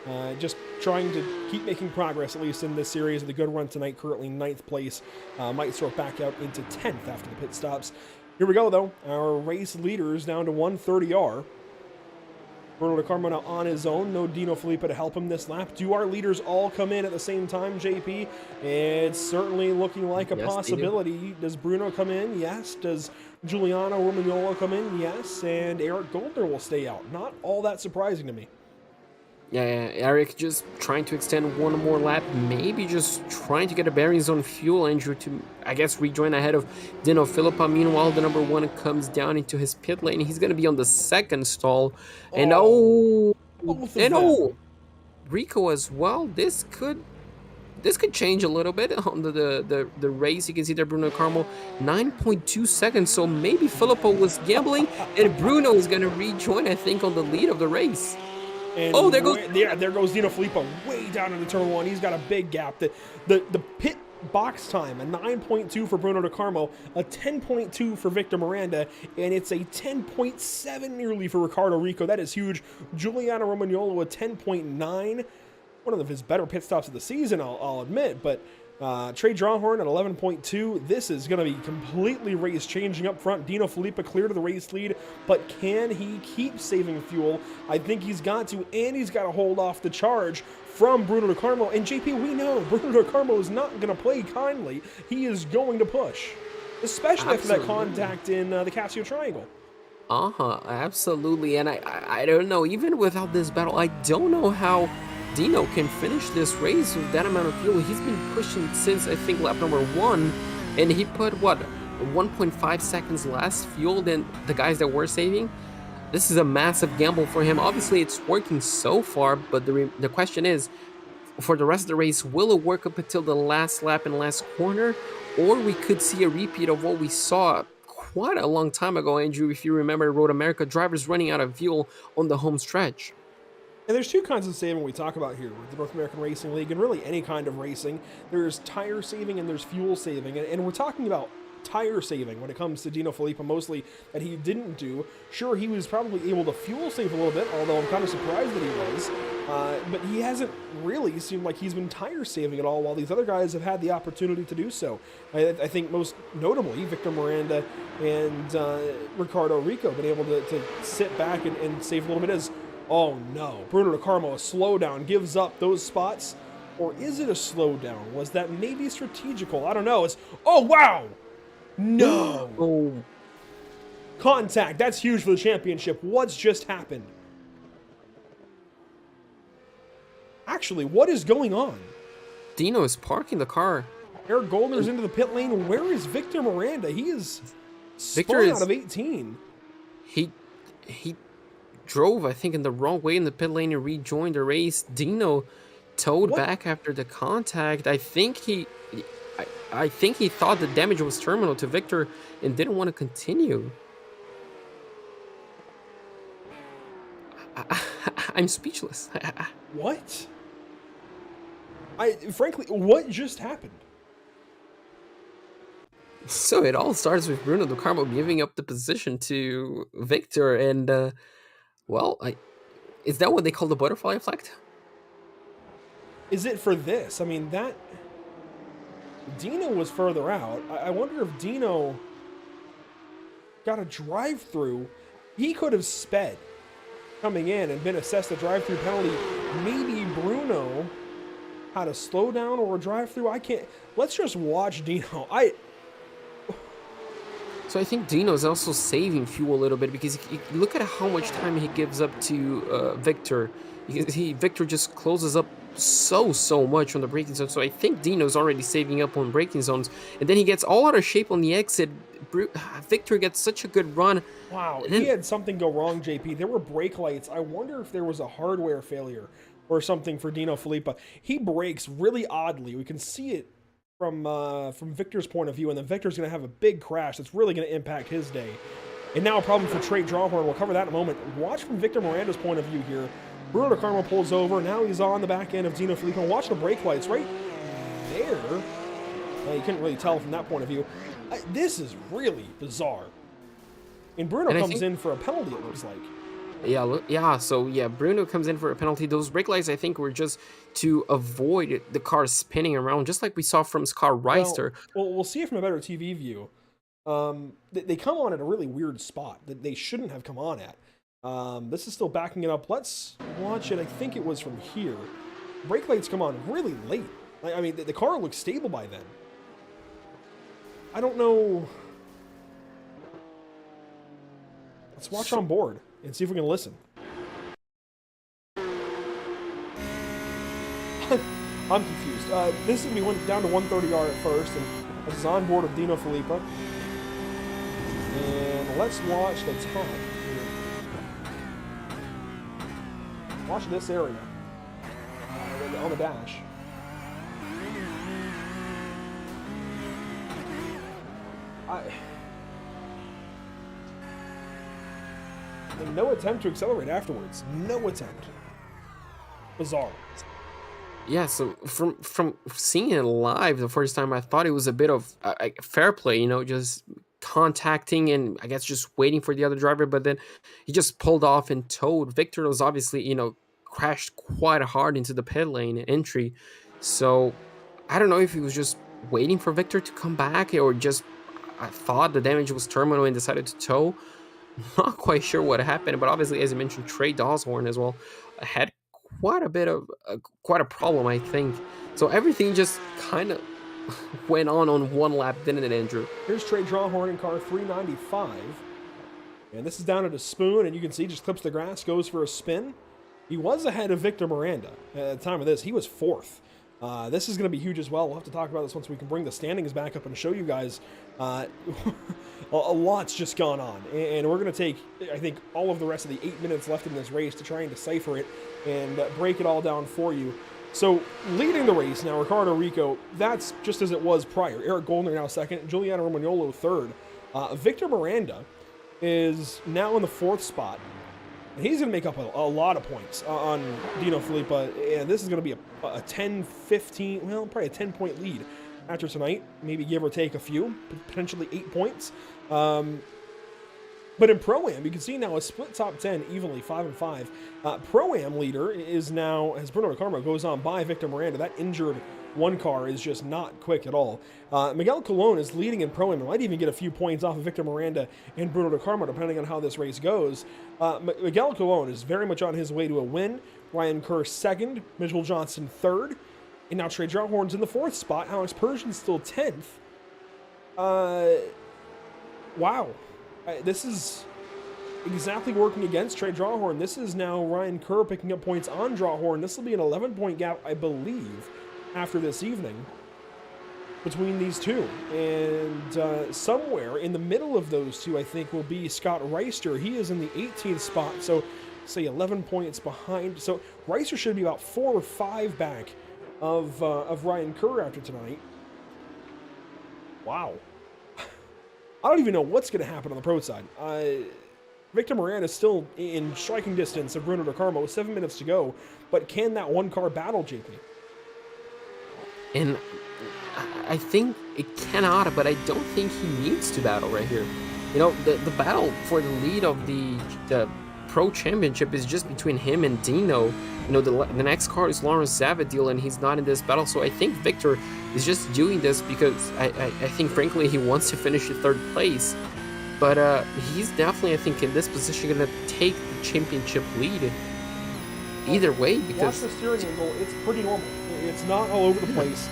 and just trying to keep making progress, at least in this series. The good run tonight, currently 9th place, might sort back out into 10th after the pit stops. Here we go, though. Our race leaders down to 130R. Bruno De Carmona on his own. No Dino Felipe to help him this lap. Do our leaders all come in at the same time, JP? It's certainly looking like a possibility. Does Bruno come in? Yes. Does Giuliano Romagnolo come in? Yes. And Eric Goldner will stay out. Not all that surprising to me. Yeah, Eric just trying to extend one more lap, maybe just trying to get a bearings on fuel, Andrew, to, I guess, rejoin ahead of Dino Felipe. Meanwhile, the number 1 comes down into his pit lane. He's going to be on the second stall. And Rico as well. This could change a little bit on the race. You can see there Bruno Carmo, 9.2 seconds. So maybe Filippo was gambling, and Bruno is going to rejoin, I think, on the lead of the race. And there goes Dino Felipe way down into turn 1. He's got a big gap. The pit box time, a 9.2 for Bruno DeCarmo, a 10.2 for Victor Miranda, and it's a 10.7 nearly for Ricardo Rico. That is huge. Giuliano Romagnolo, a 10.9. One of his better pit stops of the season, I'll admit, but Trey Drawhorn at 11.2. This is going to be completely race changing up front. Dino Filippa clear to the race lead, but can he keep saving fuel? I think he's got to, and he's got to hold off the charge from Bruno DeCarmo. And JP, we know Bruno DeCarmo is not going to play kindly. He is going to push, especially after that contact in the Casio Triangle. Absolutely. And I don't know, even without this battle, I don't know how Dino can finish this race with that amount of fuel. He's been pushing since, I think, lap number 1, and he put, 1.5 seconds less fuel than the guys that were saving. This is a massive gamble for him. Obviously, it's working so far, but the question is, for the rest of the race, will it work up until the last lap and last corner, or we could see a repeat of what we saw quite a long time ago, Andrew, if you remember Road America, drivers running out of fuel on the home stretch. And there's two kinds of saving we talk about here with the North American Racing League and really any kind of racing. There's tire saving and there's fuel saving. And we're talking about tire saving when it comes to Dino Filippa, mostly that he didn't do. Sure, he was probably able to fuel save a little bit, although I'm kind of surprised that he was. But he hasn't really seemed like he's been tire saving at all, while these other guys have had the opportunity to do so. I think most notably, Victor Miranda and Ricardo Rico have been able to sit back and save a little bit as, oh no, Bruno DeCarmo, a slowdown, gives up those spots. Or is it a slowdown? Was that maybe strategical? I don't know. It's, oh wow! No! Oh. Contact, that's huge for the championship. What's just happened? Actually, what is going on? Dino is parking the car. Eric Goldner's into the pit lane. Where is Victor Miranda? He is spun out of 18. He drove, I think, in the wrong way in the pit lane and rejoined the race. Dino towed back after the contact. I think he thought the damage was terminal to Victor and didn't want to continue. I'm speechless. What? Frankly, what just happened? So it all starts with Bruno DeCarmo giving up the position to Victor, and is that what they call the butterfly effect? Is it for this? I mean, that Dino was further out. I wonder if Dino got a drive-through. He could have sped coming in and been assessed a drive-through penalty. Maybe Bruno had a slowdown or a drive-through. I can't. Let's just watch Dino. So I think Dino's also saving fuel a little bit, because look at how much time he gives up to Victor. Victor just closes up so much on the braking zone. So I think Dino's already saving up on braking zones, and then he gets all out of shape on the exit. Victor gets such a good run. Wow, he had something go wrong, JP. There were brake lights. I wonder if there was a hardware failure or something for Dino Filippa. He brakes really oddly. We can see it from Victor's point of view, and then Victor's going to have a big crash that's really going to impact his day. And now a problem for Trey Drawhorn. We'll cover that in a moment. Watch from Victor Miranda's point of view here. Bruno DeCarmo pulls over. Now he's on the back end of Dino Filippa. Watch the brake lights right there. You couldn't really tell from that point of view. This is really bizarre. And Bruno comes in for a penalty, it looks like. So Bruno comes in for a penalty. Those brake lights, I think, were just to avoid the car spinning around, just like we saw from Scott Reister. Well, we'll see it from a better TV view. They come on at a really weird spot that they shouldn't have come on at. This is still backing it up. Let's watch it. I think it was from here. Brake lights come on really late. I mean, the car looks stable by then. I don't know. Let's watch on board and see if we can listen. I'm confused. This is we went down to 130R at first, and this is on board with Dino Filippa. And let's watch the time. Watch this area on the dash. And no attempt to accelerate afterwards. No attempt. Bizarre. Yeah, so from seeing it live the first time, I thought it was a bit of fair play, just contacting and I guess just waiting for the other driver. But then he just pulled off and towed. Victor was obviously, crashed quite hard into the pit lane entry. So I don't know if he was just waiting for Victor to come back or just I thought the damage was terminal and decided to tow. Not quite sure what happened, but obviously, as you mentioned, Trey Dawshorn as well had quite a bit of quite a problem, I think. So everything just kind of went on one lap, didn't it, Andrew? Here's Trey Dawhorn in car 395. And this is down at a spoon, and you can see he just clips the grass, goes for a spin. He was ahead of Victor Miranda. At the time of this, he was fourth. This is going to be huge as well. We'll have to talk about this once we can bring the standings back up and show you guys. A lot's just gone on. And we're going to take, I think, all of the rest of the 8 minutes left in this race to try and decipher it and break it all down for you. So, leading the race now, Ricardo Rico, that's just as it was prior. Eric Goldner now second, Giuliano Romagnolo third. Victor Miranda is now in the fourth spot. And he's going to make up a lot of points on Dino Filippa, and this is going to be a 10-15, well, probably a 10-point lead after tonight, maybe give or take a few, potentially 8 points. But in Pro-Am, you can see now a split top 10 evenly, 5-5. Pro-Am leader is now, as Bruno DeCarmo goes on by Victor Miranda. That injured one car is just not quick at all. Miguel Colon is leading in Pro-Am and might even get a few points off of Victor Miranda and Bruno DeCarmo, depending on how this race goes. Miguel Colon is very much on his way to a win. Ryan Kerr second, Mitchell Johnson third, and now Trey Drawhorn's in the fourth spot. Alex Persian's still 10th. Wow. This is exactly working against Trey Drawhorn. This is now Ryan Kerr picking up points on Drawhorn. This will be an 11-point gap, I believe, after this evening between these two. And somewhere in the middle of those two, I think, will be Scott Reister. He is in the 18th spot, so say 11 points behind. So Reister should be about 4 or 5 back of Ryan Kerr after tonight. Wow. I don't even know what's going to happen on the pro side. Victor Miranda is still in striking distance of Bruno DeCarmo with 7 minutes to go, but can that one car battle, JP? And I think it cannot, but I don't think he needs to battle right here. The battle for the lead of the Pro Championship is just between him and Dino. The next car is Lawrence Zavadil, and he's not in this battle. So I think Victor is just doing this because I think, frankly, he wants to finish in third place. But he's definitely, I think, in this position going to take the championship lead either way. Because watch the steering angle; it's pretty normal. It's not all over the place.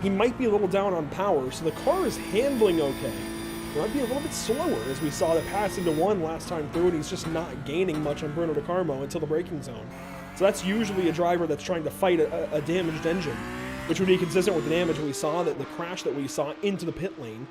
He might be a little down on power, so the car is handling okay. It might be a little bit slower, as we saw that pass into one last time through, and he's just not gaining much on Bruno DeCarmo until the braking zone. So that's usually a driver that's trying to fight a damaged engine, which would be consistent with the damage we saw, the crash that we saw into the pit lane.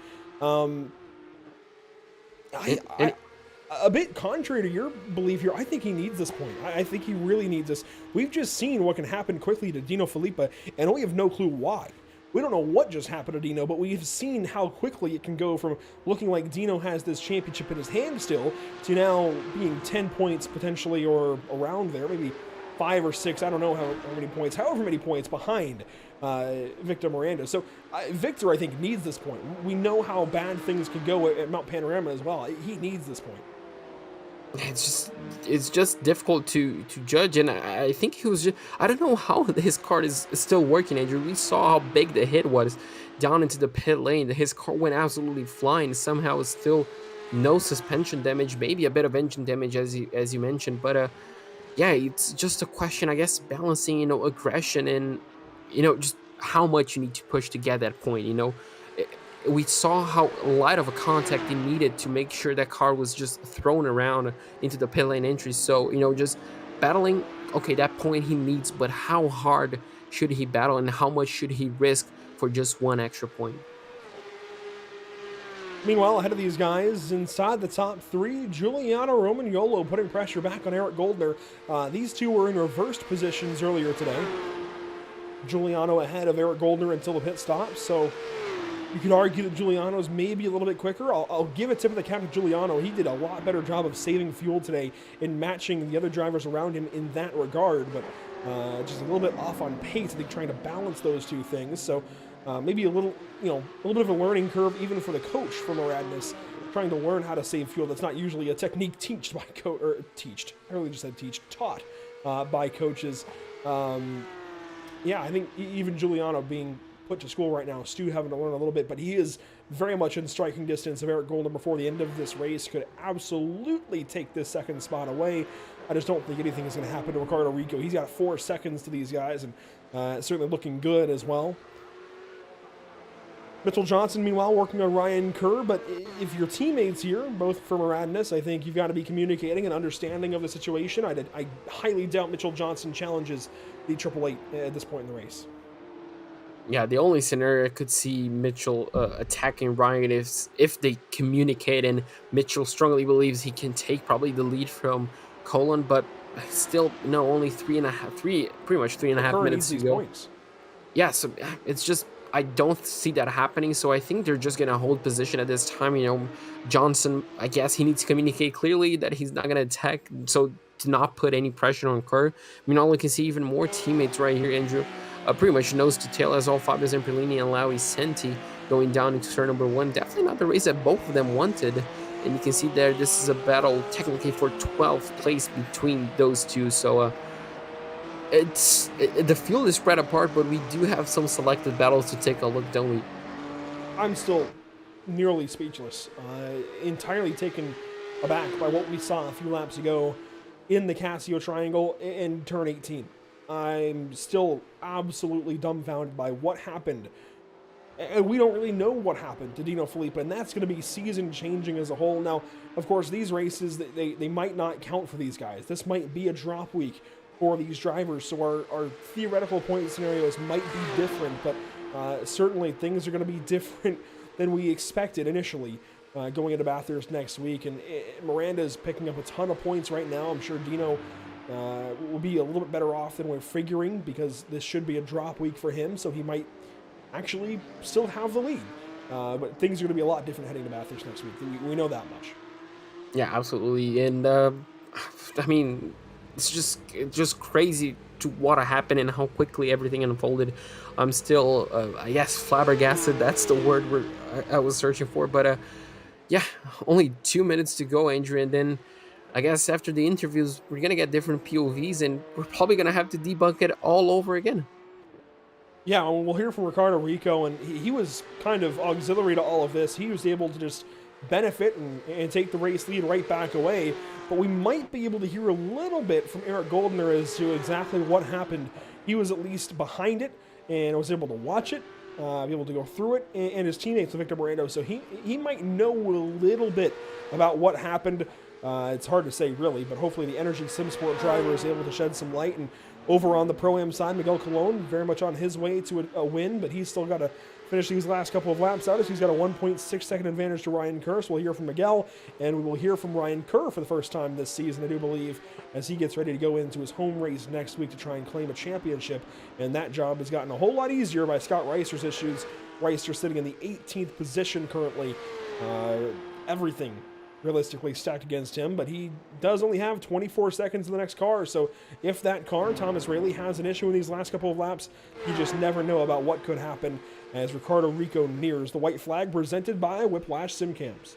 A bit contrary to your belief here, I think he needs this point. I think he really needs this. We've just seen what can happen quickly to Dino Filippa, and we have no clue why. We don't know what just happened to Dino, but we've seen how quickly it can go from looking like Dino has this championship in his hand still to now being 10 points potentially, or around there, maybe 5 or 6, I don't know how many points, however many points behind Victor Miranda. So Victor, I think, needs this point. We know how bad things can go at Mount Panorama as well. He needs this point. It's just difficult to judge, and I think he was just, I don't know how his car is still working, Andrew. We saw how big the hit was down into the pit lane. His car went absolutely flying. Somehow it's still no suspension damage, maybe a bit of engine damage as you mentioned, but yeah, it's just a question, I guess, balancing aggression and just how much you need to push to get that point. We saw how light of a contact he needed to make sure that car was just thrown around into the pit lane entry. So, just battling, okay, that point he needs, but how hard should he battle and how much should he risk for just one extra point? Meanwhile, ahead of these guys, inside the top 3, Giuliano Romagnolo putting pressure back on Eric Goldner. These two were in reversed positions earlier today. Giuliano ahead of Eric Goldner until the pit stop, so you could argue that Giuliano's maybe a little bit quicker. I'll give a tip of the cap to Giuliano. He did a lot better job of saving fuel today and matching the other drivers around him in that regard. But just a little bit off on pace. I think trying to balance those two things. So maybe a little bit of a learning curve even for the coach from Radness, trying to learn how to save fuel. That's not usually a technique taught by coaches. I think even Giuliano being put to school right now, Stu having to learn a little bit, but he is very much in striking distance of Eric Goldner before the end of this race. Could absolutely take this second spot away. I just don't think anything is going to happen to Ricardo Rico. He's got 4 seconds to these guys, and certainly looking good as well. Mitchell Johnson, meanwhile, working on Ryan Kerr, but if your teammates here, both from Radness, I think you've got to be communicating and understanding of the situation. I highly doubt Mitchell Johnson challenges the 888 at this point in the race. Yeah, the only scenario I could see Mitchell attacking Ryan is if they communicate, and Mitchell strongly believes he can take probably the lead from Colin, but still, no, only pretty much three and a half minutes to go. Points. Yeah, so it's just, I don't see that happening, so I think they're just going to hold position at this time. Johnson, I guess he needs to communicate clearly that he's not going to attack, so to not put any pressure on Kerr. All we can see even more teammates right here, Andrew, pretty much nose to tail as all Fabio Zamperlini and Laui Senti going down into turn number 1. Definitely not the race that both of them wanted. And you can see there, this is a battle technically for 12th place between those two. So the field is spread apart, but we do have some selected battles to take a look, don't we? I'm still nearly speechless, entirely taken aback by what we saw a few laps ago in the Casio Triangle in turn 18. I'm still absolutely dumbfounded by what happened. And we don't really know what happened to Dino Filippo, and that's going to be season-changing as a whole. Now, of course, these races, they might not count for these guys. This might be a drop week for these drivers, so our theoretical point scenarios might be different, but certainly things are going to be different than we expected initially going into Bathurst next week. And Miranda's picking up a ton of points right now. I'm sure Dino will be a little bit better off than we're figuring, because this should be a drop week for him, so he might actually still have the lead. But things are going to be a lot different heading to Bathurst next week. We know that much. Yeah, absolutely. And it's just crazy to what happened and how quickly everything unfolded. I'm still, I guess, flabbergasted. That's the word I was searching for. But only 2 minutes to go, Andrew, and then I guess after the interviews, we're going to get different POVs, and we're probably going to have to debunk it all over again. Yeah, we'll hear from Ricardo Rico, and he was kind of auxiliary to all of this. He was able to just benefit and take the race lead right back away. But we might be able to hear a little bit from Eric Goldner as to exactly what happened. He was at least behind it and was able to watch it, be able to go through it, and his teammates, Victor Moreno. So he might know a little bit about what happened. It's hard to say, really, but hopefully the Energy Sim Sport driver is able to shed some light. And over on the Pro-Am side, Miguel Colon, very much on his way to a win, but he's still got to finish these last couple of laps out. He's got a 1.6 second advantage to Ryan Kerr. So we'll hear from Miguel, and we will hear from Ryan Kerr for the first time this season, I do believe, as he gets ready to go into his home race next week to try and claim a championship. And that job has gotten a whole lot easier by Scott Reister's issues. Reister sitting in the 18th position currently. Everything realistically stacked against him, but he does only have 24 seconds in the next car. So if that car, Thomas Rayleigh, has an issue in these last couple of laps, you just never know about what could happen as Ricardo Rico nears the white flag presented by Whiplash Simcams.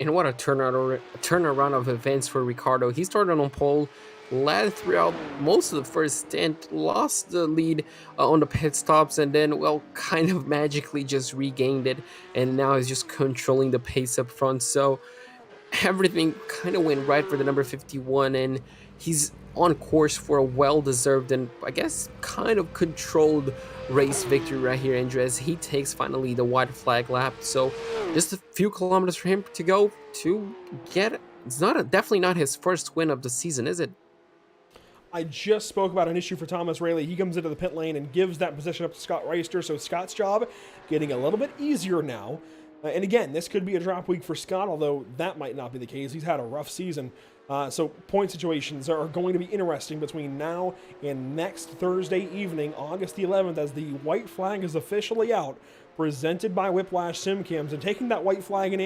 And what a turnaround of events for Ricardo. He started on pole, led throughout most of the first stint, lost the lead on the pit stops, and then, kind of magically just regained it, and now is just controlling the pace up front. So everything kind of went right for the number 51, and he's on course for a well-deserved and, I guess, kind of controlled race victory right here, Andrew, as he takes finally the white flag lap. So just a few kilometers for him to go to get it. It's definitely not his first win of the season, is it? I just spoke about an issue for Thomas Rayleigh. He comes into the pit lane and gives that position up to Scott Reister, so Scott's job getting a little bit easier now. And again, this could be a drop week for Scott, although that might not be the case. He's had a rough season. So point situations are going to be interesting between now and next Thursday evening, August the 11th, as the white flag is officially out, presented by Whiplash Simcams. And taking that white flag in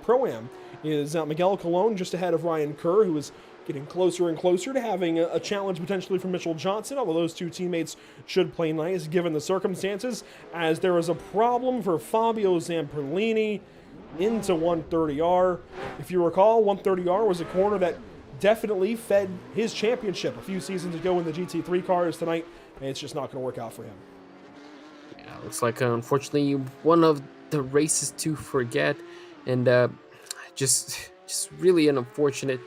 Pro-Am is Miguel Colon, just ahead of Ryan Kerr, who is getting closer and closer to having a challenge potentially from Mitchell Johnson, although those two teammates should play nice given the circumstances, as there is a problem for Fabio Zamperlini into 130R. If you recall, 130R was a corner that definitely fed his championship a few seasons ago in the GT3 cars. Tonight, and it's just not going to work out for him. Yeah, looks like unfortunately one of the races to forget, and just really unfortunate.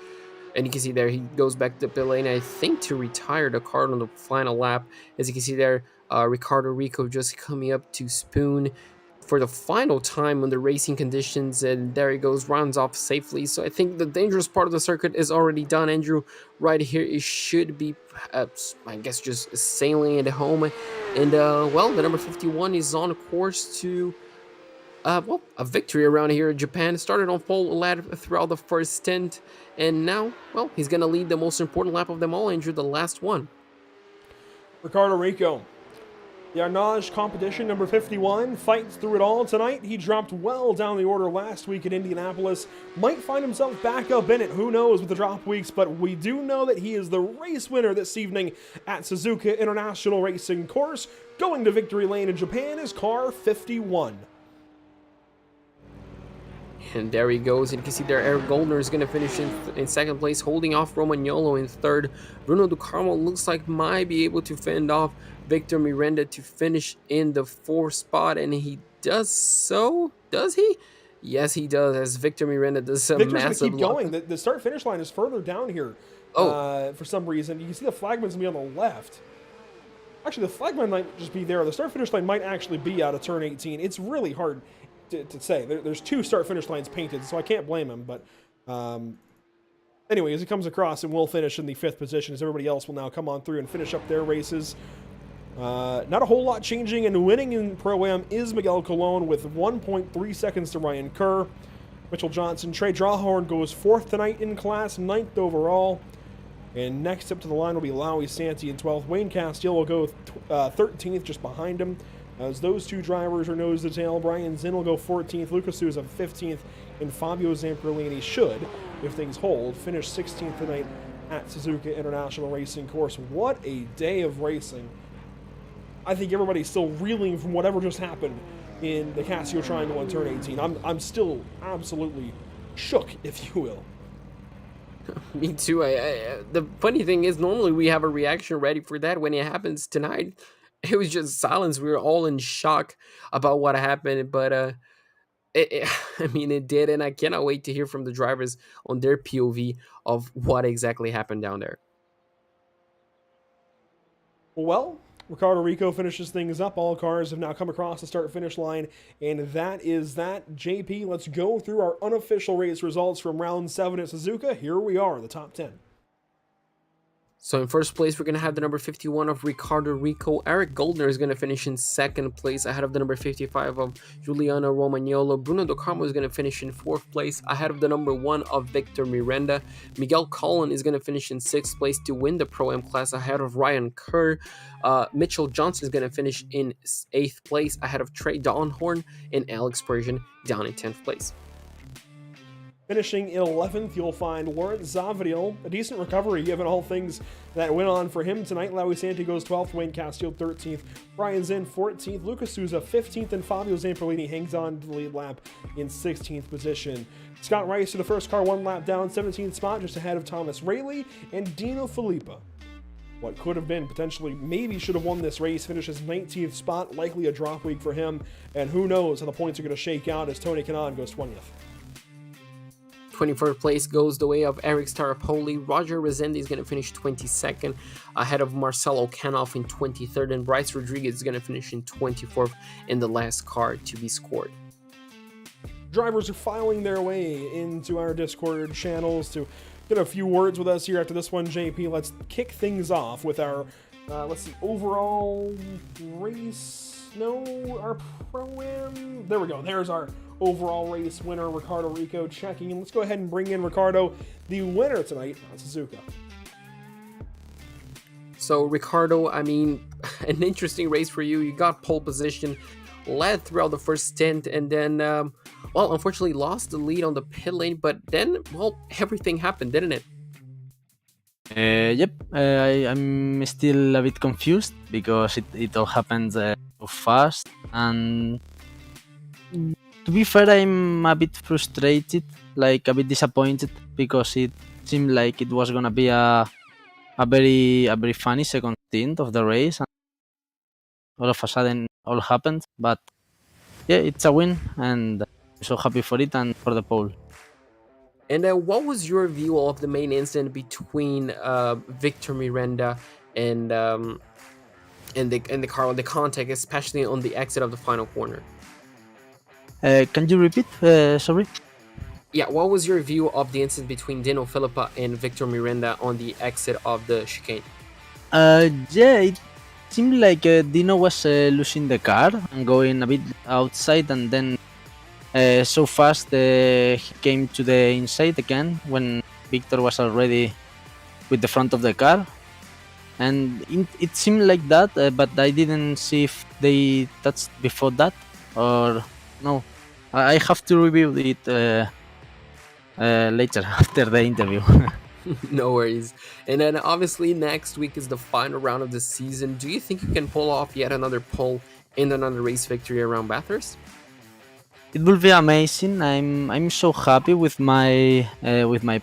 And you can see there he goes back to pit lane, I think, to retire the car on the final lap. As you can see there, Ricardo Rico just coming up to spoon for the final time under racing conditions, and there he goes, runs off safely. So I think the dangerous part of the circuit is already done, Andrew. Right here, it should be, I guess, just sailing it home. And, well, the number 51 is on course to, well, a victory around here in Japan. Started on pole lap throughout the first stint, and now, well, he's going to lead the most important lap of them all, Andrew, the last one. Ricardo Rico, the Arnage competition, number 51, fights through it all tonight. He dropped well down the order last week at Indianapolis. Might find himself back up in it. Who knows with the drop weeks, but we do know that he is the race winner this evening at Suzuka International Racing Course. Going to victory lane in Japan is car 51. And there he goes, and you can see there Eric Goldner is going to finish in second place, holding off Romagnolo in third. Bruno Ducarmo looks like might be able to fend off Victor Miranda to finish in the fourth spot, and he does so. Does he? Yes, he does, as Victor Miranda does a Victor's massive keep going. The start-finish line is further down here for some reason. You can see the flagman's going to be on the left. Actually, the flagman might just be there. The start-finish line might actually be out of turn 18. It's really hard to say. There's two start-finish lines painted, so I can't blame him. But anyway, as he comes across and will finish in the 5th position, as everybody else will now come on through and finish up their races. Not a whole lot changing, and winning in Pro-Am is Miguel Colon with 1.3 seconds to Ryan Kerr. Mitchell Johnson, Trey Drawhorn goes 4th tonight in class, 9th overall. And next up to the line will be Lowy Santi in 12th. Wayne Castiel will go 13th just behind him. As those two drivers are nose to tail, Brian Zinn will go 14th, Lucas Souza 15th, and Fabio Zamperlini should, if things hold, finish 16th tonight at Suzuka International Racing Course. What a day of racing. I think everybody's still reeling from whatever just happened in the Casio Triangle on turn 18. I'm still absolutely shook, if you will. Me too. The funny thing is, normally we have a reaction ready for that. When it happens tonight, it was just silence. We were all in shock about what happened, but I mean, it did, and I cannot wait to hear from the drivers on their POV of what exactly happened down there. Well, Ricardo Rico finishes things up. All cars have now come across the start-finish line, and that is that. JP, let's go through our unofficial race results from round 7 at Suzuka. Here we are, the top 10. So in first place, we're going to have the number 51 of Ricardo Rico. Eric Goldner is going to finish in second place ahead of the number 55 of Giuliano Romagnolo. Bruno Ducarmo is going to finish in fourth place ahead of the number 1 of Victor Miranda. Miguel Colon is going to finish in sixth place to win the Pro-Am class ahead of Ryan Kerr. Mitchell Johnson is going to finish in 8th place ahead of Trey Donhorn, and Alex Persian down in 10th place. Finishing in 11th, you'll find Lawrence Zavadil. A decent recovery given all things that went on for him tonight. Lowy Santi goes 12th, Wayne Castiel 13th, Brian Zinn 14th, Lucas Souza 15th, and Fabio Zamperlini hangs on to the lead lap in 16th position. Scott Rice to the first car, 1 lap down, 17th spot, just ahead of Thomas Rayleigh and Dino Filippa. What could have been potentially, maybe should have won this race, finishes 19th spot, likely a drop week for him, and who knows how the points are going to shake out as Tony Kanaan goes 20th. 21st place goes the way of Eric Starapoli. Roger Rezende is going to finish 22nd ahead of Marcelo Canoff in 23rd, and Bryce Rodriguez is going to finish in 24th in the last car to be scored. Drivers are filing their way into our Discord channels to get a few words with us here after this one. JP, let's kick things off with our, let's see, overall race, our Pro-Am. There we go, there's our overall race winner, Ricardo Rico, checking in. Let's go ahead and bring in Ricardo, the winner tonight on Suzuka. So Ricardo, I mean, an interesting race for you. You got pole position, led throughout the first stint, and then, well, unfortunately lost the lead on the pit lane, but then, well, everything happened, didn't it? Yep, I'm still a bit confused because it all happened so fast. And to be fair, I'm a bit frustrated, like a bit disappointed, because it seemed like it was gonna be a very funny second stint of the race, and all of a sudden all happened. But yeah, it's a win, and I'm so happy for it and for the pole. And what was your view of the main incident between Victor Miranda and the car, the contact, especially on the exit of the final corner? Can you repeat? Sorry. Yeah, what was your view of the incident between Dino Filippa and Victor Miranda on the exit of the chicane? Yeah, it seemed like Dino was losing the car and going a bit outside, and then so fast he came to the inside again when Victor was already with the front of the car. And it seemed like that, but I didn't see if they touched before that or no. I have to review it later after the interview. No worries. And then obviously next week is the final round of the season. Do you think you can pull off yet another pole and another race victory around Bathurst? It will be amazing. I'm so happy with my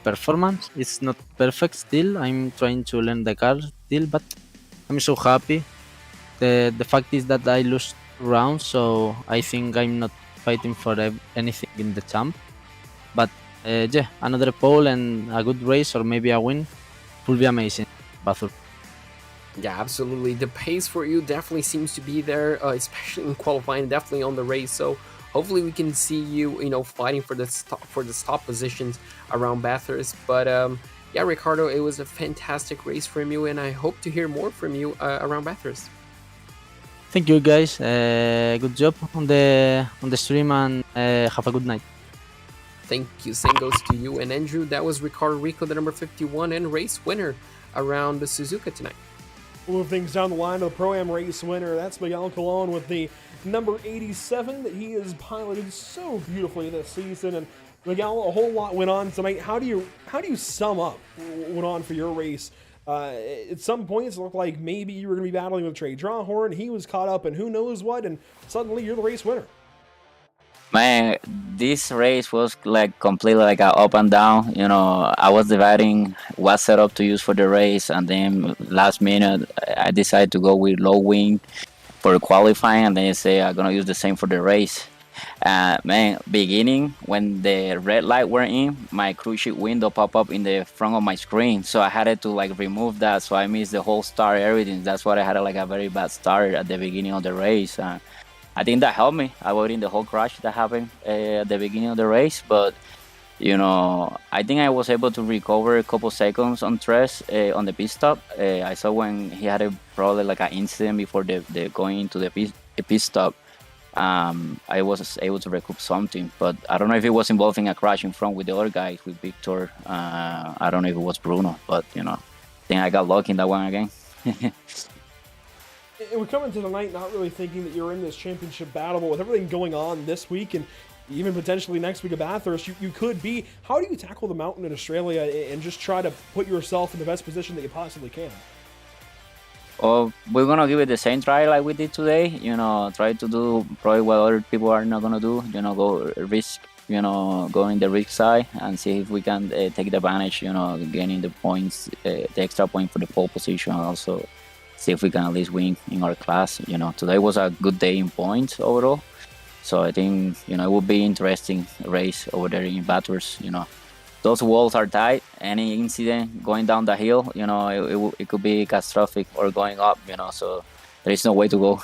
performance. It's not perfect still. I'm trying to learn the car still, but I'm so happy. The fact is that I lost rounds, so I think I'm not fighting for anything in the champ. But yeah, another pole and a good race, or maybe a win, will be amazing. Bathurst. Yeah, absolutely. The pace for you definitely seems to be there, especially in qualifying, definitely on the race. So hopefully we can see you, fighting for the top positions around Bathurst. But yeah, Ricardo, it was a fantastic race from you, and I hope to hear more from you around Bathurst. Thank you guys. Good job on the stream, and have a good night. Thank you. Same goes to you. And Andrew, that was Ricardo Rico, the number 51 and race winner around the Suzuka tonight. We'll move things down the line to the Pro-Am race winner. That's Miguel Colon with the number 87 that he has piloted so beautifully this season. And Miguel, a whole lot went on tonight. How do you sum up what went on for your race? At some points, it looked like maybe you were going to be battling with Trey Drawhorn. He was caught up in who knows what, and suddenly you're the race winner. Man, this race was like completely like a up and down. I was dividing what setup to use for the race, and then last minute I decided to go with low wing for qualifying, and then I say I'm gonna use the same for the race. Man, beginning when the red light were in, my cruise ship window popped up in the front of my screen, so I had to like remove that. So I missed the whole start, everything. That's why I had like a very bad start at the beginning of the race. I think that helped me avoiding the whole crash that happened at the beginning of the race. But I think I was able to recover a couple seconds on Tres on the pit stop. I saw when he had probably like an incident before the going into the pit stop. I was able to recoup something, but I don't know if it was involving a crash in front with the other guys, with Victor. I don't know if it was Bruno, but I think I got lucky in that one again. And we're coming to the night not really thinking that you're in this championship battle, but with everything going on this week and even potentially next week at Bathurst, you could be. How do you tackle the mountain in Australia and just try to put yourself in the best position that you possibly can? Well, we're gonna give it the same try like we did today. Try to do probably what other people are not gonna do. Go risk. Go in the risk side and see if we can take the advantage. Gaining the points, the extra point for the pole position. Also, see if we can at least win in our class. Today was a good day in points overall. So I think, it will be interesting race over there in Bathurst. Those walls are tight. Any incident going down the hill, it could be catastrophic, or going up, so there is no way to go.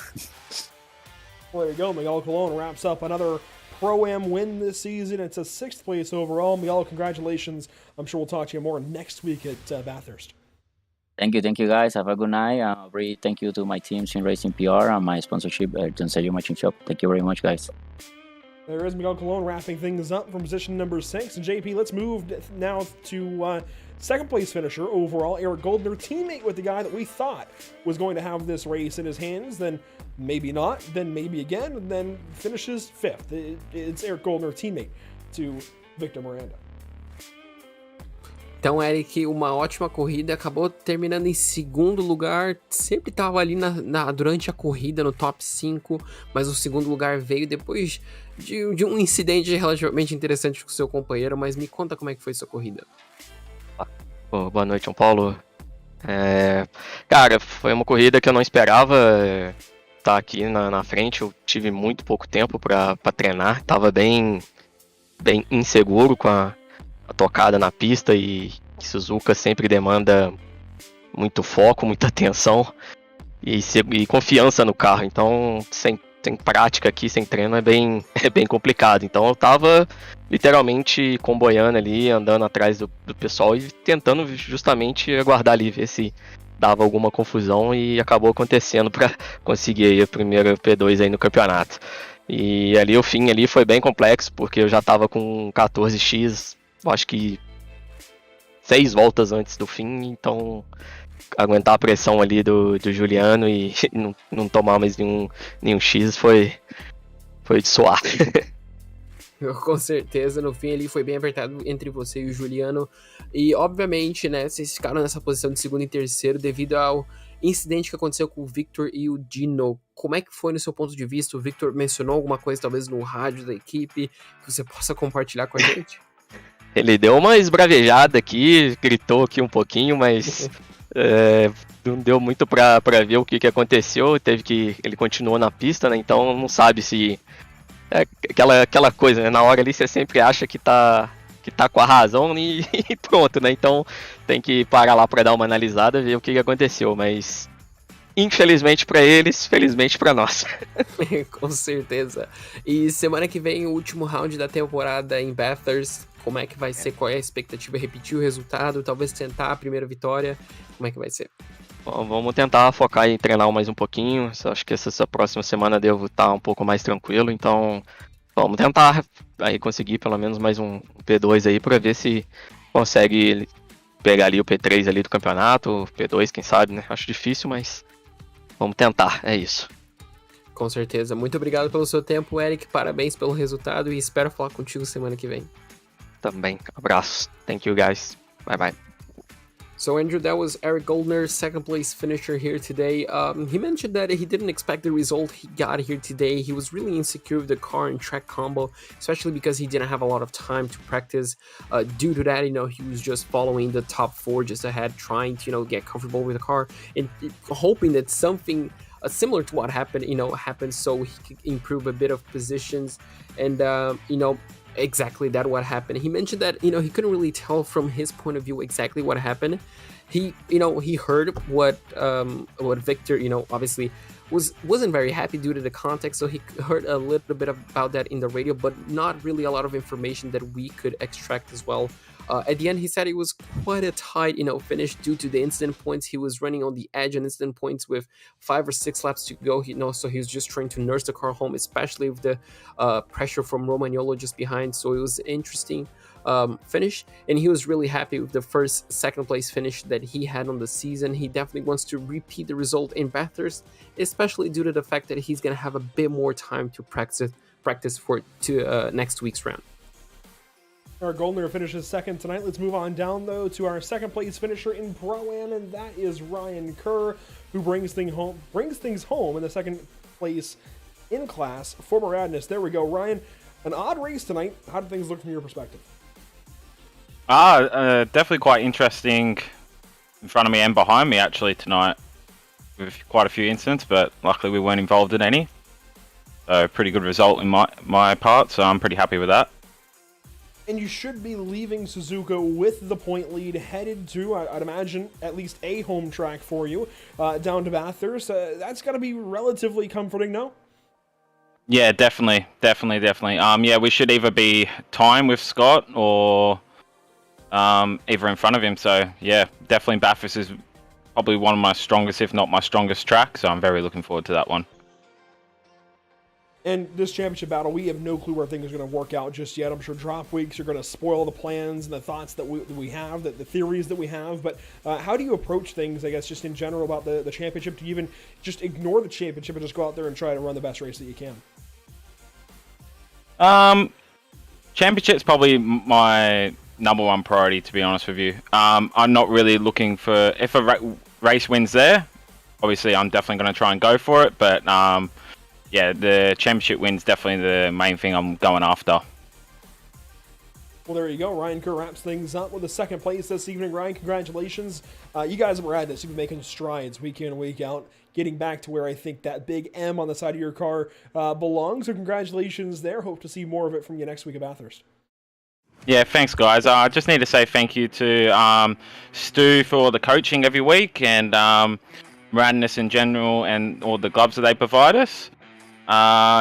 Well, there you go. Miguel Colon wraps up another Pro-Am win this season. It's a 6th place overall. Miguel, congratulations. I'm sure we'll talk to you more next week at Bathurst. Thank you guys. Have a good night. Really thank you to my teams in Racing PR and my sponsorship, John Sergio Machine Shop. Thank you very much, guys. There is Miguel Colon wrapping things up from position number 6. And JP, let's move now to second place finisher overall, Eric Goldner, teammate with the guy that we thought was going to have this race in his hands. Then maybe not, then maybe again, and then finishes 5th. It's Eric Goldner, teammate to Victor Miranda. Então, Eric, uma ótima corrida, acabou terminando em segundo lugar, sempre estava ali durante a corrida no top 5, mas o segundo lugar veio depois de um incidente relativamente interessante com o seu companheiro, mas me conta como é que foi sua corrida. Boa noite, São Paulo. Cara, foi uma corrida que eu não esperava estar aqui na frente. Eu tive muito pouco tempo para treinar, tava bem inseguro com a tocada na pista e Suzuka sempre demanda muito foco, muita atenção e confiança no carro. Então, sem prática aqui, sem treino, é bem complicado. Então, eu tava literalmente comboiando ali, andando atrás do pessoal e tentando justamente aguardar ali, ver se dava alguma confusão, e acabou acontecendo para conseguir aí o primeiro P2 aí no campeonato. E ali o fim ali foi bem complexo, porque eu já tava com 14x, acho que 6 voltas antes do fim, então aguentar a pressão ali do Juliano e não tomar mais nenhum X foi de suar. Com certeza, no fim ali foi bem apertado entre você e o Juliano. E obviamente, né, vocês ficaram nessa posição de segundo e terceiro devido ao incidente que aconteceu com o Victor e o Dino. Como é que foi no seu ponto de vista? O Victor mencionou alguma coisa, talvez no rádio da equipe, que você possa compartilhar com a gente? Ele deu uma esbravejada aqui, gritou aqui um pouquinho, mas não deu muito pra ver o que aconteceu. Ele continuou na pista, né? Então não sabe se aquela coisa, né? Na hora ali você sempre acha que tá com a razão e pronto, né? Então tem que parar lá pra dar uma analisada, ver o que aconteceu, mas infelizmente pra eles, felizmente pra nós. Com certeza. E semana que vem o último round da temporada em Bathurst. Como é que vai ser? Qual é a expectativa? Repetir o resultado? Talvez tentar a primeira vitória? Como é que vai ser? Bom, vamos tentar focar em treinar mais um pouquinho. Acho que essa próxima semana devo estar um pouco mais tranquilo, então vamos tentar aí conseguir pelo menos mais um P2 aí para ver se consegue pegar ali o P3 ali do campeonato, o P2, quem sabe, né? Acho difícil, mas vamos tentar, é isso. Com certeza. Muito obrigado pelo seu tempo, Eric. Parabéns pelo resultado e espero falar contigo semana que vem. Também. Abraços. Thank you, guys. Bye bye. So Andrew, that was Eric Goldner, second place finisher here today. He mentioned that he didn't expect the result he got here today. He was really insecure with the car and track combo, especially because he didn't have a lot of time to practice. Due to that, he was just following the top 4 just ahead, trying to, get comfortable with the car and hoping that something similar to what happened, happens so he could improve a bit of positions and, exactly that what happened. He mentioned that he couldn't really tell from his point of view exactly what happened. He heard what Victor obviously wasn't very happy due to the context, so he heard a little bit about that in the radio, but not really a lot of information that we could extract as well. At the end, he said it was quite a tight, finish due to the incident points. He was running on the edge on incident points with 5 or 6 laps to go. So he was just trying to nurse the car home, especially with the pressure from Romagnolo just behind. So it was an interesting finish, and he was really happy with the second place finish that he had on the season. He definitely wants to repeat the result in Bathurst, especially due to the fact that he's gonna have a bit more time to practice for next week's round. Eric Goldner finishes second tonight. Let's move on down, though, to our second place finisher in Pro-Am, and that is Ryan Kerr, who brings things home in the second place in class for Moradness. There we go. Ryan, an odd race tonight. How did things look from your perspective? Definitely quite interesting in front of me and behind me, actually, tonight. With quite a few incidents, but luckily we weren't involved in any. So pretty good result in my part, so I'm pretty happy with that. And you should be leaving Suzuka with the point lead, headed to, I'd imagine, at least a home track for you, down to Bathurst. That's got to be relatively comforting, no? Yeah, definitely. Yeah, we should either be tying with Scott or either in front of him. So yeah, definitely Bathurst is probably one of my strongest, if not my strongest track. So I'm very looking forward to that one. And this championship battle, we have no clue where things are going to work out just yet. I'm sure drop weeks are going to spoil the plans and the thoughts that we have, the theories that we have. But how do you approach things, I guess, just in general about the championship? Do you even just ignore the championship and just go out there and try to run the best race that you can? Championship's probably my number one priority, to be honest with you. I'm not really looking for, if a race wins there, obviously I'm definitely going to try and go for it, but yeah, the championship win's definitely the main thing I'm going after. Well, there you go. Ryan Kerr wraps things up with a second place this evening. Ryan, congratulations. You guys were at this. You've been making strides week in and week out, getting back to where I think that big M on the side of your car belongs. So congratulations there. Hope to see more of it from you next week at Bathurst. Yeah, thanks, guys. I just need to say thank you to Stu for all the coaching every week, and Radness in general, and all the gloves that they provide us.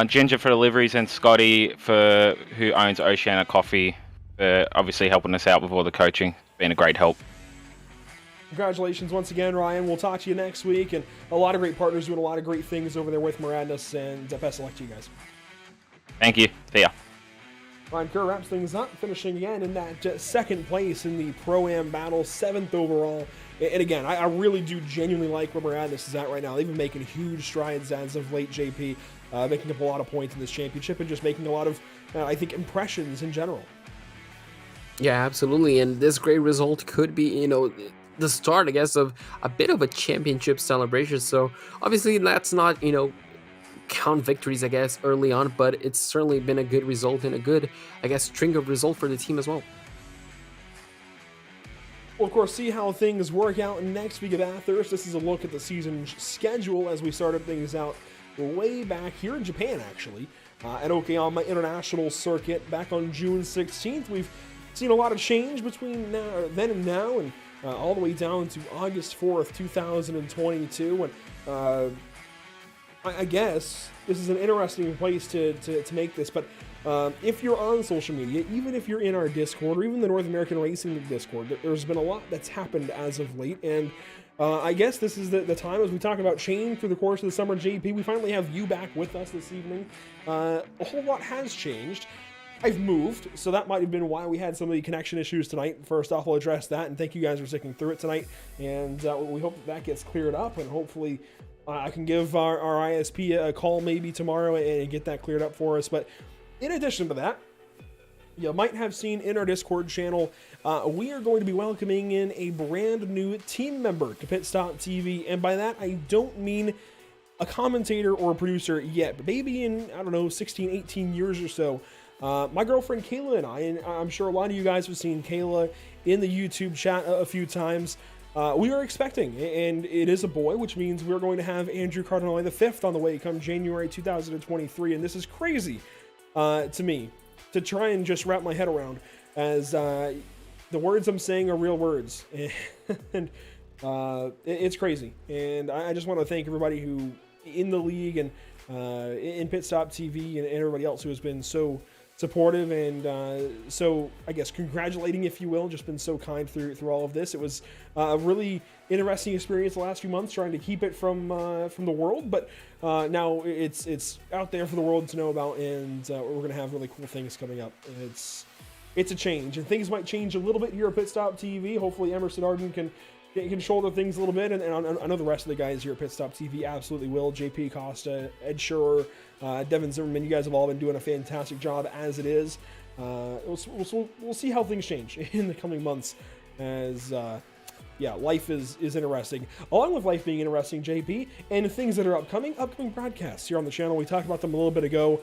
Ginger for deliveries, and Scotty who owns Oceana Coffee, for obviously helping us out with all the coaching. It's been a great help. Congratulations once again, Ryan. We'll talk to you next week, and a lot of great partners doing a lot of great things over there with Radness, and best of luck to you guys. Thank you. See ya. Ryan Kerr wraps things up, finishing again in that second place in the Pro-Am battle, 7th overall. And again, I really do genuinely like where Radness is at right now. They've been making huge strides as of late, JP, making up a lot of points in this championship and just making a lot of, I think, impressions in general. Yeah, absolutely. And this great result could be, the start, I guess, of a bit of a championship celebration. So obviously let's not, count victories, I guess, early on, but it's certainly been a good result and a good, I guess, string of result for the team as well. We'll, of course, see how things work out next week at Bathurst. This is a look at the season schedule as we started things out way back here in Japan, actually, at Okayama International Circuit back on June 16th. We've seen a lot of change between then and now, and all the way down to August 4th, 2022. And I guess this is an interesting place to make this, but if you're on social media, even if you're in our Discord, or even the North American Racing League Discord, there's been a lot that's happened as of late, and I guess this is the time as we talk about change through the course of the summer, JP. We finally have you back with us this evening. A whole lot has changed. I've moved, so that might have been why we had some of the connection issues tonight. First off, I'll address that, and thank you guys for sticking through it tonight, and we hope that gets cleared up, and hopefully I can give our ISP a call maybe tomorrow and get that cleared up for us. But in addition to that, you might have seen in our Discord channel, we are going to be welcoming in a brand new team member to Pit Stop TV, and by that I don't mean a commentator or a producer yet, but maybe in, 16, 18 years or so, my girlfriend Kayla and and I'm sure a lot of you guys have seen Kayla in the YouTube chat a few times. We are expecting, and it is a boy, which means we're going to have Andrew Cardinale V on the way come January 2023, and this is crazy to me to try and just wrap my head around, as the words I'm saying are real words, and it's crazy. And I just want to thank everybody who in the league and in Pit Stop TV and everybody else who has been so supportive and so, I guess, congratulating, if you will, just been so kind through all of this. It was a really interesting experience the last few months, trying to keep it from the world, but now it's out there for the world to know about, and we're gonna have really cool things coming up. It's a change, and things might change a little bit here at Pit Stop TV. Hopefully Emerson Arden can shoulder things a little bit, and I know the rest of the guys here at Pit Stop TV absolutely will. JP Costa, Ed Scherer, Devin Zimmerman, you guys have all been doing a fantastic job as it is. We'll see how things change in the coming months, as life is interesting. Along with life being interesting, JP, and things that are upcoming broadcasts here on the channel. We talked about them a little bit ago.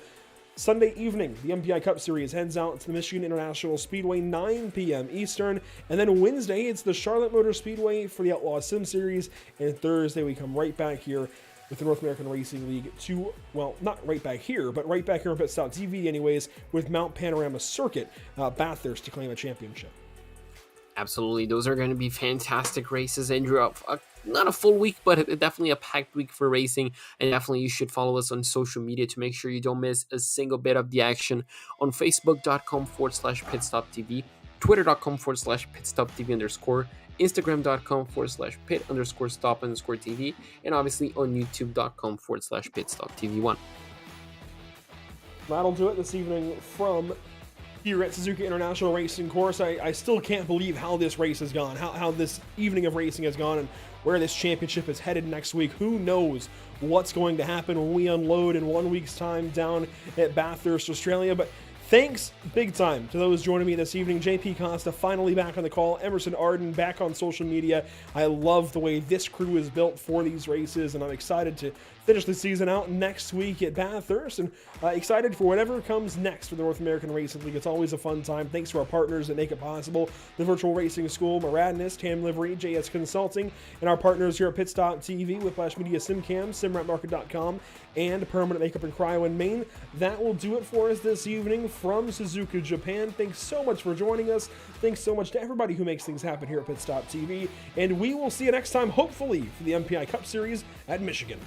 Sunday evening, the MPI Cup Series heads out to the Michigan International Speedway, 9 p.m. Eastern. And then Wednesday, it's the Charlotte Motor Speedway for the Outlaw Sim Series. And Thursday, we come right back here with the North American Racing League not right back here, but right back here on Pit Stop TV anyways, with Mount Panorama Circuit, Bathurst, to claim a championship. Absolutely. Those are going to be fantastic races, Andrew. Not a full week, but definitely a packed week for racing. And definitely you should follow us on social media to make sure you don't miss a single bit of the action on Facebook.com/PitStopTV, Twitter.com/PitStopTV_, Instagram.com/Pit_Stop_TV, and obviously on YouTube.com/PitStopTV1. That'll do it this evening from here at Suzuka International Racing Course. I still can't believe how this race has gone, how this evening of racing has gone, and where this championship is headed next week. Who knows what's going to happen when we unload in 1 week's time down at Bathurst, Australia. But Thanks big time to those joining me this evening. JP Costa finally back on the call. Emerson Arden back on social media. I love the way this crew is built for these races, and I'm excited to finish the season out next week at Bathurst, and excited for whatever comes next for the North American Racing League. It's always a fun time. Thanks to our partners that make it possible: the Virtual Racing School, Maradness, Tam Livery, JS Consulting, and our partners here at Pit Stop TV, Whiplash Media, SimCam, SimRepMarket.com, and Permanent Makeup and Cryo in Maine. That will do it for us this evening from Suzuka, Japan. Thanks so much for joining us. Thanks so much to everybody who makes things happen here at Pit Stop TV, and we will see you next time, hopefully, for the MPI Cup Series at Michigan.